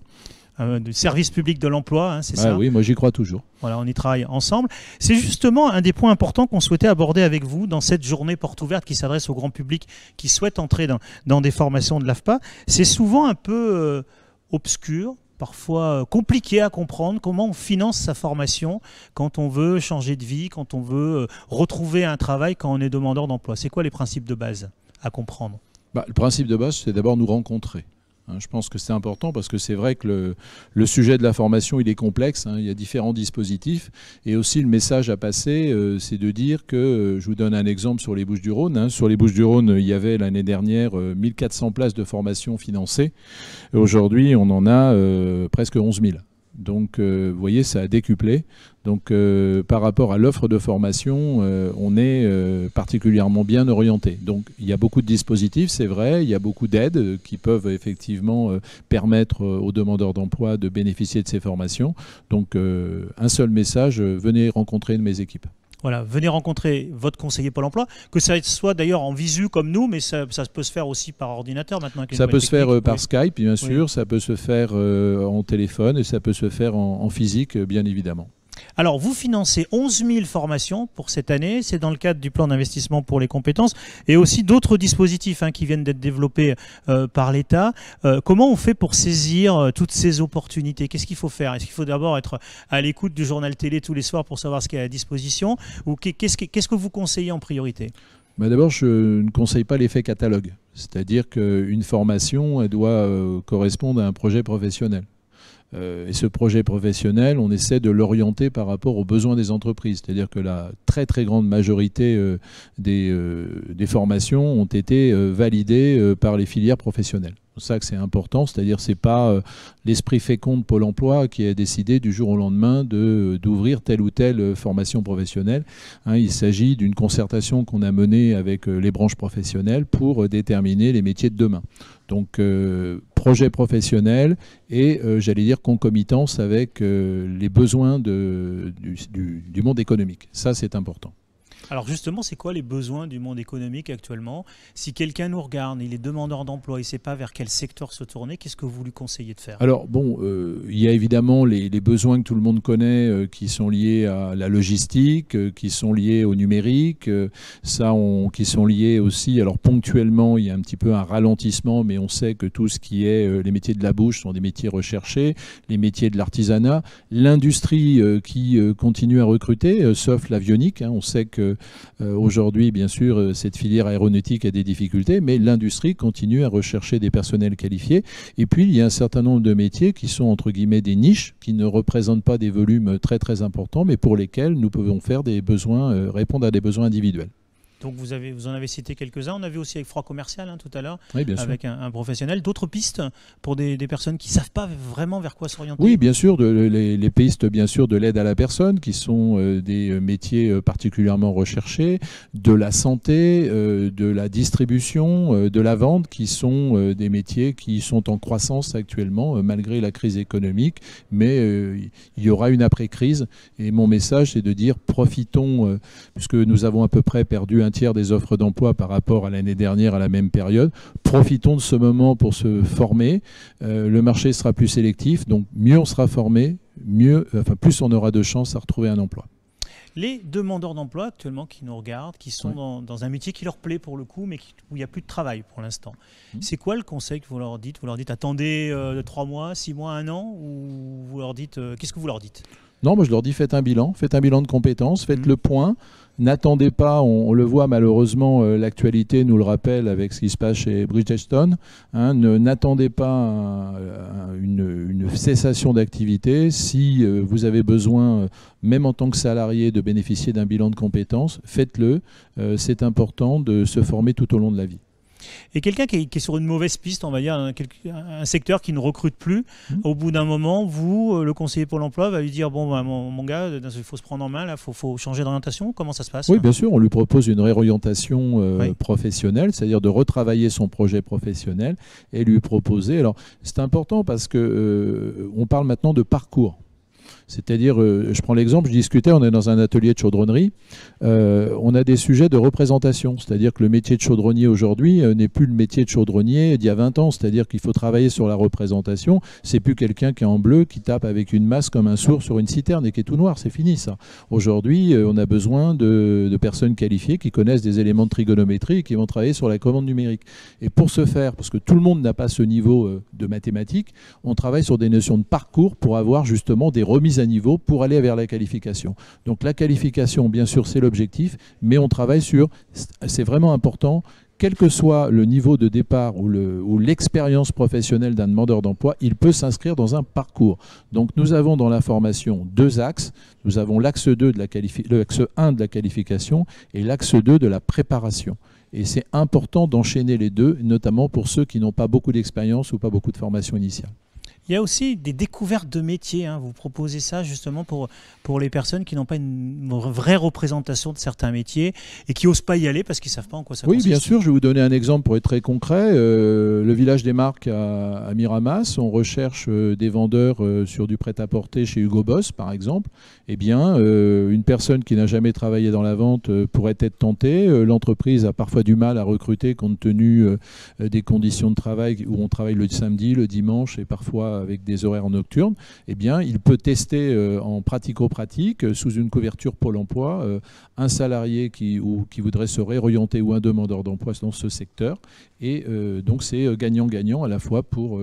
Du service public de l'emploi, c'est ça? Oui, moi j'y crois toujours. Voilà, on y travaille ensemble. C'est justement un des points importants qu'on souhaitait aborder avec vous dans cette journée porte ouverte qui s'adresse au grand public qui souhaite entrer dans des formations de l'AFPA. C'est souvent un peu obscur, parfois compliqué à comprendre comment on finance sa formation quand on veut changer de vie, quand on veut retrouver un travail, quand on est demandeur d'emploi. C'est quoi les principes de base à comprendre? Le principe de base, c'est d'abord nous rencontrer. Je pense que c'est important parce que c'est vrai que le sujet de la formation, il est complexe, il y a différents dispositifs et aussi le message à passer, c'est de dire que, je vous donne un exemple sur les Bouches-du-Rhône. Sur les Bouches-du-Rhône, il y avait l'année dernière 1400 places de formation financées. Aujourd'hui, on en a presque 11 000. Donc, vous voyez, ça a décuplé. Donc, par rapport à l'offre de formation, on est particulièrement bien orienté. Donc, il y a beaucoup de dispositifs, c'est vrai. Il y a beaucoup d'aides qui peuvent effectivement permettre aux demandeurs d'emploi de bénéficier de ces formations. Donc, un seul message, venez rencontrer une de mes équipes. Voilà, venez rencontrer votre conseiller Pôle emploi, que ça soit d'ailleurs en visu comme nous, mais ça peut se faire aussi par ordinateur maintenant. Ça peut se faire par Skype, bien sûr, ça peut se faire en téléphone et ça peut se faire en physique, bien évidemment. Alors, vous financez 11 000 formations pour cette année. C'est dans le cadre du plan d'investissement pour les compétences et aussi d'autres dispositifs qui viennent d'être développés par l'État. Comment on fait pour saisir toutes ces opportunités? Qu'est-ce qu'il faut faire? Est-ce qu'il faut d'abord être à l'écoute du journal télé tous les soirs pour savoir ce qu'il y a à disposition? Ou qu'est-ce que vous conseillez en priorité? D'abord, je ne conseille pas l'effet catalogue. C'est-à-dire qu'une formation, elle doit correspondre à un projet professionnel. Et ce projet professionnel, on essaie de l'orienter par rapport aux besoins des entreprises. C'est-à-dire que la très très grande majorité des formations ont été validées par les filières professionnelles. ça que c'est important, c'est-à-dire c'est pas l'esprit fécond de Pôle emploi qui a décidé du jour au lendemain d'ouvrir telle ou telle formation professionnelle. Hein, il s'agit d'une concertation qu'on a menée avec les branches professionnelles pour déterminer les métiers de demain. Donc projet professionnel et j'allais dire concomitance avec les besoins du monde économique. Ça c'est important. Alors justement, c'est quoi les besoins du monde économique actuellement? Si quelqu'un nous regarde, il est demandeur d'emploi, il ne sait pas vers quel secteur se tourner, qu'est-ce que vous lui conseillez de faire? Alors bon, il y a évidemment les besoins que tout le monde connaît qui sont liés à la logistique, qui sont liés au numérique, qui sont liés aussi, alors ponctuellement il y a un petit peu un ralentissement, mais on sait que tout ce qui est les métiers de la bouche sont des métiers recherchés, les métiers de l'artisanat, l'industrie qui continue à recruter, sauf l'avionique, hein, on sait que aujourd'hui, bien sûr, cette filière aéronautique a des difficultés, mais l'industrie continue à rechercher des personnels qualifiés. Et puis, il y a un certain nombre de métiers qui sont, entre guillemets, des niches, qui ne représentent pas des volumes très, très importants, mais pour lesquels nous pouvons faire des besoins, répondre à des besoins individuels. Donc vous en avez cité quelques-uns. On a vu aussi avec Froid Commercial tout à l'heure, oui, avec un professionnel. D'autres pistes pour des personnes qui ne savent pas vraiment vers quoi s'orienter? Oui, bien sûr, les pistes bien sûr de l'aide à la personne, qui sont des métiers particulièrement recherchés, de la santé, de la distribution, de la vente, qui sont des métiers qui sont en croissance actuellement, malgré la crise économique. Mais il y aura une après-crise. Et mon message, c'est de dire profitons, puisque nous avons à peu près perdu un tiers des offres d'emploi par rapport à l'année dernière à la même période. Profitons de ce moment pour se former. Le marché sera plus sélectif, donc mieux on sera formé, plus on aura de chances à retrouver un emploi. Les demandeurs d'emploi actuellement qui nous regardent, qui sont dans un métier qui leur plaît pour le coup, mais où il n'y a plus de travail pour l'instant. C'est quoi le conseil que vous leur dites? Vous leur dites attendez 3 mois, 6 mois, 1 an, ou vous leur dites qu'est-ce que vous leur dites? Non, moi je leur dis faites un bilan de compétences, faites le point. N'attendez pas, on le voit malheureusement, l'actualité nous le rappelle avec ce qui se passe chez Bridgestone. Hein, n'attendez pas une cessation d'activité. Si vous avez besoin, même en tant que salarié, de bénéficier d'un bilan de compétences, faites-le. C'est important de se former tout au long de la vie. Et quelqu'un qui est sur une mauvaise piste, on va dire, un secteur qui ne recrute plus, au bout d'un moment, vous, le conseiller Pôle emploi, va lui dire bon, bah, mon gars, il faut se prendre en main, il faut changer d'orientation. Comment ça se passe? Oui, bien sûr, on lui propose une réorientation professionnelle, c'est-à-dire de retravailler son projet professionnel et lui proposer. Alors, c'est important parce que on parle maintenant de parcours. C'est-à-dire, je prends l'exemple, je discutais, on est dans un atelier de chaudronnerie, on a des sujets de représentation, c'est-à-dire que le métier de chaudronnier aujourd'hui n'est plus le métier de chaudronnier d'il y a 20 ans, c'est-à-dire qu'il faut travailler sur la représentation, c'est plus quelqu'un qui est en bleu, qui tape avec une masse comme un sourd sur une citerne et qui est tout noir, c'est fini ça. Aujourd'hui, on a besoin de personnes qualifiées qui connaissent des éléments de trigonométrie et qui vont travailler sur la commande numérique. Et pour ce faire, parce que tout le monde n'a pas ce niveau de mathématiques, on travaille sur des notions de parcours pour avoir justement des remises à niveau pour aller vers la qualification. Donc la qualification, bien sûr, c'est l'objectif, mais on travaille sur, c'est vraiment important, quel que soit le niveau de départ ou l'expérience professionnelle d'un demandeur d'emploi, il peut s'inscrire dans un parcours. Donc nous avons dans la formation 2 axes. Nous avons l'axe 1 de la qualification et l'axe 2 de la préparation. Et c'est important d'enchaîner les deux, notamment pour ceux qui n'ont pas beaucoup d'expérience ou pas beaucoup de formation initiale. Il y a aussi des découvertes de métiers. Hein. Vous proposez ça justement pour les personnes qui n'ont pas une vraie représentation de certains métiers et qui n'osent pas y aller parce qu'ils ne savent pas en quoi ça consiste. Oui, bien sûr. Je vais vous donner un exemple pour être très concret. Le village des Marques à Miramas, on recherche des vendeurs sur du prêt-à-porter chez Hugo Boss, par exemple. Eh bien, une personne qui n'a jamais travaillé dans la vente pourrait être tentée. L'entreprise a parfois du mal à recruter compte tenu des conditions de travail où on travaille le samedi, le dimanche et parfois avec des horaires nocturnes, eh bien, il peut tester en pratico-pratique, sous une couverture Pôle emploi, un salarié qui voudrait se réorienter ou un demandeur d'emploi dans ce secteur. Et donc, c'est gagnant-gagnant à la fois pour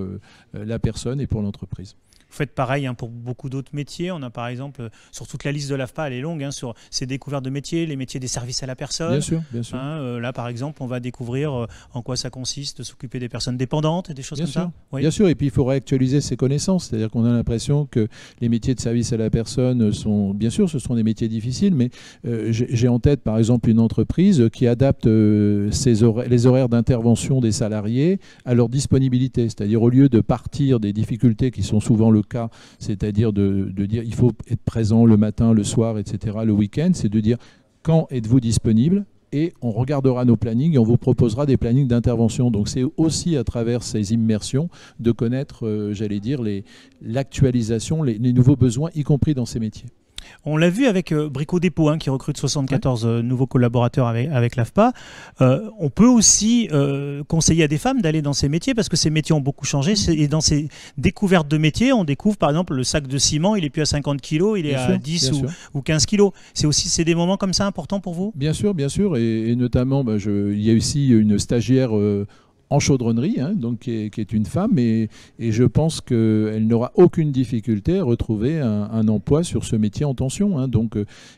la personne et pour l'entreprise. Vous faites pareil pour beaucoup d'autres métiers. On a par exemple, sur toute la liste de l'AFPA, elle est longue, sur ces découvertes de métiers, les métiers des services à la personne. Bien sûr, bien sûr. Là, par exemple, on va découvrir en quoi ça consiste de s'occuper des personnes dépendantes et des choses bien comme sûr. ça. Oui. Bien sûr, et puis il faut réactualiser ses connaissances. C'est-à-dire qu'on a l'impression que les métiers de service à la personne sont, bien sûr, ce sont des métiers difficiles, mais j'ai en tête, par exemple, une entreprise qui adapte les horaires d'intervention des salariés à leur disponibilité. C'est-à-dire, au lieu de partir des difficultés qui sont souvent le cas, c'est-à-dire de dire il faut être présent le matin, le soir, etc., le week-end, c'est de dire quand êtes-vous disponible, et on regardera nos plannings et on vous proposera des plannings d'intervention. Donc c'est aussi à travers ces immersions de connaître, j'allais dire, l'actualisation, les nouveaux besoins, y compris dans ces métiers. On l'a vu avec Brico Dépôt qui recrute 74 nouveaux collaborateurs avec l'AFPA. On peut aussi conseiller à des femmes d'aller dans ces métiers parce que ces métiers ont beaucoup changé. Et dans ces découvertes de métiers, on découvre par exemple le sac de ciment, il n'est plus à 50 kg, il est à 10 ou 15 kg. C'est des moments comme ça importants pour vous? Bien sûr, bien sûr. Et notamment, il y a aussi une stagiaire en chaudronnerie, donc qui est une femme, et je pense qu'elle n'aura aucune difficulté à retrouver un emploi sur ce métier en tension.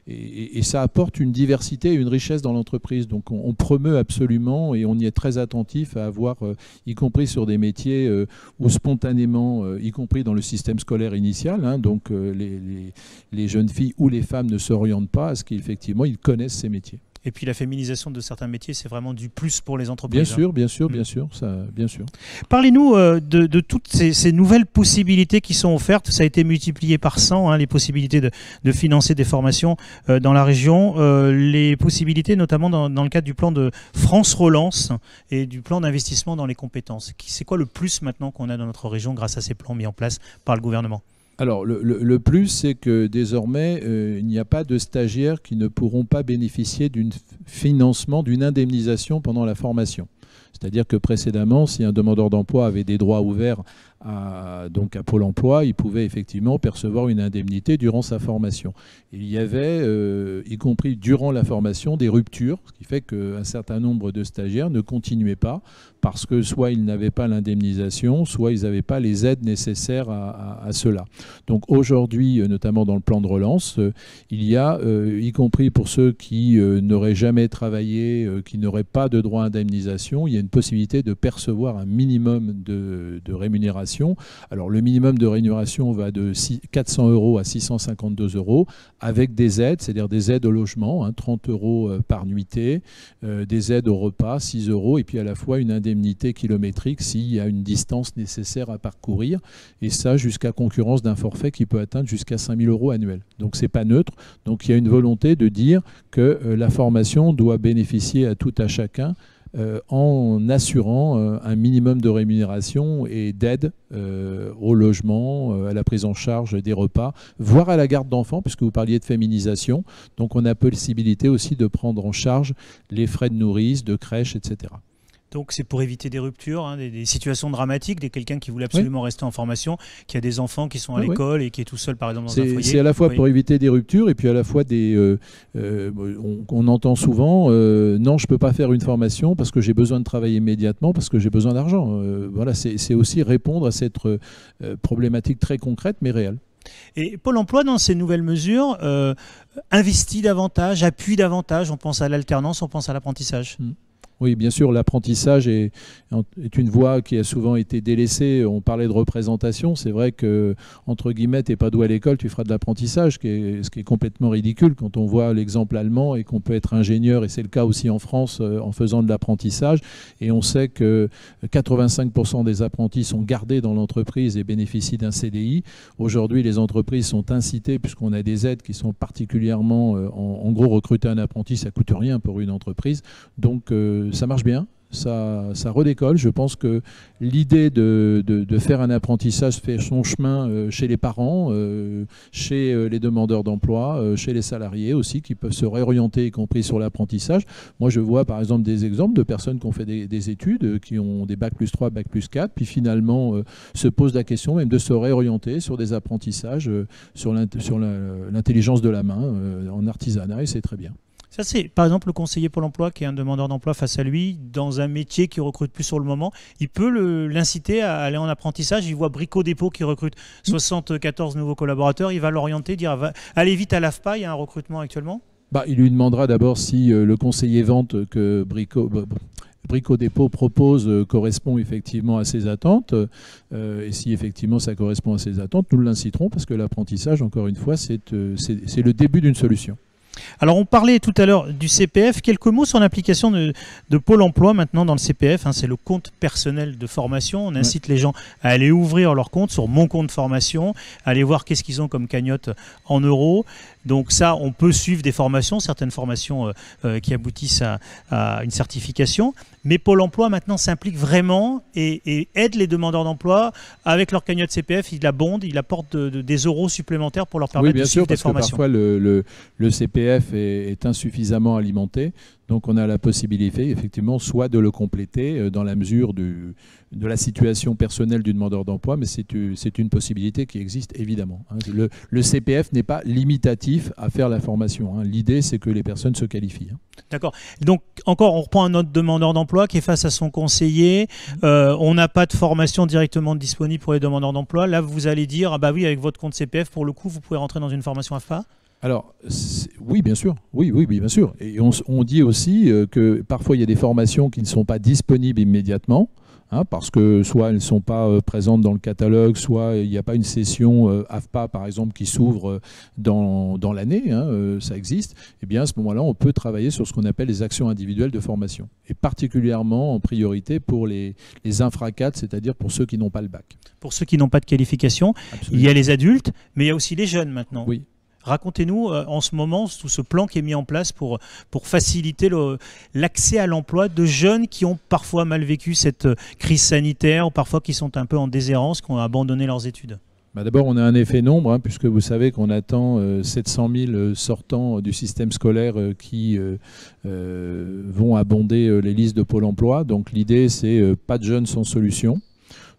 Et ça apporte une diversité et une richesse dans l'entreprise. Donc on promeut absolument, et on y est très attentif à avoir, y compris sur des métiers où spontanément, y compris dans le système scolaire initial, donc les jeunes filles ou les femmes ne s'orientent pas à ce qu'effectivement ils connaissent ces métiers. Et puis la féminisation de certains métiers, c'est vraiment du plus pour les entreprises. Bien sûr, bien sûr, bien sûr, ça, bien sûr. Parlez-nous de toutes ces nouvelles possibilités qui sont offertes. Ça a été multiplié par 100, les possibilités de financer des formations dans la région. Les possibilités, notamment dans le cadre du plan de France Relance et du plan d'investissement dans les compétences. C'est quoi le plus maintenant qu'on a dans notre région grâce à ces plans mis en place par le gouvernement ? Alors, le plus, c'est que désormais, il n'y a pas de stagiaires qui ne pourront pas bénéficier d'un financement, d'une indemnisation pendant la formation. C'est-à-dire que précédemment, si un demandeur d'emploi avait des droits ouverts à Pôle emploi, il pouvait effectivement percevoir une indemnité durant sa formation. Il y avait, y compris durant la formation, des ruptures, ce qui fait qu'un certain nombre de stagiaires ne continuaient pas parce que soit ils n'avaient pas l'indemnisation, soit ils n'avaient pas les aides nécessaires à cela. Donc aujourd'hui, notamment dans le plan de relance, il y a, y compris pour ceux qui n'auraient jamais travaillé, qui n'auraient pas de droit à indemnisation, il y a une possibilité de percevoir un minimum de rémunération. Alors le minimum de rémunération va de 400 € à 652 € avec des aides, c'est-à-dire des aides au logement, 30 € par nuitée, des aides au repas, 6 € et puis à la fois une indemnité kilométrique s'il y a une distance nécessaire à parcourir, et ça jusqu'à concurrence d'un forfait qui peut atteindre jusqu'à 5 000 € annuels. Donc c'est pas neutre, donc il y a une volonté de dire que la formation doit bénéficier à tout à chacun en assurant un minimum de rémunération et d'aide au logement, à la prise en charge des repas, voire à la garde d'enfants, puisque vous parliez de féminisation. Donc on a possibilité aussi de prendre en charge les frais de nourrice, de crèche, etc. Donc c'est pour éviter des ruptures, des situations dramatiques, quelqu'un qui voulait absolument rester en formation, qui a des enfants qui sont à l'école et qui est tout seul par exemple dans un foyer. C'est à la fois pour éviter des ruptures et puis à la fois on entend souvent non, je ne peux pas faire une formation parce que j'ai besoin de travailler immédiatement, parce que j'ai besoin d'argent. Voilà, c'est aussi répondre à cette problématique très concrète mais réelle. Et Pôle emploi, dans ces nouvelles mesures, investit davantage, appuie davantage, on pense à l'alternance, on pense à l'apprentissage. Oui, bien sûr, l'apprentissage est une voie qui a souvent été délaissée. On parlait de représentation. C'est vrai que, entre guillemets, tu n'es pas doué à l'école, tu feras de l'apprentissage, ce qui est complètement ridicule quand on voit l'exemple allemand et qu'on peut être ingénieur, et c'est le cas aussi en France, en faisant de l'apprentissage. Et on sait que 85% des apprentis sont gardés dans l'entreprise et bénéficient d'un CDI. Aujourd'hui, les entreprises sont incitées, puisqu'on a des aides qui sont particulièrement... en gros, recruter un apprenti, ça ne coûte rien pour une entreprise. Donc, ça marche bien, ça redécolle. Je pense que l'idée de faire un apprentissage fait son chemin chez les parents, chez les demandeurs d'emploi, chez les salariés aussi, qui peuvent se réorienter, y compris sur l'apprentissage. Moi, je vois par exemple des exemples de personnes qui ont fait des études, qui ont des bac plus 3, bac plus 4, puis finalement se posent la question même de se réorienter sur des apprentissages, sur l'intelligence de la main, en artisanat, et c'est très bien. Ça, c'est par exemple le conseiller Pôle emploi qui est un demandeur d'emploi face à lui, dans un métier qui recrute plus sur le moment. Il peut l'inciter à aller en apprentissage. Il voit Brico Dépôt qui recrute 74 nouveaux collaborateurs. Il va l'orienter, dire allez vite à l'AFPA, il y a un recrutement actuellement. Il lui demandera d'abord si le conseiller vente que Brico Dépôt propose correspond effectivement à ses attentes. Et si effectivement ça correspond à ses attentes, nous l'inciterons parce que l'apprentissage, encore une fois, c'est le début d'une solution. Alors on parlait tout à l'heure du CPF, quelques mots sur l'application de Pôle emploi maintenant dans le CPF, c'est le compte personnel de formation. On incite les gens à aller ouvrir leur compte sur mon compte formation, aller voir qu'est-ce qu'ils ont comme cagnotte en euros. Donc ça, on peut suivre des formations, certaines formations qui aboutissent à une certification. Mais Pôle emploi maintenant s'implique vraiment et aide les demandeurs d'emploi avec leur cagnotte CPF. Il abonde, il apporte des euros supplémentaires pour leur permettre de suivre des formations. Oui, bien sûr, parce que parfois le CPF est insuffisamment alimenté. Donc on a la possibilité, effectivement, soit de le compléter dans la mesure de la situation personnelle du demandeur d'emploi, mais c'est une possibilité qui existe évidemment. Le CPF n'est pas limitatif à faire la formation. L'idée, c'est que les personnes se qualifient. D'accord. Donc encore, on reprend un autre demandeur d'emploi qui est face à son conseiller. On n'a pas de formation directement disponible pour les demandeurs d'emploi. Là, vous allez dire, ah bah oui, avec votre compte CPF, pour le coup, vous pouvez rentrer dans une formation AFPA. Alors, oui, bien sûr. Oui, bien sûr. Et on dit aussi que parfois, il y a des formations qui ne sont pas disponibles immédiatement, parce que soit elles ne sont pas présentes dans le catalogue, soit il n'y a pas une session AFPA, par exemple, qui s'ouvre dans l'année, ça existe. Eh bien, à ce moment-là, on peut travailler sur ce qu'on appelle les actions individuelles de formation. Et particulièrement en priorité pour les infra-cadres, c'est-à-dire pour ceux qui n'ont pas le bac. Pour ceux qui n'ont pas de qualification, il y a les adultes, mais il y a aussi les jeunes maintenant. Oui. Racontez-nous en ce moment tout ce plan qui est mis en place pour faciliter l'accès à l'emploi de jeunes qui ont parfois mal vécu cette crise sanitaire ou parfois qui sont un peu en déshérence, qui ont abandonné leurs études. D'abord, on a un effet nombre, puisque vous savez qu'on attend 700 000 sortants du système scolaire qui vont abonder les listes de Pôle emploi. Donc l'idée, c'est pas de jeunes sans solution.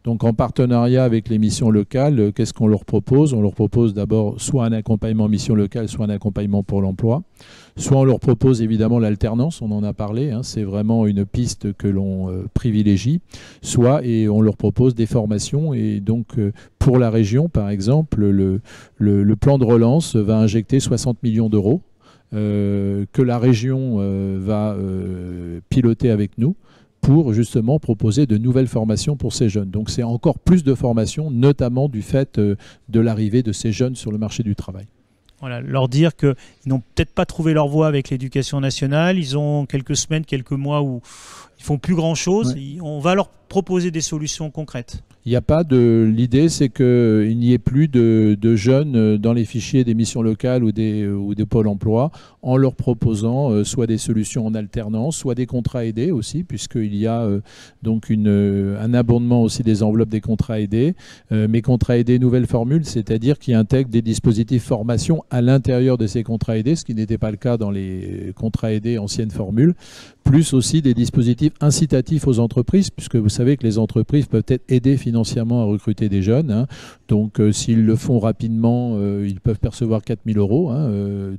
Donc en partenariat avec les missions locales, qu'est-ce qu'on leur propose? On leur propose d'abord soit un accompagnement mission locale, soit un accompagnement pour l'emploi. Soit on leur propose évidemment l'alternance, on en a parlé, c'est vraiment une piste que l'on privilégie. Soit et on leur propose des formations. Et donc pour la région, par exemple, le plan de relance va injecter 60 millions d'euros que la région va piloter avec nous, pour justement proposer de nouvelles formations pour ces jeunes. Donc c'est encore plus de formations, notamment du fait de l'arrivée de ces jeunes sur le marché du travail. Voilà, leur dire qu'ils n'ont peut-être pas trouvé leur voie avec l'éducation nationale, ils ont quelques semaines, quelques mois où ils font plus grand-chose, on va leur proposer des solutions concrètes. Il n'y a pas de... L'idée, c'est qu'il n'y ait plus de jeunes dans les fichiers des missions locales ou des pôles emploi, en leur proposant soit des solutions en alternance, soit des contrats aidés aussi, puisqu'il y a donc un abondement aussi des enveloppes des contrats aidés. Mais contrats aidés, nouvelle formule, c'est-à-dire qui intègrent des dispositifs formation à l'intérieur de ces contrats aidés, ce qui n'était pas le cas dans les contrats aidés anciennes formules, plus aussi des dispositifs incitatifs aux entreprises, puisque vous savez que les entreprises peuvent être aidées financièrement à recruter des jeunes. Donc s'ils le font rapidement, ils peuvent percevoir 4 000 euros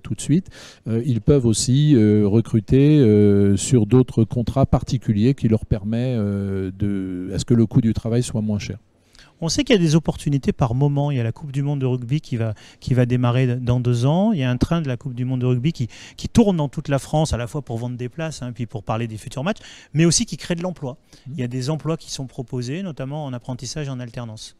tout de suite. Ils peuvent aussi recruter sur d'autres contrats particuliers qui leur permettent à ce que le coût du travail soit moins cher. On sait qu'il y a des opportunités par moment. Il y a la Coupe du Monde de rugby qui va démarrer dans 2 ans. Il y a un train de la Coupe du Monde de rugby qui tourne dans toute la France, à la fois pour vendre des places, puis pour parler des futurs matchs, mais aussi qui crée de l'emploi. Il y a des emplois qui sont proposés, notamment en apprentissage et en alternance.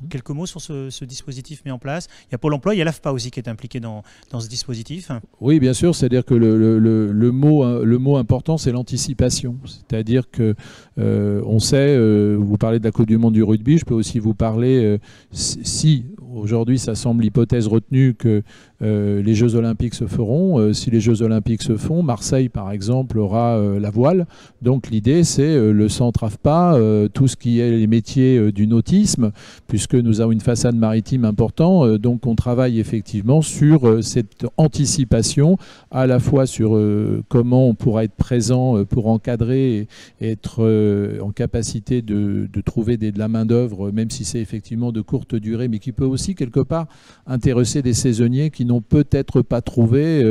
Quelques mots sur ce dispositif mis en place. Il y a Pôle emploi, il y a l'AFPA aussi qui est impliqué dans ce dispositif. Oui, bien sûr, c'est-à-dire que le mot important, c'est l'anticipation. C'est-à-dire que on sait, vous parlez de la Coupe du Monde du rugby, je peux aussi vous parler, si aujourd'hui ça semble l'hypothèse retenue que les Jeux Olympiques se feront, si les Jeux Olympiques se font, Marseille par exemple aura la voile. Donc l'idée c'est le centre AFPA, tout ce qui est les métiers du nautisme, puisque nous avons une façade maritime importante, donc on travaille effectivement sur cette anticipation, à la fois sur comment on pourra être présent pour encadrer et être en capacité de trouver de la main-d'œuvre, même si c'est effectivement de courte durée, mais qui peut aussi quelque part intéresser des saisonniers qui n'ont peut-être pas trouvé,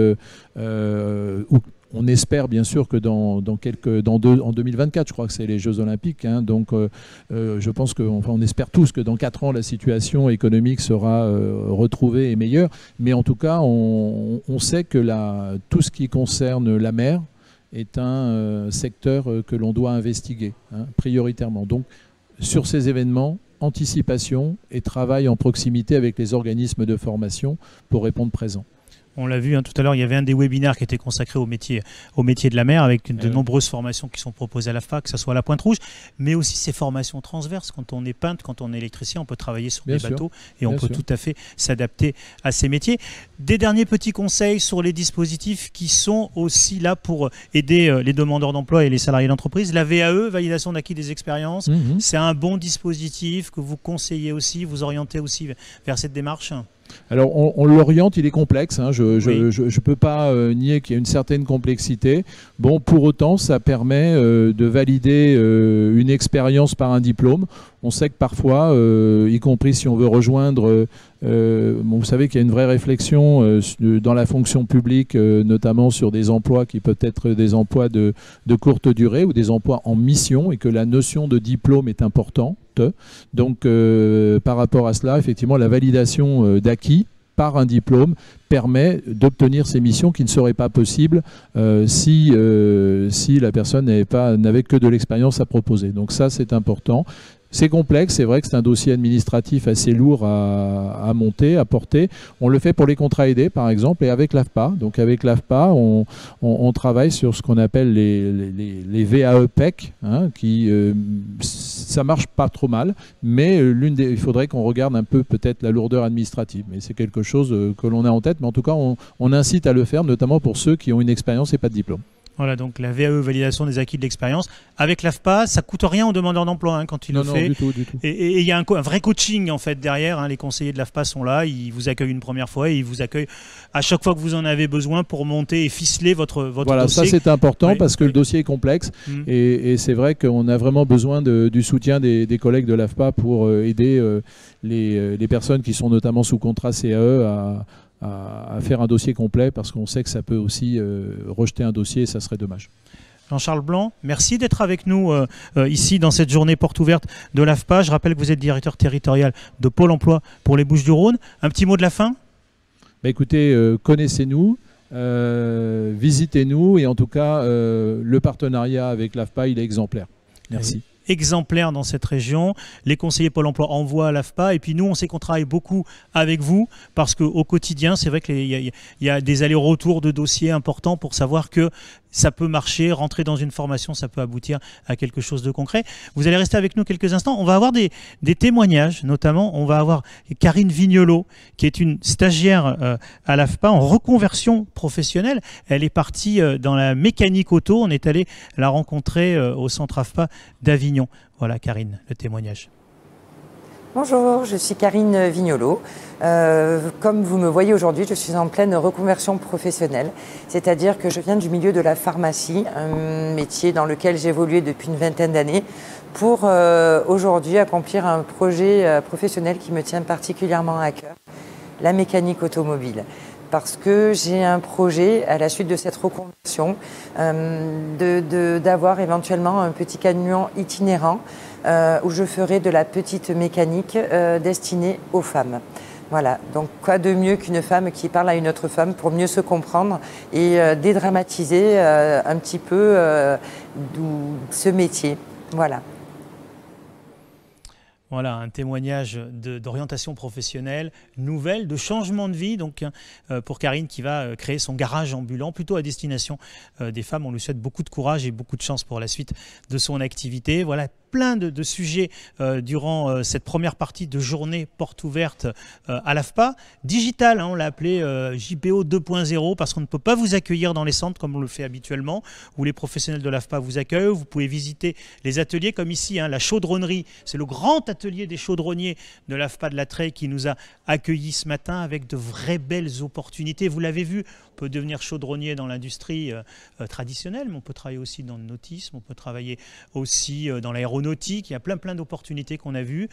ou on espère bien sûr que en 2024, je crois que c'est les Jeux Olympiques, hein, donc je pense on espère tous que dans 4 ans la situation économique sera retrouvée et meilleure, mais en tout cas on sait que tout ce qui concerne la mer est un secteur que l'on doit investiguer, hein, prioritairement. Donc sur ces événements, anticipation et travail en proximité avec les organismes de formation pour répondre présent. On l'a vu tout à l'heure, il y avait un des webinaires qui était consacré au métier de la mer, avec de nombreuses formations qui sont proposées à l'AFPA, que ce soit à la Pointe-Rouge, mais aussi ces formations transverses. Quand on est peintre, quand on est électricien, on peut travailler sur des bateaux et on peut tout à fait s'adapter à ces métiers. Des derniers petits conseils sur les dispositifs qui sont aussi là pour aider les demandeurs d'emploi et les salariés d'entreprise. La VAE, validation d'acquis des expériences, c'est un bon dispositif que vous conseillez aussi, vous orientez aussi vers cette démarche? Alors on l'oriente, il est complexe, hein. Je ne peux pas nier qu'il y a une certaine complexité. Bon, pour autant, ça permet de valider une expérience par un diplôme. On sait que parfois, y compris si on veut rejoindre, vous savez qu'il y a une vraie réflexion dans la fonction publique, notamment sur des emplois qui peuvent être des emplois de courte durée ou des emplois en mission, et que la notion de diplôme est importante. Donc par rapport à cela, effectivement, la validation d'acquis par un diplôme permet d'obtenir ces missions qui ne seraient pas possibles si la personne n'avait que de l'expérience à proposer. Donc ça, c'est important. C'est complexe, c'est vrai que c'est un dossier administratif assez lourd à monter, à porter. On le fait pour les contrats aidés, par exemple, et avec l'AFPA. Donc avec l'AFPA, on travaille sur ce qu'on appelle les VAE-PEC, hein, ça marche pas trop mal, mais il faudrait qu'on regarde un peu peut-être la lourdeur administrative. Mais c'est quelque chose que l'on a en tête, mais en tout cas, on incite à le faire, notamment pour ceux qui ont une expérience et pas de diplôme. Voilà, donc la VAE, validation des acquis de l'expérience. Avec l'AFPA, ça ne coûte rien aux demandeurs d'emploi, hein, quand il le fait. Non, du tout. Et il y a un vrai coaching en fait derrière, hein. Les conseillers de l'AFPA sont là, ils vous accueillent une première fois et ils vous accueillent à chaque fois que vous en avez besoin pour monter et ficeler votre dossier. Voilà, ça c'est important parce que le dossier est complexe et c'est vrai qu'on a vraiment besoin du soutien des collègues de l'AFPA pour aider les personnes qui sont notamment sous contrat CAE à faire un dossier complet, parce qu'on sait que ça peut aussi rejeter un dossier et ça serait dommage. Jean-Charles Blanc, merci d'être avec nous ici dans cette journée porte ouverte de l'AFPA. Je rappelle que vous êtes directeur territorial de Pôle emploi pour les Bouches-du-Rhône. Un petit mot de la fin? Écoutez, connaissez-nous, visitez-nous, et en tout cas, le partenariat avec l'AFPA, il est exemplaire. Merci. Exemplaire dans cette région. Les conseillers Pôle emploi envoient à l'AFPA, et puis nous, on sait qu'on travaille beaucoup avec vous, parce qu'au quotidien, c'est vrai qu'il y a des allers-retours de dossiers importants pour savoir que ça peut marcher, rentrer dans une formation, ça peut aboutir à quelque chose de concret. Vous allez rester avec nous quelques instants. On va avoir des témoignages, notamment on va avoir Karine Vignolo, qui est une stagiaire à l'AFPA en reconversion professionnelle. Elle est partie dans la mécanique auto. On est allé la rencontrer au centre AFPA d'Avignon. Voilà Karine, le témoignage. Bonjour, je suis Karine Vignolo. Comme vous me voyez aujourd'hui, je suis en pleine reconversion professionnelle, c'est-à-dire que je viens du milieu de la pharmacie, un métier dans lequel j'ai évolué depuis une vingtaine d'années, pour aujourd'hui accomplir un projet professionnel qui me tient particulièrement à cœur, la mécanique automobile. Parce que j'ai un projet, à la suite de cette reconversion, d'avoir éventuellement un petit camion itinérant où je ferai de la petite mécanique destinée aux femmes. Voilà, donc quoi de mieux qu'une femme qui parle à une autre femme pour mieux se comprendre et dédramatiser un petit peu ce métier. Voilà. Voilà, un témoignage d'orientation professionnelle nouvelle, de changement de vie, donc pour Karine qui va créer son garage ambulant, plutôt à destination des femmes. On lui souhaite beaucoup de courage et beaucoup de chance pour la suite de son activité. Voilà, plein de sujets durant cette première partie de journée porte ouverte à l'AFPA. Digital, hein, on l'a appelé JPO 2.0, parce qu'on ne peut pas vous accueillir dans les centres comme on le fait habituellement, où les professionnels de l'AFPA vous accueillent. Vous pouvez visiter les ateliers comme ici, hein, la chaudronnerie. C'est le grand atelier des chaudronniers de l'AFPA de la Treille qui nous a accueillis ce matin avec de vraies belles opportunités. Vous l'avez vu, on peut devenir chaudronnier dans l'industrie traditionnelle, mais on peut travailler aussi dans le nautisme, on peut travailler aussi dans l'aéronautique. Il y a plein d'opportunités qu'on a vues.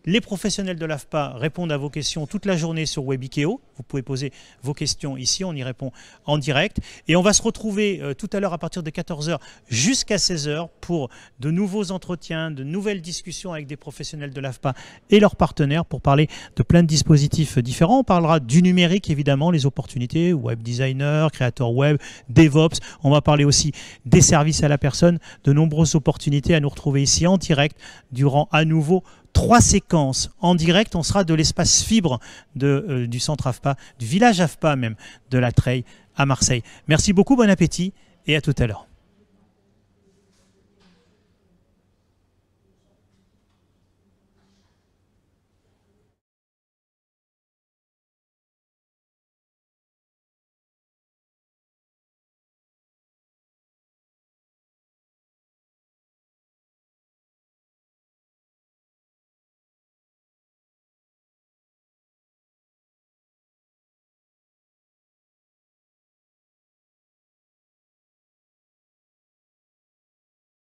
Les professionnels de l'AFPA répondent à vos questions toute la journée sur Webikeo. Vous pouvez poser vos questions ici, on y répond en direct. Et on va se retrouver tout à l'heure à partir de 14h jusqu'à 16h pour de nouveaux entretiens, de nouvelles discussions avec des professionnels de l'AFPA et leurs partenaires pour parler de plein de dispositifs différents. On parlera du numérique, évidemment, les opportunités, web designer, créateur web, DevOps. On va parler aussi des services à la personne, de nombreuses opportunités à nous retrouver ici en direct durant à nouveau 3 séquences en direct. On sera de l'espace fibre du centre AFPA, du village AFPA même, de la Treille à Marseille. Merci beaucoup, bon appétit et à tout à l'heure.